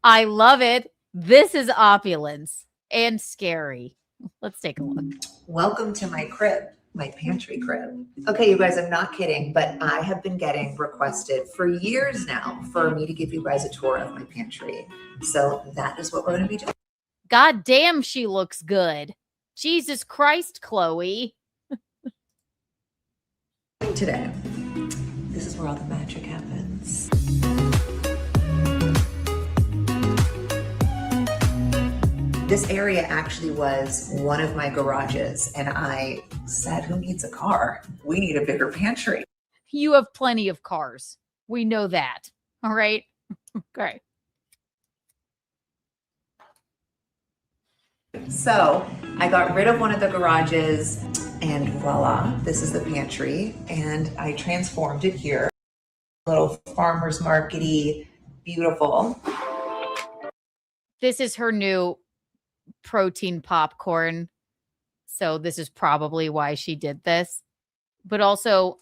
I love it. This is opulence and scary. Let's take a look. Welcome to my crib, my pantry crib. Okay, you guys, I'm not kidding, but I have been getting requested for years now for me to give you guys a tour of my pantry. So that is what we're going to be doing. God damn, she looks good. Jesus Christ, Khloe. Today, this is where all the magic happens. This area actually was one of my garages, and I said, who needs a car? We need a bigger pantry. You have plenty of cars. We know that. All right. Okay. So I got rid of one of the garages, and voila, this is the pantry. And I transformed it here. Little farmer's market-y, beautiful. This is her new protein popcorn. So this is probably why she did this. But also,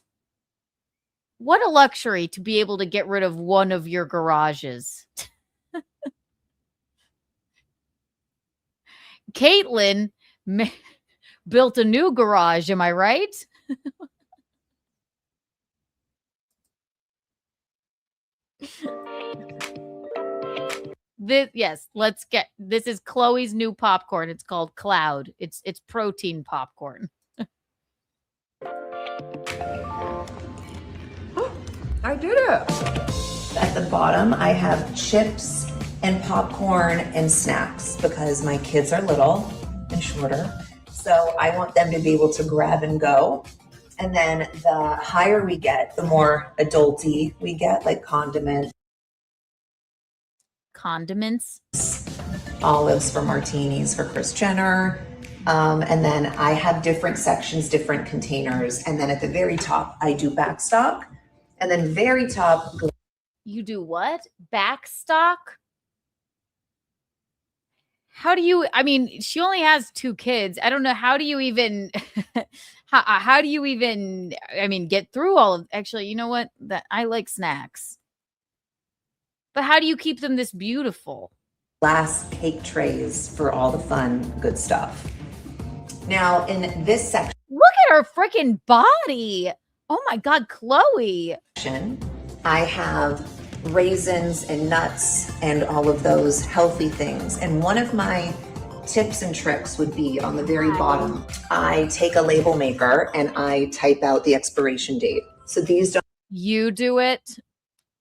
what a luxury to be able to get rid of one of your garages. Caitlin built a new garage. Am I right? Yes, let's get, this is Khloe's new popcorn. It's called Cloud. It's protein popcorn. I did it. At the bottom, I have chips and popcorn and snacks because my kids are little and shorter. So I want them to be able to grab and go. And then the higher we get, the more adulty we get, like condiments. Olives for martinis for Kris Jenner. And then I have different sections, different containers. And then at the very top, I do backstock. And then very top. You do what? Backstock? How do you, I mean, she only has 2 kids. I don't know. How do you even, how do you even, I mean, get through all of, actually, you know what? That I like snacks. But how do you keep them this beautiful? Glass cake trays for all the fun, good stuff. Now, in this section. Look at her freaking body. Oh my God, Khloe. I have raisins and nuts and all of those healthy things. And one of my tips and tricks would be on the very bottom. I take a label maker and I type out the expiration date. So these don't. You do it?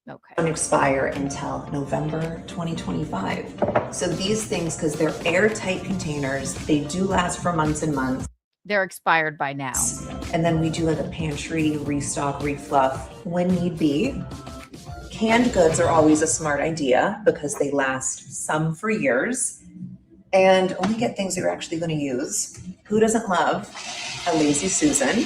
Okay. Don't expire until November 2025. So these things, because they're airtight containers, they do last for months and months. They're expired by now. And then we do like a pantry restock, refluff when need be. Canned goods are always a smart idea because they last some for years and only get things that you're actually going to use. Who doesn't love a lazy Susan?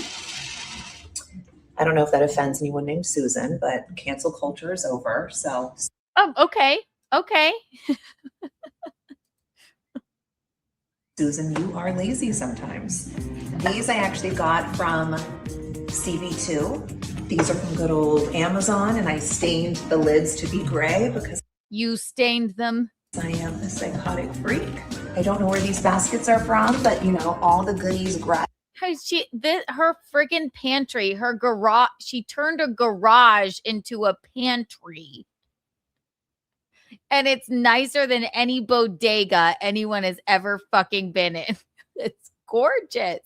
I don't know if that offends anyone named Susan, but cancel culture is over. So, oh, okay, okay. Susan, you are lazy sometimes. These I actually got from CB2. These are from good old Amazon, and I stained the lids to be gray because you stained them. I am a psychotic freak. I don't know where these baskets are from, but you know, all the goodies grab. Her freaking pantry, her garage, she turned a garage into a pantry. And it's nicer than any bodega anyone has ever fucking been in. It's gorgeous.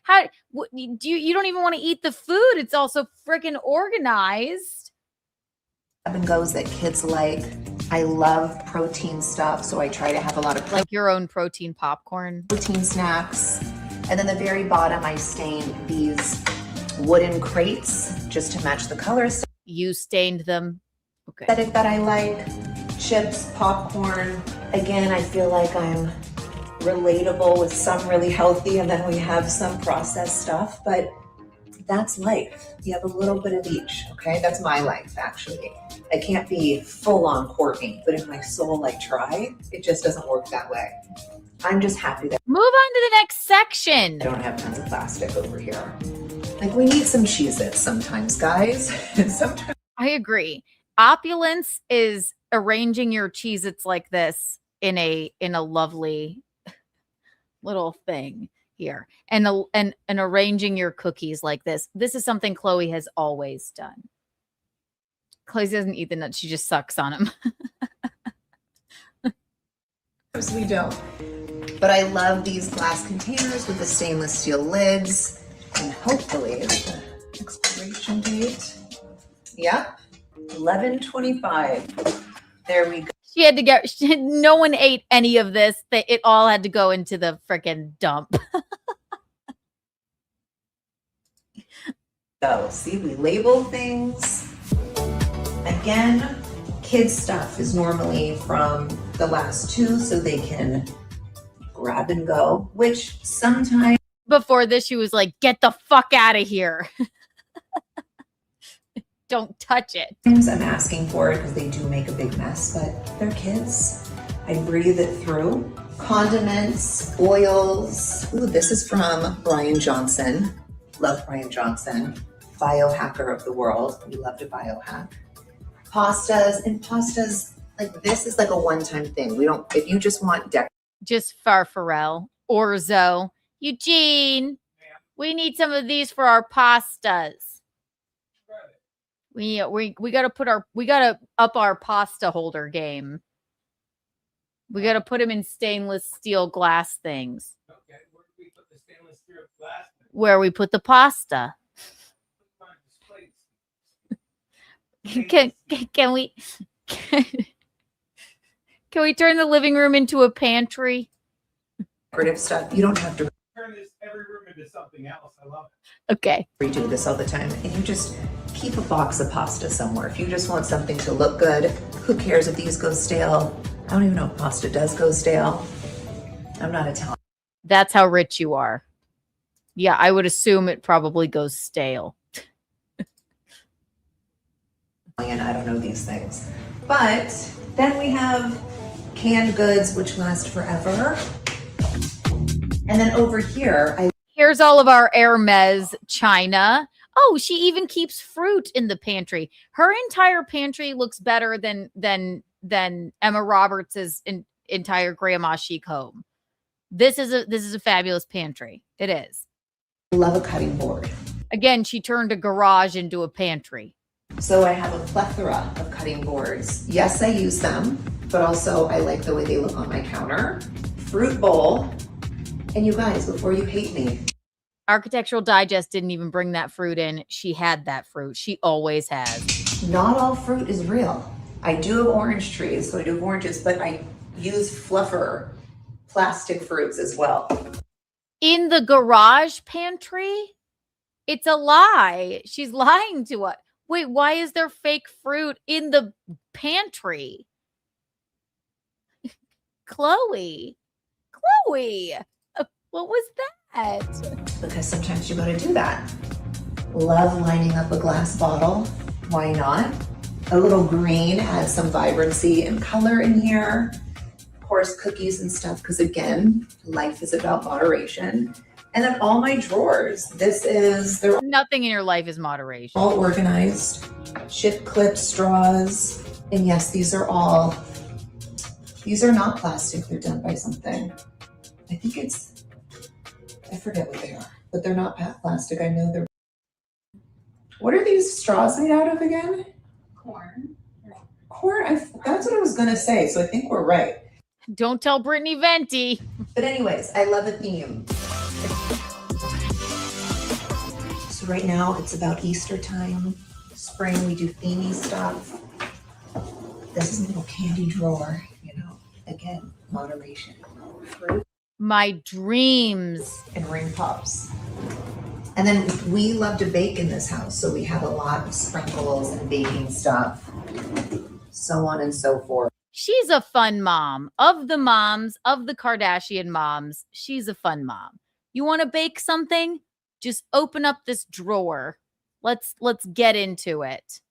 How you don't even want to eat the food. It's also freaking organized. And goes that kids like. I love protein stuff, so I try to have a lot of like your own protein popcorn, protein snacks. And then the very bottom, I stained these wooden crates just to match the colors. You stained them. Okay. Aesthetic that I like, chips, popcorn. Again, I feel like I'm relatable with some really healthy, and then we have some processed stuff, but that's life. You have a little bit of each, okay? That's my life, actually. I can't be full-on Courtney, but if my soul like try, it just doesn't work that way. I'm just happy that move on to the next section. I don't have tons of plastic over here. Like, we need some Cheez-Its sometimes, guys. Sometimes I agree. Opulence is arranging your Cheez-Its like this in a lovely little thing here, and arranging your cookies like this. This is something Khloe has always done. Khloe doesn't eat the nuts; she just sucks on them. we don't. But I love these glass containers with the stainless steel lids, and hopefully the expiration date. Yep, 11/25. There we go. She had to get. No one ate any of this. It all had to go into the freaking dump. So, see, we label things. Again, kids stuff is normally from the last two, so they can grab and go, which sometimes. Before this, she was like, get the fuck out of here. Don't touch it. I'm asking for it because they do make a big mess, but they're kids. I breathe it through. Condiments, oils. Ooh, this is from Brian Johnson. Love Brian Johnson. Biohacker of the world. We love to biohack. Pastas, and pastas, like this is like a one-time thing. We don't, if you just want just Farfarel, Orzo, Eugene, we need some of these for our pastas. We gotta up our pasta holder game. We gotta put them in stainless steel glass things. Okay, where do we put the stainless steel glass? Where we put the pasta. Can we can we turn the living room into a pantry? Decorative stuff. You don't have to turn every room into something else. I love it. Okay. We do this all the time, and you just keep a box of pasta somewhere. If you just want something to look good, who cares if these go stale? I don't even know if pasta does go stale. I'm not Italian. That's how rich you are. Yeah, I would assume it probably goes stale. And I don't know these things. But then we have canned goods, which last forever. And then over here, here's all of our Hermes china. Oh, she even keeps fruit in the pantry. Her entire pantry looks better than Emma Roberts's entire Grandma Chic home. This is a fabulous pantry. It is. I love a cutting board. Again, she turned a garage into a pantry. So I have a plethora of cutting boards. Yes, I use them, but also I like the way they look on my counter. Fruit bowl. And you guys, before you hate me. Architectural Digest didn't even bring that fruit in. She had that fruit. She always has. Not all fruit is real. I do have orange trees, so I do have oranges, but I use fluffer plastic fruits as well. In the garage pantry? It's a lie. She's lying to us. Wait, why is there fake fruit in the pantry? Khloe, what was that? Because sometimes you gotta do that. Love lining up a glass bottle. Why not? A little green adds some vibrancy and color in here. Of course, cookies and stuff, because again, life is about moderation. And then all my drawers. They're Nothing in your life is moderation. all organized. Chip clips, straws. And yes, these are not plastic. They're done by something. I forget what they are, but they're not plastic. I know they're. What are these straws made out of again? Corn. That's what I was gonna say. So I think we're right. Don't tell Brittany Venti. But anyways, I love a theme. So right now it's about Easter time. Spring, we do themey stuff. This is a little candy drawer, again, moderation. Fruit. My dreams. And ring pops. And then we love to bake in this house, so we have a lot of sprinkles and baking stuff, so on and so forth. She's a fun mom. Of the moms, of the Kardashian moms, she's a fun mom. You want to bake something? Just open up this drawer. Let's get into it.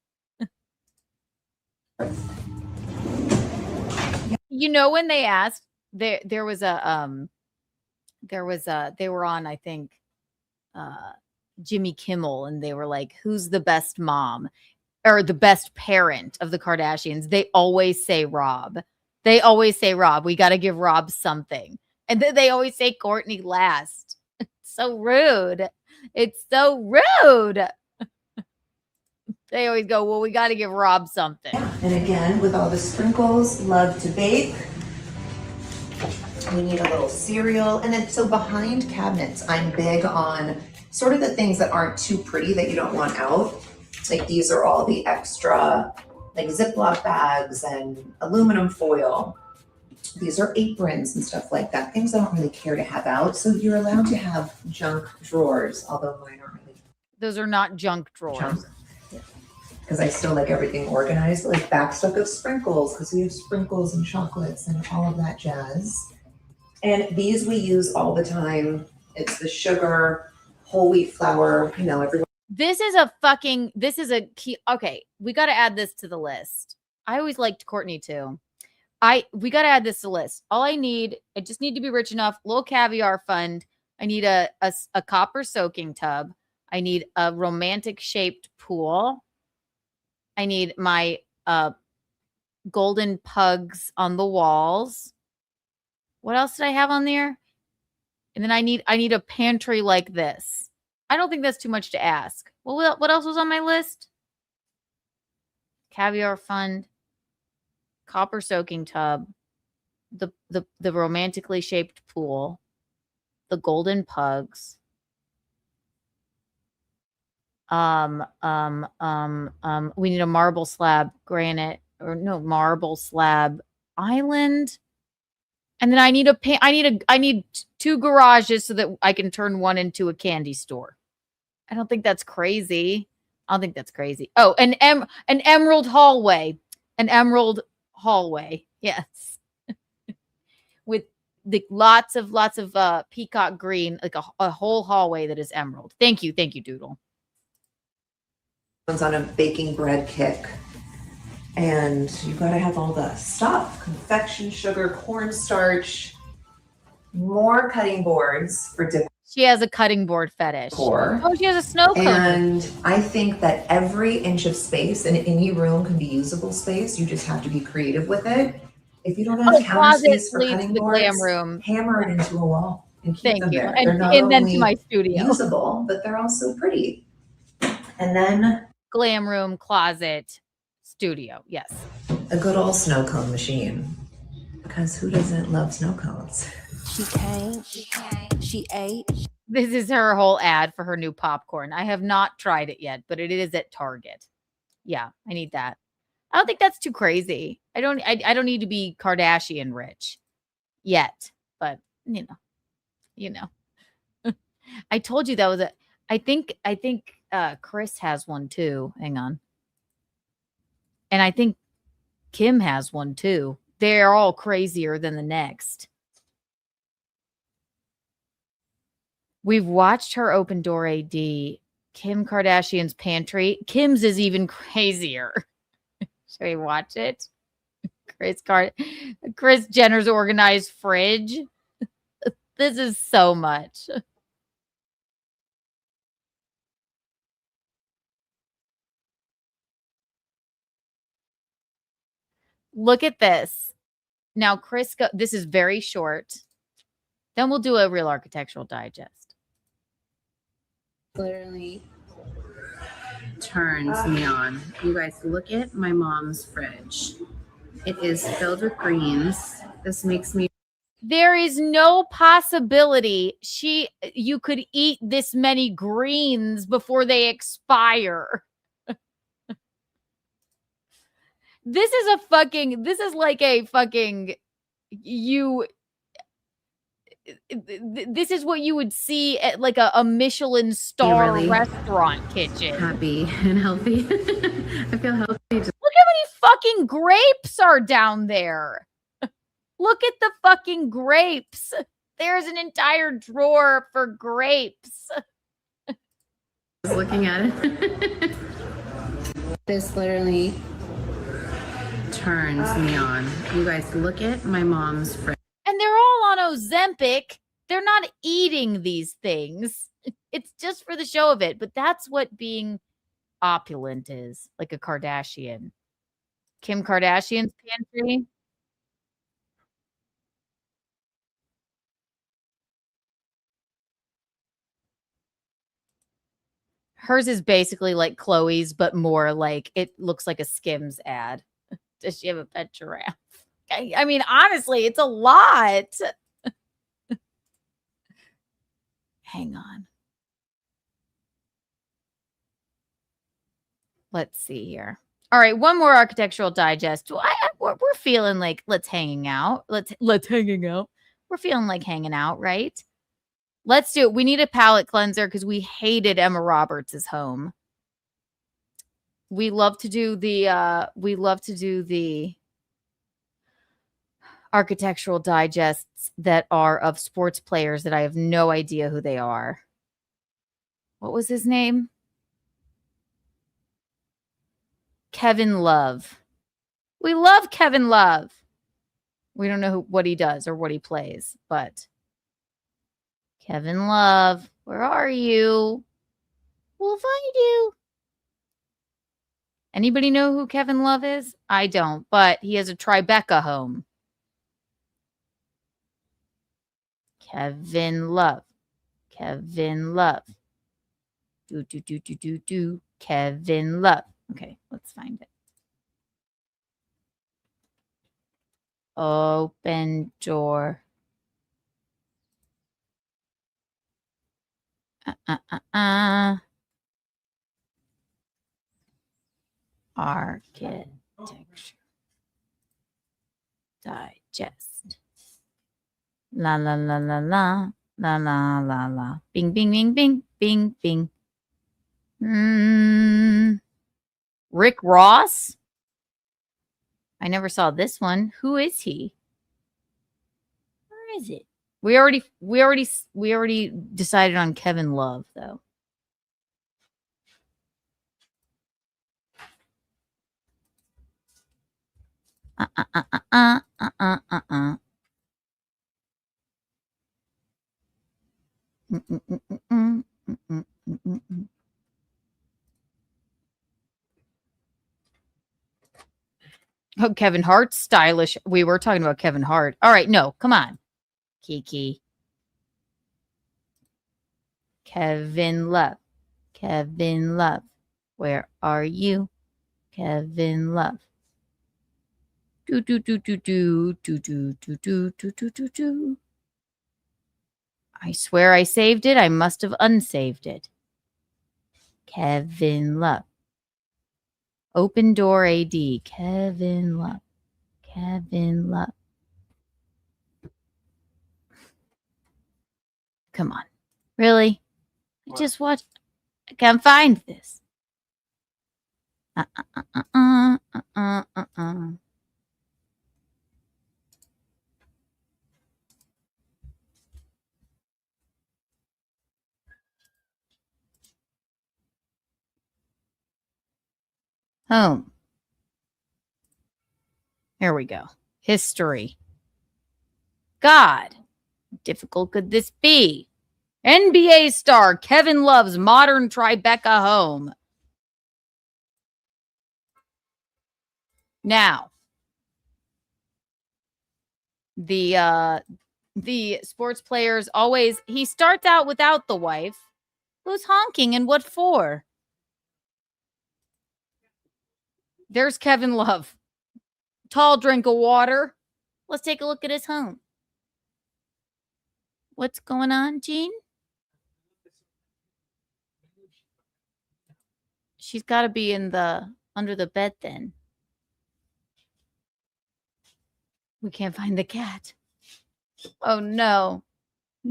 When they asked, they were on, I think, Jimmy Kimmel, and they were like, who's the best mom or the best parent of the Kardashians? They always say Rob. We got to give Rob something. And then they always say Kourtney last. It's so rude. They always go, well, we got to give Rob something. And again, with all the sprinkles, love to bake. We need a little cereal. And then, so behind cabinets, I'm big on sort of the things that aren't too pretty that you don't want out. Like these are all the extra, like Ziploc bags and aluminum foil. These are aprons and stuff like that. Things I don't really care to have out. So you're allowed to have junk drawers, although mine aren't really. Those are not junk drawers. Because I still like everything organized, like backstock of sprinkles, because we have sprinkles and chocolates and all of that jazz. And these we use all the time. It's the sugar, whole wheat flour, everyone. This is a key. Okay, we got to add this to the list. I always liked Kourtney too. We got to add this to the list. I just need to be rich enough, little caviar fund. I need a copper soaking tub. I need a romantic shaped pool. I need my golden pugs on the walls. What else did I have on there? And then I need a pantry like this. I don't think that's too much to ask. Well, what else was on my list? Caviar fund, copper soaking tub, the romantically shaped pool, the golden pugs. We need a marble slab island. And then I need 2 garages so that I can turn one into a candy store. I don't think that's crazy. Oh, an emerald hallway. Yes. With lots of peacock green, like a whole hallway that is emerald. Thank you, Doodle. One's on a baking bread kick. And you got to have all the stuff, confection, sugar, cornstarch, more cutting boards for different. She has a cutting board fetish. Oh, she has a snow cone. And I think that every inch of space in any room can be usable space. You just have to be creative with it. If you don't have counter space for cutting boards, hammer it into a wall and keep them there. They're not and then only to my studio. usable, but they're also pretty. And then glam room, closet, studio. Yes. A good old snow cone machine. Because who doesn't love snow cones? She ate. This is her whole ad for her new popcorn. I have not tried it yet, but it is at Target. Yeah, I need that. I don't think that's too crazy. I don't need to be Kardashian rich yet, but you know. I told you that was I think Chris has one too. Hang on. And I think Kim has one too. They're all crazier than the next. We've watched her Open Door AD. Kim Kardashian's Pantry. Kim's is even crazier. Should we watch it? Kris Jenner's organized fridge. This is so much. Look at this. Now, this is very short. Then we'll do a real architectural digest. Literally turns me on. You guys, look at my mom's fridge. It is filled with greens. This makes me. There is no possibility you could eat this many greens before they expire. This is like a fucking this is what you would see at like a Michelin star really restaurant kitchen. Happy and healthy. I feel healthy. Look how many fucking grapes are down there. Look at the fucking grapes. There's an entire drawer for grapes. I was looking at it. This literally turns me on. You guys, look at my mom's fridge. And they're all on Ozempic. They're not eating these things. It's just for the show of it. But that's what being opulent is, like a Kardashian. Kim Kardashian's pantry. Hers is basically like Khloe's, but more like it looks like a Skims ad. Does she have a pet giraffe? I mean, honestly, it's a lot. Hang on. Let's see here. All right, one more architectural digest. We're feeling like let's hanging out. Let's hanging out. We're feeling like hanging out, right? Let's do it. We need a palate cleanser because we hated Emma Roberts' home. We love to do the architectural digests that are of sports players that I have no idea who they are. What was his name? Kevin Love. We love Kevin Love. We don't know what he does or what he plays, but Kevin Love, where are you? We'll find you. Anybody know who Kevin Love is? I don't, but he has a Tribeca home. Kevin Love. Kevin Love. Do. Kevin Love. Okay, let's find it. Open door. Architecture digest. La la la la la la la la la. Bing bing bing bing bing bing. Rick Ross? I never saw this one. Who is he? Where is it? We already decided on Kevin Love though. Oh, Kevin Hart's stylish. We were talking about Kevin Hart. All right, no, come on. Kiki. Kevin Love. Kevin Love. Where are you? Kevin Love. Do. I swear I saved it. I must have unsaved it. Kevin Love. Open door AD. Kevin Love. Kevin Love. Come on. Really? I just watched. I can't find this. Home. Here we go. History. God. How difficult could this be? NBA star Kevin Love's modern Tribeca home. Now, the sports players always, he starts out without the wife. Who's honking and what for? There's Kevin Love. Tall drink of water. Let's take a look at his home. What's going on, Jean? She's got to be in the under the bed then. We can't find the cat. Oh no.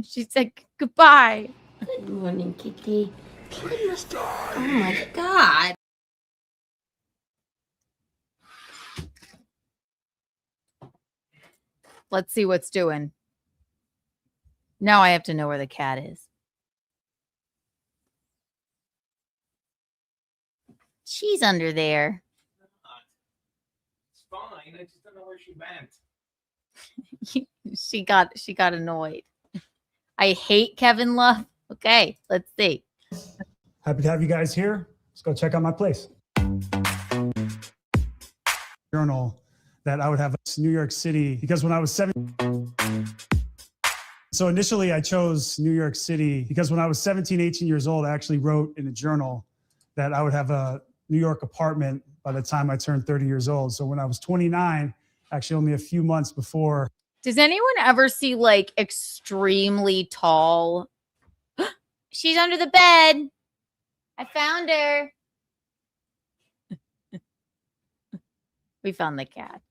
She said goodbye. Good morning, Kiki. Oh my God. Let's see what's doing. Now I have to know where the cat is. She's under there. It's fine. I just don't know where she went. she got annoyed. I hate Kevin Love. Okay, let's see. Happy to have you guys here. Let's go check out my place. Journal that I would have New York City because when I was 7. So initially I chose New York City because when I was 17, 18 years old, I actually wrote in a journal that I would have a New York apartment by the time I turned 30 years old. So when I was 29, actually only a few months before. Does anyone ever see like extremely tall? She's under the bed. I found her. We found the cat.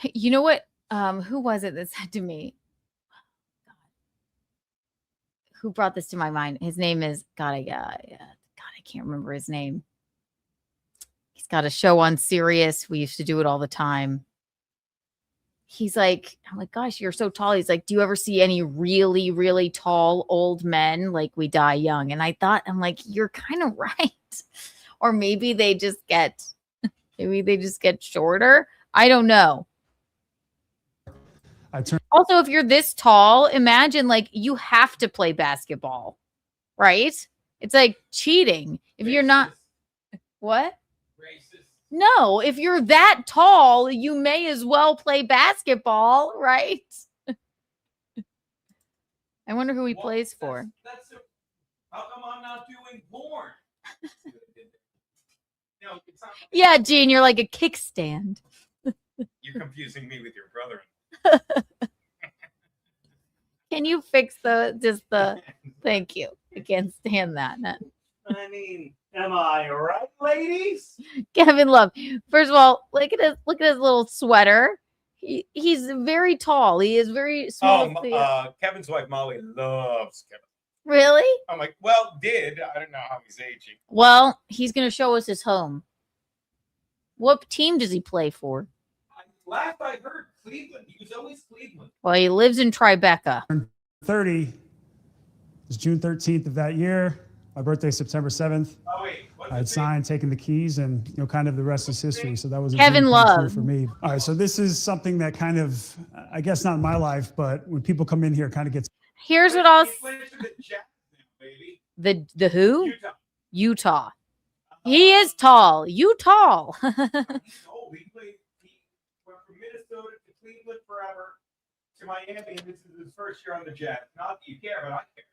You know what? Who was it that said to me? God. Who brought this to my mind? His name is God. I can't remember his name. He's got a show on Sirius. We used to do it all the time. He's like, I'm like, gosh, you're so tall. He's like, do you ever see any really, really tall old men? Like, we die young. And I thought, I'm like, you're kind of right. Or maybe they just get shorter. I don't know. Also, if you're this tall, imagine like you have to play basketball, right? It's like cheating. If you're not, what? No, if you're that tall, you may as well play basketball, right? I wonder who he plays for. How come I'm not doing porn? No, it's not. Yeah, Gene, you're like a kickstand. You're confusing me with your brother. Can you fix the thank you. I can't stand that. I mean, am I right, ladies? Kevin Love. First of all, look at his little sweater. He's very tall. He is very small. Kevin's wife Molly loves Kevin. Really? I'm like, well, I don't know how he's aging. Well, he's gonna show us his home. What team does he play for? Last I heard, Cleveland. He was always Cleveland. Well, he lives in Tribeca. 30 is June 13th of that year. My birthday is September 7th. Oh wait, I had signed, taken the keys, and kind of the rest is history. So that was a Kevin dream come true Love for me. All right, so this is something that kind of, I guess not in my life, but when people come in here, it kind of gets. Here's what I'll. The who? Utah. He is tall. You tall. He went from Minnesota to Cleveland forever to Miami, and this is his first year on the Jets. Not that you care, but I care.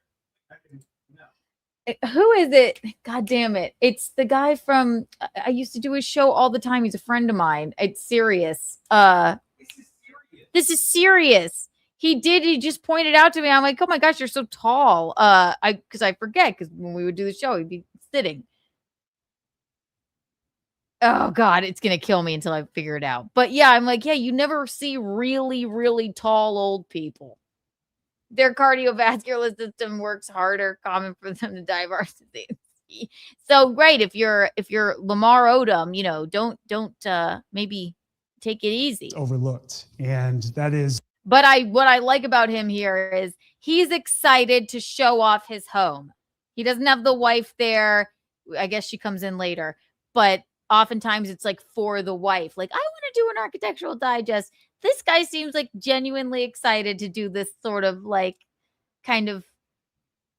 Who is it? God damn it. It's the guy from I used to do his show all the time. He's a friend of mine. It's serious. This is serious. He just pointed out to me. I'm like, oh my gosh, you're so tall. Because I forget, because when we would do the show, he'd be sitting. Oh God, it's gonna kill me until I figure it out. But yeah, I'm like, yeah, you never see really, really tall old people. Their cardiovascular system works harder, common for them to die of heart disease. So right, if you're Lamar Odom, you know, don't maybe take it easy. Overlooked. And that is But what I like about him here is he's excited to show off his home. He doesn't have the wife there. I guess she comes in later, but oftentimes it's like for the wife. Like, I want to do an architectural digest. This guy seems like genuinely excited to do this sort of like kind of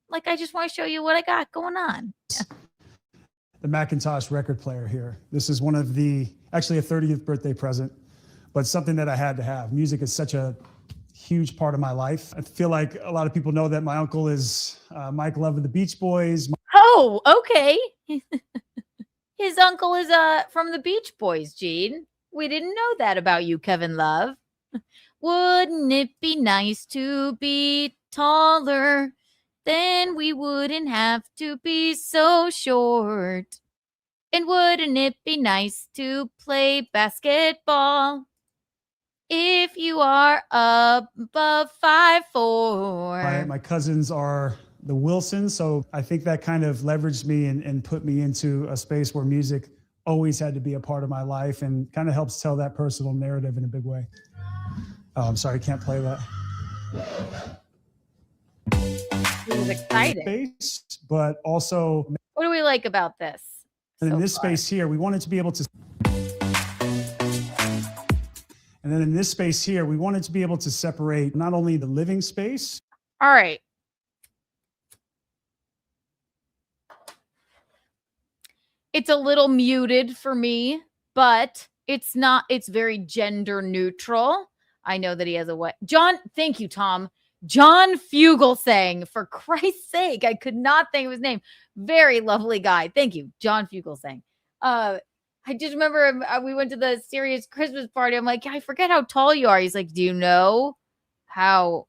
like, I just want to show you what I got going on. the Macintosh record player here. This is one of actually a 30th birthday present, but something that I had to have. Music is such a huge part of my life. I feel like a lot of people know that my uncle is Mike Love of the Beach Boys. Oh, okay. His uncle is from the Beach Boys, Gene. We didn't know that about you, Kevin Love. Wouldn't it be nice to be taller? Then we wouldn't have to be so short. And wouldn't it be nice to play basketball if you are above 5'4"? My cousins are the Wilsons, so I think that kind of leveraged me and put me into a space where music always had to be a part of my life and kind of helps tell that personal narrative in a big way. Oh, I'm sorry, I can't play that. He was excited. Space, but also, What do we like about this? and in this space here, we wanted to be able to. And then in this space here, we wanted to be able to separate not only the living space. All right. It's a little muted for me, but it's not, it's very gender neutral. I know that he has a what? John, thank you, Tom. John Fugelsang, for Christ's sake, I could not think of his name. Very lovely guy. Thank you, John Fugelsang. I just remember we went to the Serious Christmas party. I'm like, I forget how tall you are. He's like, do you know how?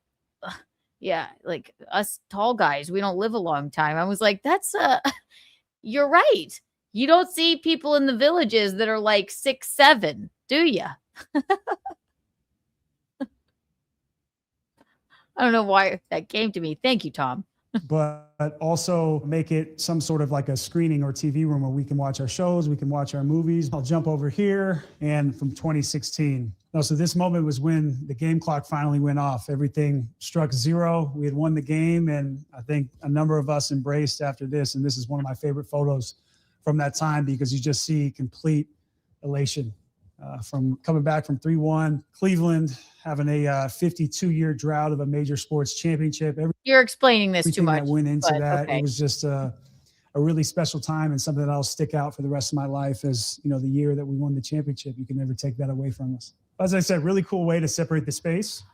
Yeah, like us tall guys, we don't live a long time. I was like, that's you're right. You don't see people in the villages that are like 6'7", do you? I don't know why that came to me. Thank you, Tom. But also make it some sort of like a screening or TV room where we can watch our shows, we can watch our movies. I'll jump over here and from 2016. So this moment was when the game clock finally went off. Everything struck zero. We had won the game, and I think a number of us embraced after this. And this is one of my favorite photos from that time because you just see complete elation from coming back from 3-1. Cleveland having a 52-year drought of a major sports championship. You're explaining this too much. That went into that. Okay. It was just a really special time and something that I'll stick out for the rest of my life as, you know, the year that we won the championship. You can never take that away from us. As I said, really cool way to separate the space.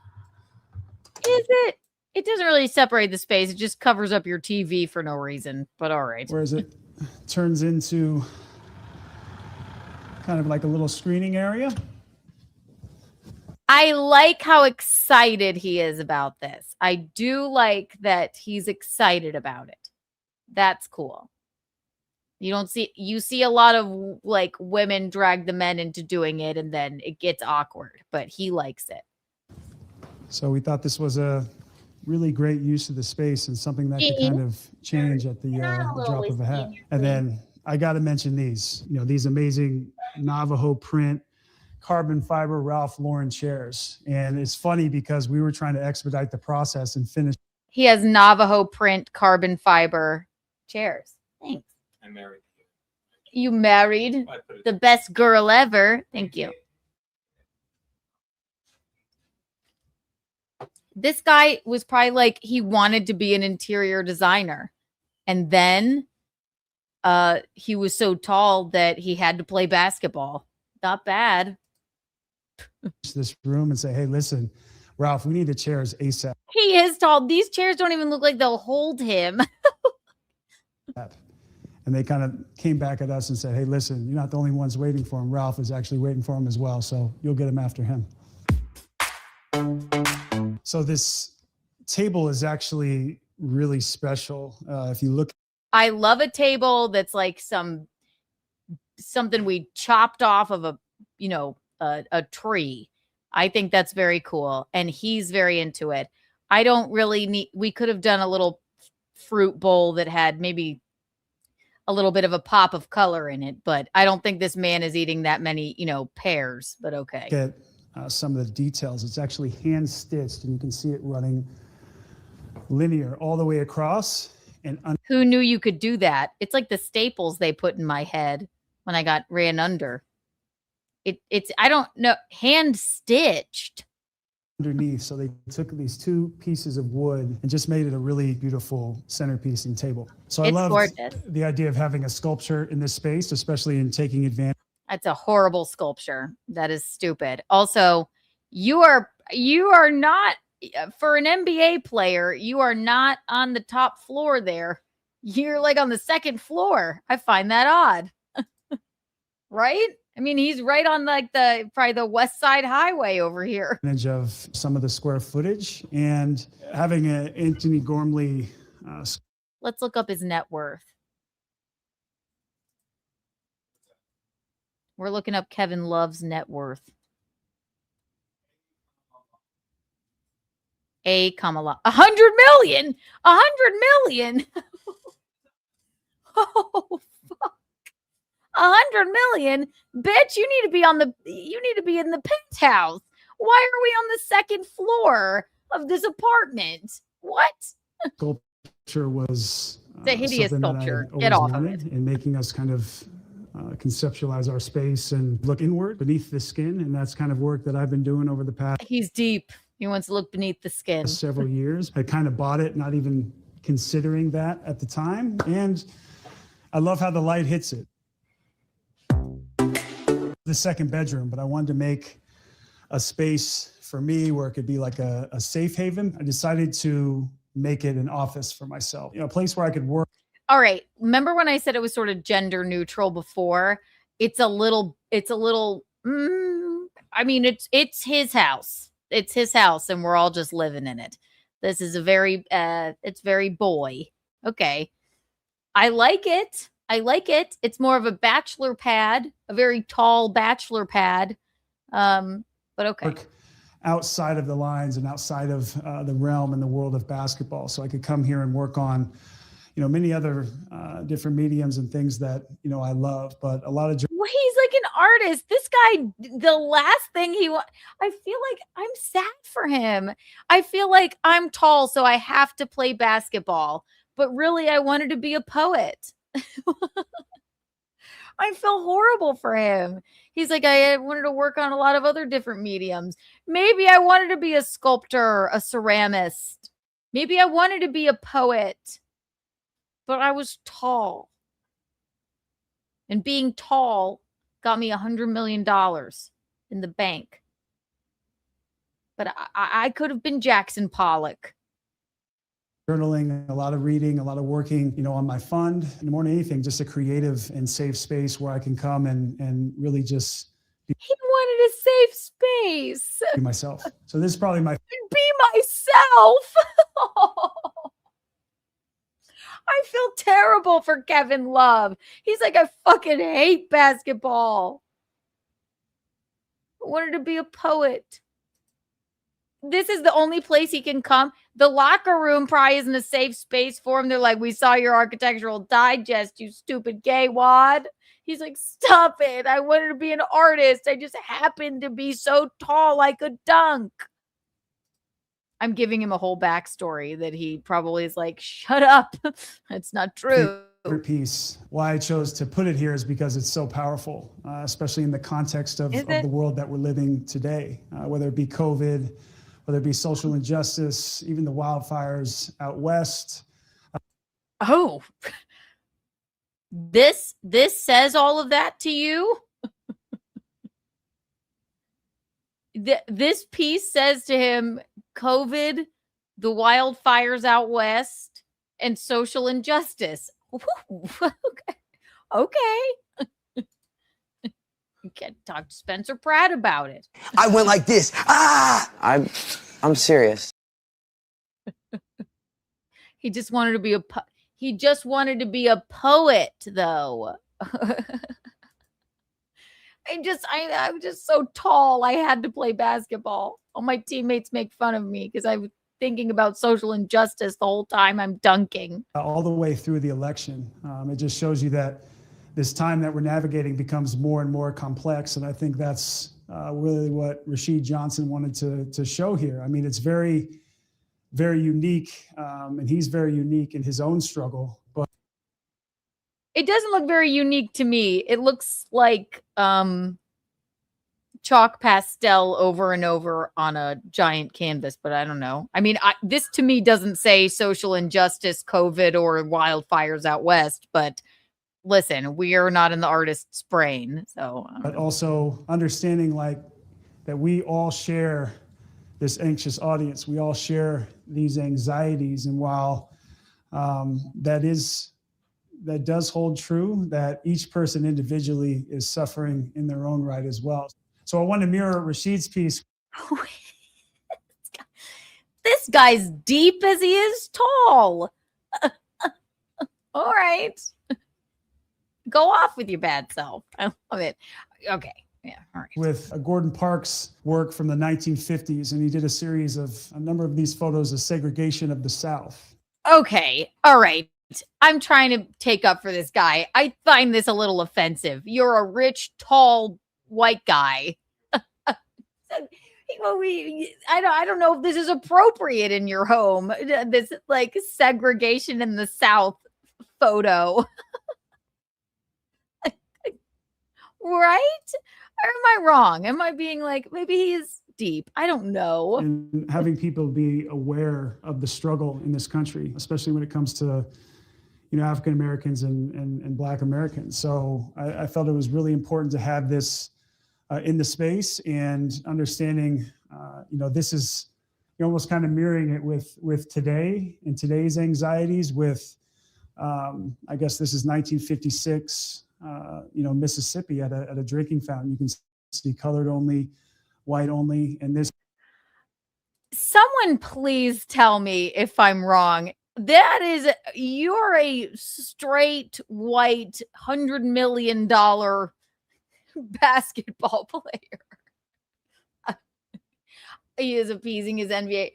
Is it? It doesn't really separate the space. It just covers up your TV for no reason, but all right. Whereas it turns into kind of like a little screening area. I like how excited he is about this. I do like that he's excited about it. That's cool. You see a lot of like women drag the men into doing it and then it gets awkward, but he likes it. So we thought this was a really great use of the space and something that could kind of change at the drop of a hat. And then I got to mention these, you know, these amazing Navajo print carbon fiber Ralph Lauren chairs. And it's funny because we were trying to expedite the process and finish. He has Navajo print carbon fiber chairs. Thanks. I married you. You married the best girl ever. Thank you. This guy was probably like, he wanted to be an interior designer. And then he was so tall that he had to play basketball. Not bad. This room and say, hey, listen, Ralph, we need the chairs ASAP. He is tall. These chairs don't even look like they'll hold him. And they kind of came back at us and said, hey, listen, you're not the only ones waiting for him. Ralph is actually waiting for him as well. So you'll get him after him. So this table is actually really special. If you look. I love a table that's like something we chopped off of a tree. I think that's very cool. And he's very into it. I don't really need, we could have done a little fruit bowl that had maybe a little bit of a pop of color in it, but I don't think this man is eating that many, pears, but okay. Get some of the details. It's actually hand stitched, and you can see it running linear all the way across. And who knew you could do that? It's like the staples they put in my head when I ran under. It's I don't know, hand stitched underneath. So they took these two pieces of wood and just made it a really beautiful centerpiece and table. So I love the idea of having a sculpture in this space, especially in taking advantage. That's a horrible sculpture. That is stupid. Also, you are not, for an NBA player, you are not on the top floor there. You're like on the second floor. I find that odd. Right? I mean, he's right on like probably the West Side Highway over here. Of some of the square footage and having an Anthony Gormley. Let's look up his net worth. We're looking up Kevin Love's net worth. $100 million. $100 million. Oh, fuck. $100 million. Bitch, you need to be in the penthouse. Why are we on the second floor of this apartment? What? Sculpture was it's a hideous sculpture. Get off of it. And making us kind of conceptualize our space and look inward beneath the skin. And that's kind of work that I've been doing over the past. He's deep. He wants to look beneath the skin. Several years. I kind of bought it, not even considering that at the time. And I love how the light hits it. The second bedroom, but I wanted to make a space for me where it could be like a safe haven. I decided to make it an office for myself, a place where I could work. All right. Remember when I said it was sort of gender neutral before? It's a little, I mean, it's his house. It's his house and we're all just living in it. This is it's very boy. Okay. I like it. It's more of a bachelor pad, a very tall bachelor pad. But okay. Outside of the lines and outside of the realm and the world of basketball. So I could come here and work on, many other different mediums and things that, I love, but a lot of. Well, he's like an artist. This guy, the last thing I feel like I'm sad for him. I feel like I'm tall, so I have to play basketball, but really I wanted to be a poet. I feel horrible for him. He's like, I wanted to work on a lot of other different mediums. Maybe I wanted to be a sculptor, a ceramist. Maybe I wanted to be a poet, but I was tall. And being tall got me $100 million in the bank. But I could have been Jackson Pollock. Journaling, a lot of reading, a lot of working, on my fund, and more than anything, just a creative and safe space where I can come and really just he wanted a safe space. Be myself. So this is probably my be myself. I feel terrible for Kevin Love. He's like, I fucking hate basketball. I wanted to be a poet. This is the only place he can come. The locker room probably isn't a safe space for him. They're like, we saw your architectural digest, you stupid gay wad. He's like, stop it. I wanted to be an artist. I just happened to be so tall I could dunk. I'm giving him a whole backstory that he probably is like, shut up. It's not true. Piece. Why I chose to put it here is because it's so powerful, especially in the context of the world that we're living today, whether it be COVID, whether it be social injustice, even the wildfires out west. Oh, this says all of that to you? This piece says to him, COVID, the wildfires out west, and social injustice. Okay. You can't talk to Spencer Pratt about it. I went like this. I'm serious. He just wanted to be a poet, though. I'm just so tall. I had to play basketball. All my teammates make fun of me because thinking about social injustice the whole time I'm dunking. All the way through the election. It just shows you that this time that we're navigating becomes more and more complex. And I think that's really what Rashid Johnson wanted to show here. I mean, it's very, very unique. And he's very unique in his own struggle. But it doesn't look very unique to me. It looks like chalk pastel over and over on a giant canvas, but I don't know. I mean, this to me doesn't say social injustice, COVID, or wildfires out west, but listen, we are not in the artist's brain. So, but also understanding like that we all share this anxious audience. We all share these anxieties. And while that does hold true, that each person individually is suffering in their own right as well. So I want to mirror Rashid's piece. This guy's deep as he is tall. All right. Go off with your bad self. I love it. Okay. Yeah. All right. With Gordon Parks' work from the 1950s, and he did a series of a number of these photos of segregation of the South. Okay. All right. I'm trying to take up for this guy. I find this a little offensive. You're a rich, tall, white guy. Well, I don't know if this is appropriate in your home. This like segregation in the South photo. Right? Or am I wrong? Am I being like, maybe he's deep? I don't know. And having people be aware of the struggle in this country, especially when it comes to, you know, African Americans and Black Americans. So I felt it was really important to have this in the space and understanding, you know, this is almost kind of mirroring it with today and today's anxieties with, I guess this is 1956, you know, Mississippi at a drinking fountain. You can see colored only, white only, and this. Someone please tell me if I'm wrong. That is, you're a straight white $100 million basketball player. He is appeasing his NBA.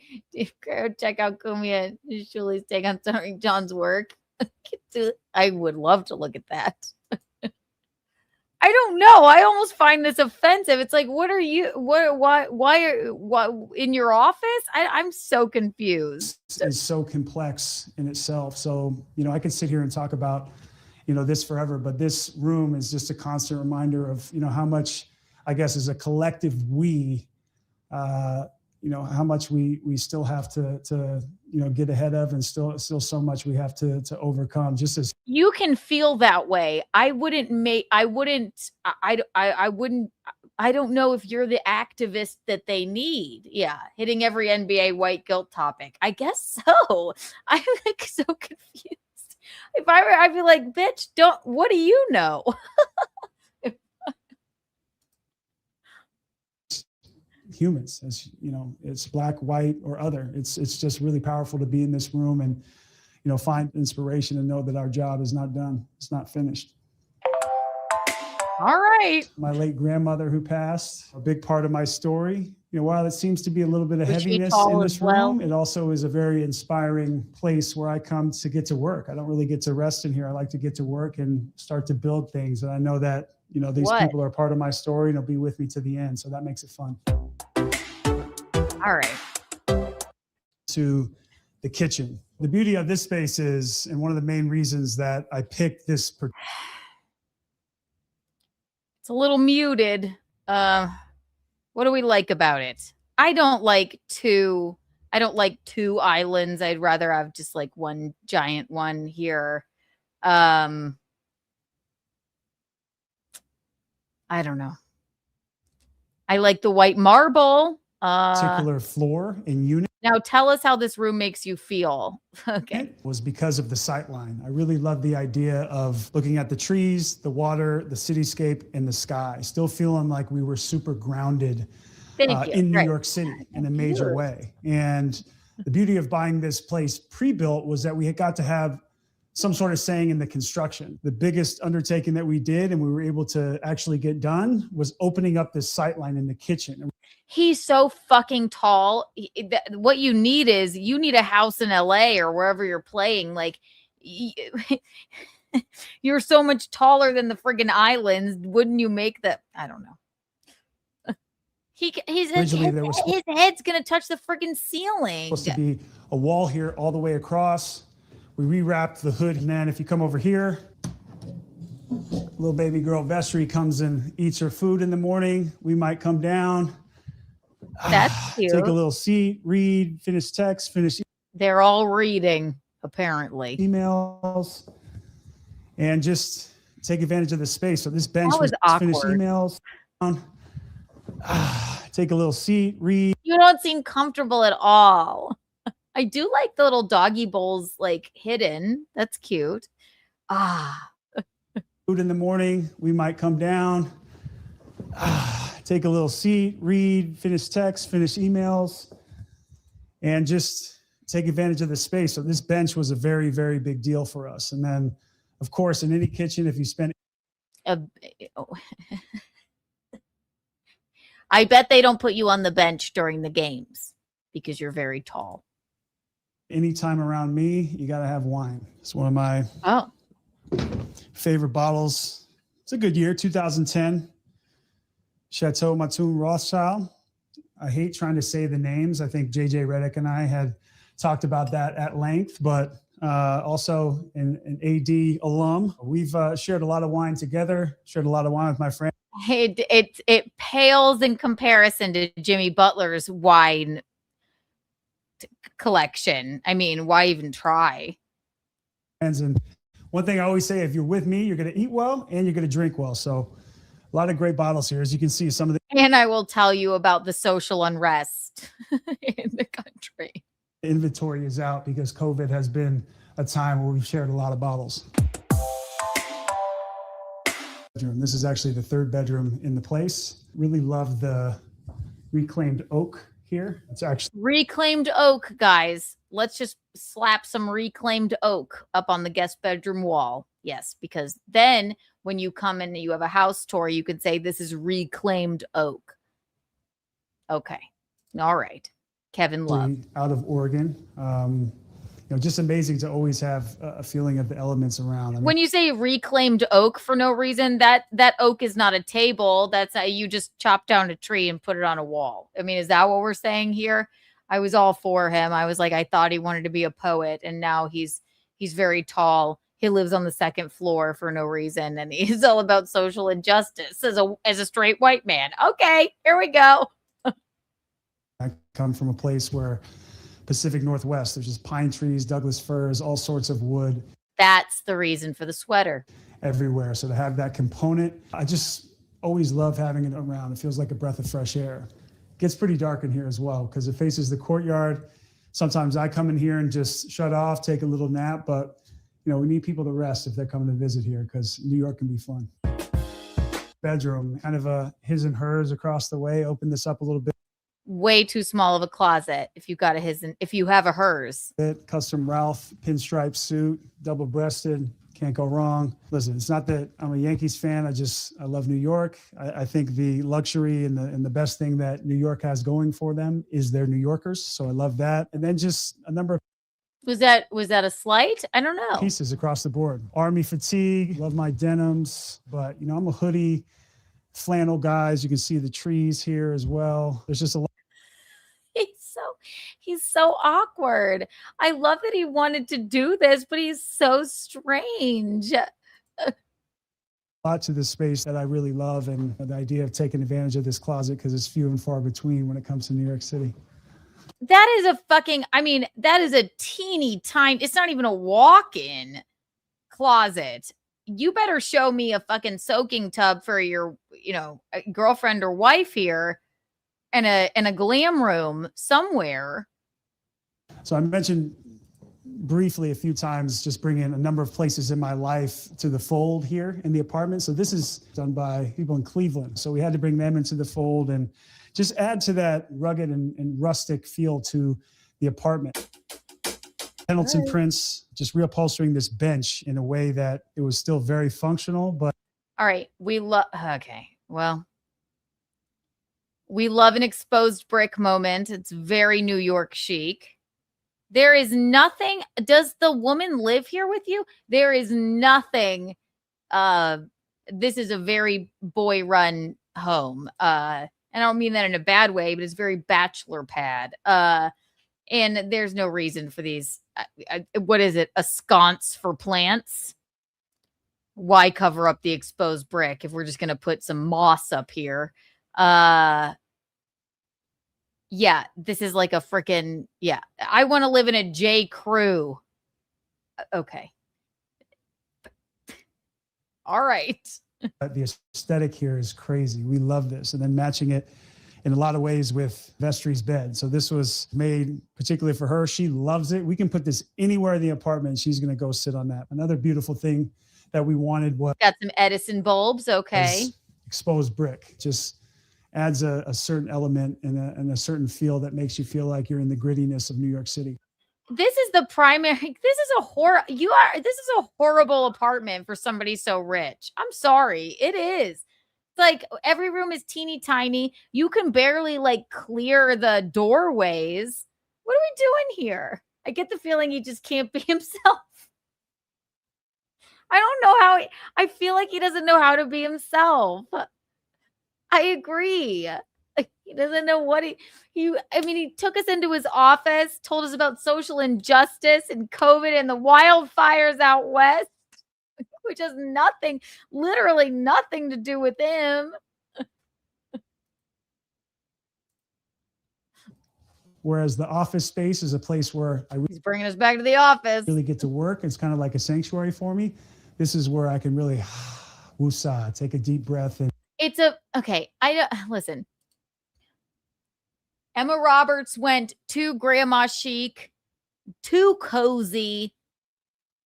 Check out Kumia Shuli's take on Tony John's work. I would love to look at that. I don't know. I almost find this offensive. It's like, what are you? Why in your office? I'm so confused. It's so complex in itself. So, you know, I could sit here and talk about, you know, this forever, but this room is just a constant reminder of, you know, how much, I guess, as a collective we, you know, how much we still have to you know, get ahead of, and still so much we have to overcome. Just as you can feel that way. I don't know if you're the activist that they need. Yeah. Hitting every NBA white guilt topic. I guess so. I'm like so confused. If I'd be like, bitch, what do you know? humans, as you know, it's Black, white, or other. It's just really powerful to be in this room and, you know, find inspiration and know that our job is not done. It's not finished. All right. My late grandmother who passed, a big part of my story. You know, while it seems to be a little bit of heaviness in this room, it also is a very inspiring place where I come to get to work. I don't really get to rest in here. I like to get to work and start to build things. And I know that, you know, these people are part of my story and they'll be with me to the end. So that makes it fun. All right. To the kitchen. The beauty of this space is, and one of the main reasons that I picked this. It's a little muted. What do we like about it? I don't like two islands. I'd rather have just like one giant one here. I don't know. I like the white marble. Particular floor and unit. Now tell us how this room makes you feel. Okay. Was because of the sight line. I really love the idea of looking at the trees, the water, the cityscape, and the sky. Still feeling like we were super grounded in New York City in a major way. And the beauty of buying this place pre-built was that we got to have some sort of saying in the construction. The biggest undertaking that we did and we were able to actually get done was opening up this sightline in the kitchen. He's so fucking tall. What you need is you need a house in LA or wherever you're playing. Like, you're so much taller than the friggin' islands. Wouldn't you make the, I don't know. His head's going to touch the friggin' ceiling. Supposed to be a wall here all the way across. We rewrapped the hood, and then if you come over here, little baby girl Vestry comes and eats her food in the morning. We might come down. That's cute. Take a little seat, read, finish text, finish. They're all reading, apparently. Emails, and just take advantage of the space. So this bench was finish awkward. emails. Take a little seat, read. You don't seem comfortable at all. I do like the little doggy bowls like hidden. That's cute. Food in the morning, we might come down. Take a little seat, read, finish text, finish emails, and just take advantage of the space. So this bench was a very, very big deal for us. And then, of course, in any kitchen, if you spend I bet they don't put you on the bench during the games because you're very tall. Anytime around me, you got to have wine. It's one of my favorite bottles. It's a good year, 2010. Chateau Matoum Rothschild. I hate trying to say the names. I think JJ Redick and I had talked about that at length, but also an AD alum. We've shared a lot of wine together, shared a lot of wine with my friend. It pales in comparison to Jimmy Butler's wine collection. I mean, why even try? And one thing I always say, if you're with me, you're going to eat well and you're going to drink well. So a lot of great bottles here. As you can see, some of the And I will tell you about the social unrest in the country. inventory is out because COVID has been a time where we've shared a lot of bottles. This is actually the third bedroom in the place. Really love the reclaimed oak here. It's actually Reclaimed oak, guys. Let's just slap some reclaimed oak up on the guest bedroom wall. Yes, because then when you come in and you have a house tour, you could say this is reclaimed oak. Okay. All right. Kevin Love. out of Oregon. Just amazing to always have a feeling of the elements around. I mean, When you say reclaimed oak for no reason, that oak is not a table. That's you just chop down a tree and put it on a wall. I mean, is that what we're saying here? I was all for him. I was like, I thought he wanted to be a poet, and now he's very tall. He lives on the second floor for no reason, and he's all about social injustice as a straight white man. Okay, here we go. I come from a place where Pacific Northwest, there's just pine trees, Douglas firs, all sorts of wood. That's the reason for the sweater. Everywhere. So to have that component, I just always love having it around. It feels like a breath of fresh air. It gets pretty dark in here as well because it faces the courtyard. Sometimes I come in here and just shut off, take a little nap, but we need people to rest if they're coming to visit here because New York can be fun. Bedroom, kind of a his and hers across the way. Open this up a little bit. Way too small of a closet if you've got a his and if you have a hers. Custom Ralph pinstripe suit, double-breasted, can't go wrong. Listen, it's not that I'm a Yankees fan. I love New York. I think the luxury and the best thing that New York has going for them is they're New Yorkers. So I love that. And then just a number of Was that a slight? I don't know. pieces across the board. Army fatigue, love my denims, but I'm a hoodie, flannel guy. As you can see the trees here as well. There's just a lot. He's so awkward. I love that he wanted to do this, but he's so strange. Lot to this space that I really love, and the idea of taking advantage of this closet because it's few and far between when it comes to New York City. That is that is a teeny tiny, it's not even a walk-in closet. You better show me a fucking soaking tub for your, girlfriend or wife here and a glam room somewhere. So I mentioned briefly a few times just bringing a number of places in my life to the fold here in the apartment. So this is done by people in Cleveland. So we had to bring them into the fold and just add to that rugged and rustic feel to the apartment. Pendleton prints, just reupholstering this bench in a way that it was still very functional, but. All right. Okay. Well, we love an exposed brick moment. It's very New York chic. There is nothing. Does the woman live here with you? There is nothing. This is a very boy run home. And I don't mean that in a bad way, but it's very bachelor pad. And there's no reason for these. What is it? A sconce for plants? Why cover up the exposed brick if we're just going to put some moss up here? Yeah, this is like a freaking, yeah. I want to live in a J. Crew. Okay. All right. The aesthetic here is crazy. We love this. And then matching it in a lot of ways with Vestry's bed. So this was made particularly for her. She loves it. We can put this anywhere in the apartment. She's going to go sit on that. Another beautiful thing that we wanted was got some Edison bulbs. Okay. Exposed brick. Just adds a certain element and a certain feel that makes you feel like you're in the grittiness of New York City. This is the primary. This is a horrible apartment for somebody so rich. I'm sorry. It is. It's like every room is teeny tiny. You can barely like clear the doorways. What are we doing here? I get the feeling he just can't be himself. I don't know how I feel like he doesn't know how to be himself. I agree. He doesn't know what he took us into his office, told us about social injustice and COVID and the wildfires out west, which has nothing, literally nothing to do with him. Whereas the office space is a place where He's bringing us back to the office. Really get to work. It's kind of like a sanctuary for me. This is where I can really woosah, take a deep breath. And listen. Emma Roberts went too grandma chic, too cozy.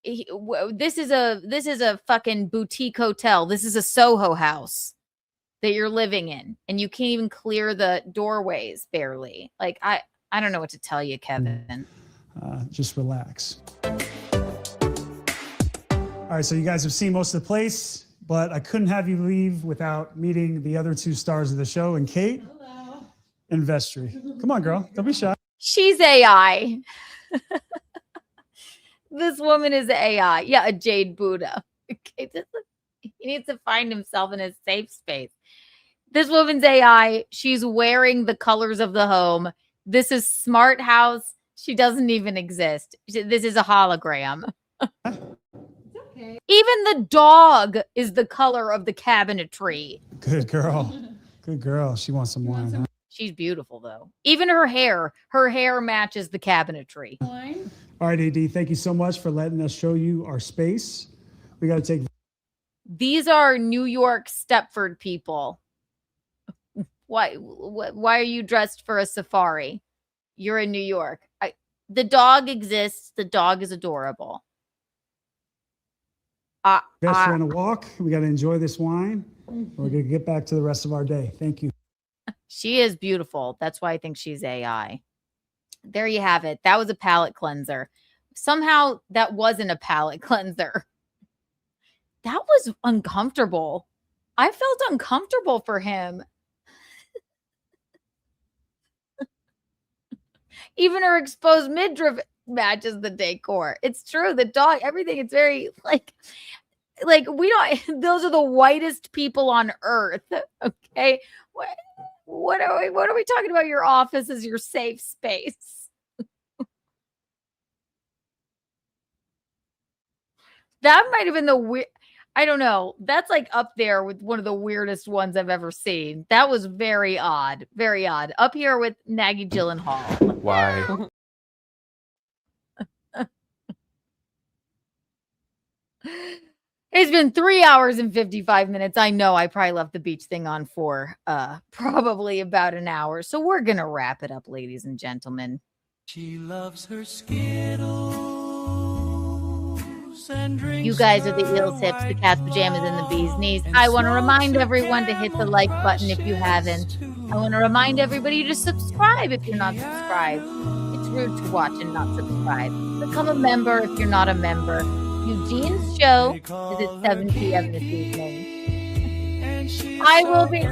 This is a fucking boutique hotel. This is a Soho house that you're living in, and you can't even clear the doorways barely. Like I don't know what to tell you, Kevin. Just relax. All right, so you guys have seen most of the place, but I couldn't have you leave without meeting the other two stars of the show, and Kate. And Vestry. Come on, girl. Don't be shy. She's AI. This woman is AI. Yeah, a Jade Buddha. Okay, he needs to find himself in a safe space. This woman's AI. She's wearing the colors of the home. This is Smart House. She doesn't even exist. This is a hologram. Okay. Even the dog is the color of the cabinetry. Good girl. Good girl. She wants some wine, huh? She's beautiful, though. Even her hair matches the cabinetry. All right, AD, thank you so much for letting us show you our space. We got to take. These are New York Stepford people. Why are you dressed for a safari? You're in New York. The dog exists. The dog is adorable. Best on a walk. We got to enjoy this wine. We're going to get back to the rest of our day. Thank you. She is beautiful. That's why I think she's AI. There you have it. That was a palate cleanser. Somehow that wasn't a palate cleanser. That was uncomfortable. I felt uncomfortable for him. Even her exposed midriff matches the decor. It's true. The dog, everything. It's very like we don't. Those are the whitest people on earth. Okay. What are we talking about? Your office is your safe space. That might have been the weird. I don't know. That's like up there with one of the weirdest ones I've ever seen. That was very odd. Very odd. Up here with Maggie Gyllenhaal. Why? It's been 3 hours and 55 minutes. I know I probably left the beach thing on for probably about an hour. So we're going to wrap it up, ladies and gentlemen. She loves her Skittles and drinks. You guys are the eel tips, the cat's pajamas, and the bee's knees. I want to remind everyone to hit the like button if you haven't. I want to remind everybody to subscribe if you're not subscribed. It's rude to watch and not subscribe. Become a member if you're not a member. Eugene's show is at 7 p.m. this evening. I will be.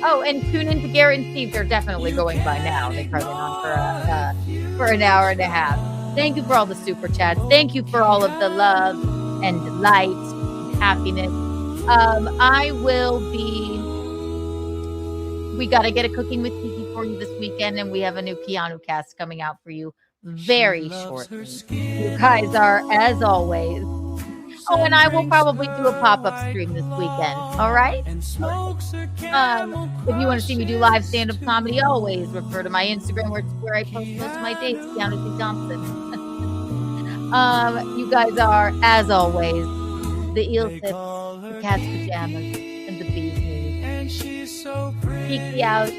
Oh, and tune in to Garrett and Steve. They're definitely going by now. They've probably been on for an hour and a half. Thank you for all the super chats. Thank you for all of the love and light and happiness. I will be. We got to get a cooking with Kiki for you this weekend, and we have a new Keanu cast coming out for you very shortly. You guys are, as always. Oh, and I will probably do a pop-up stream this weekend. All right? If you want to see me do live stand-up comedy, always refer to my Instagram where I post most of my dates, Keanu C. Thompson. You guys are, as always, the eel sip, the cat's pajamas, and the bee's knees. Kiki out.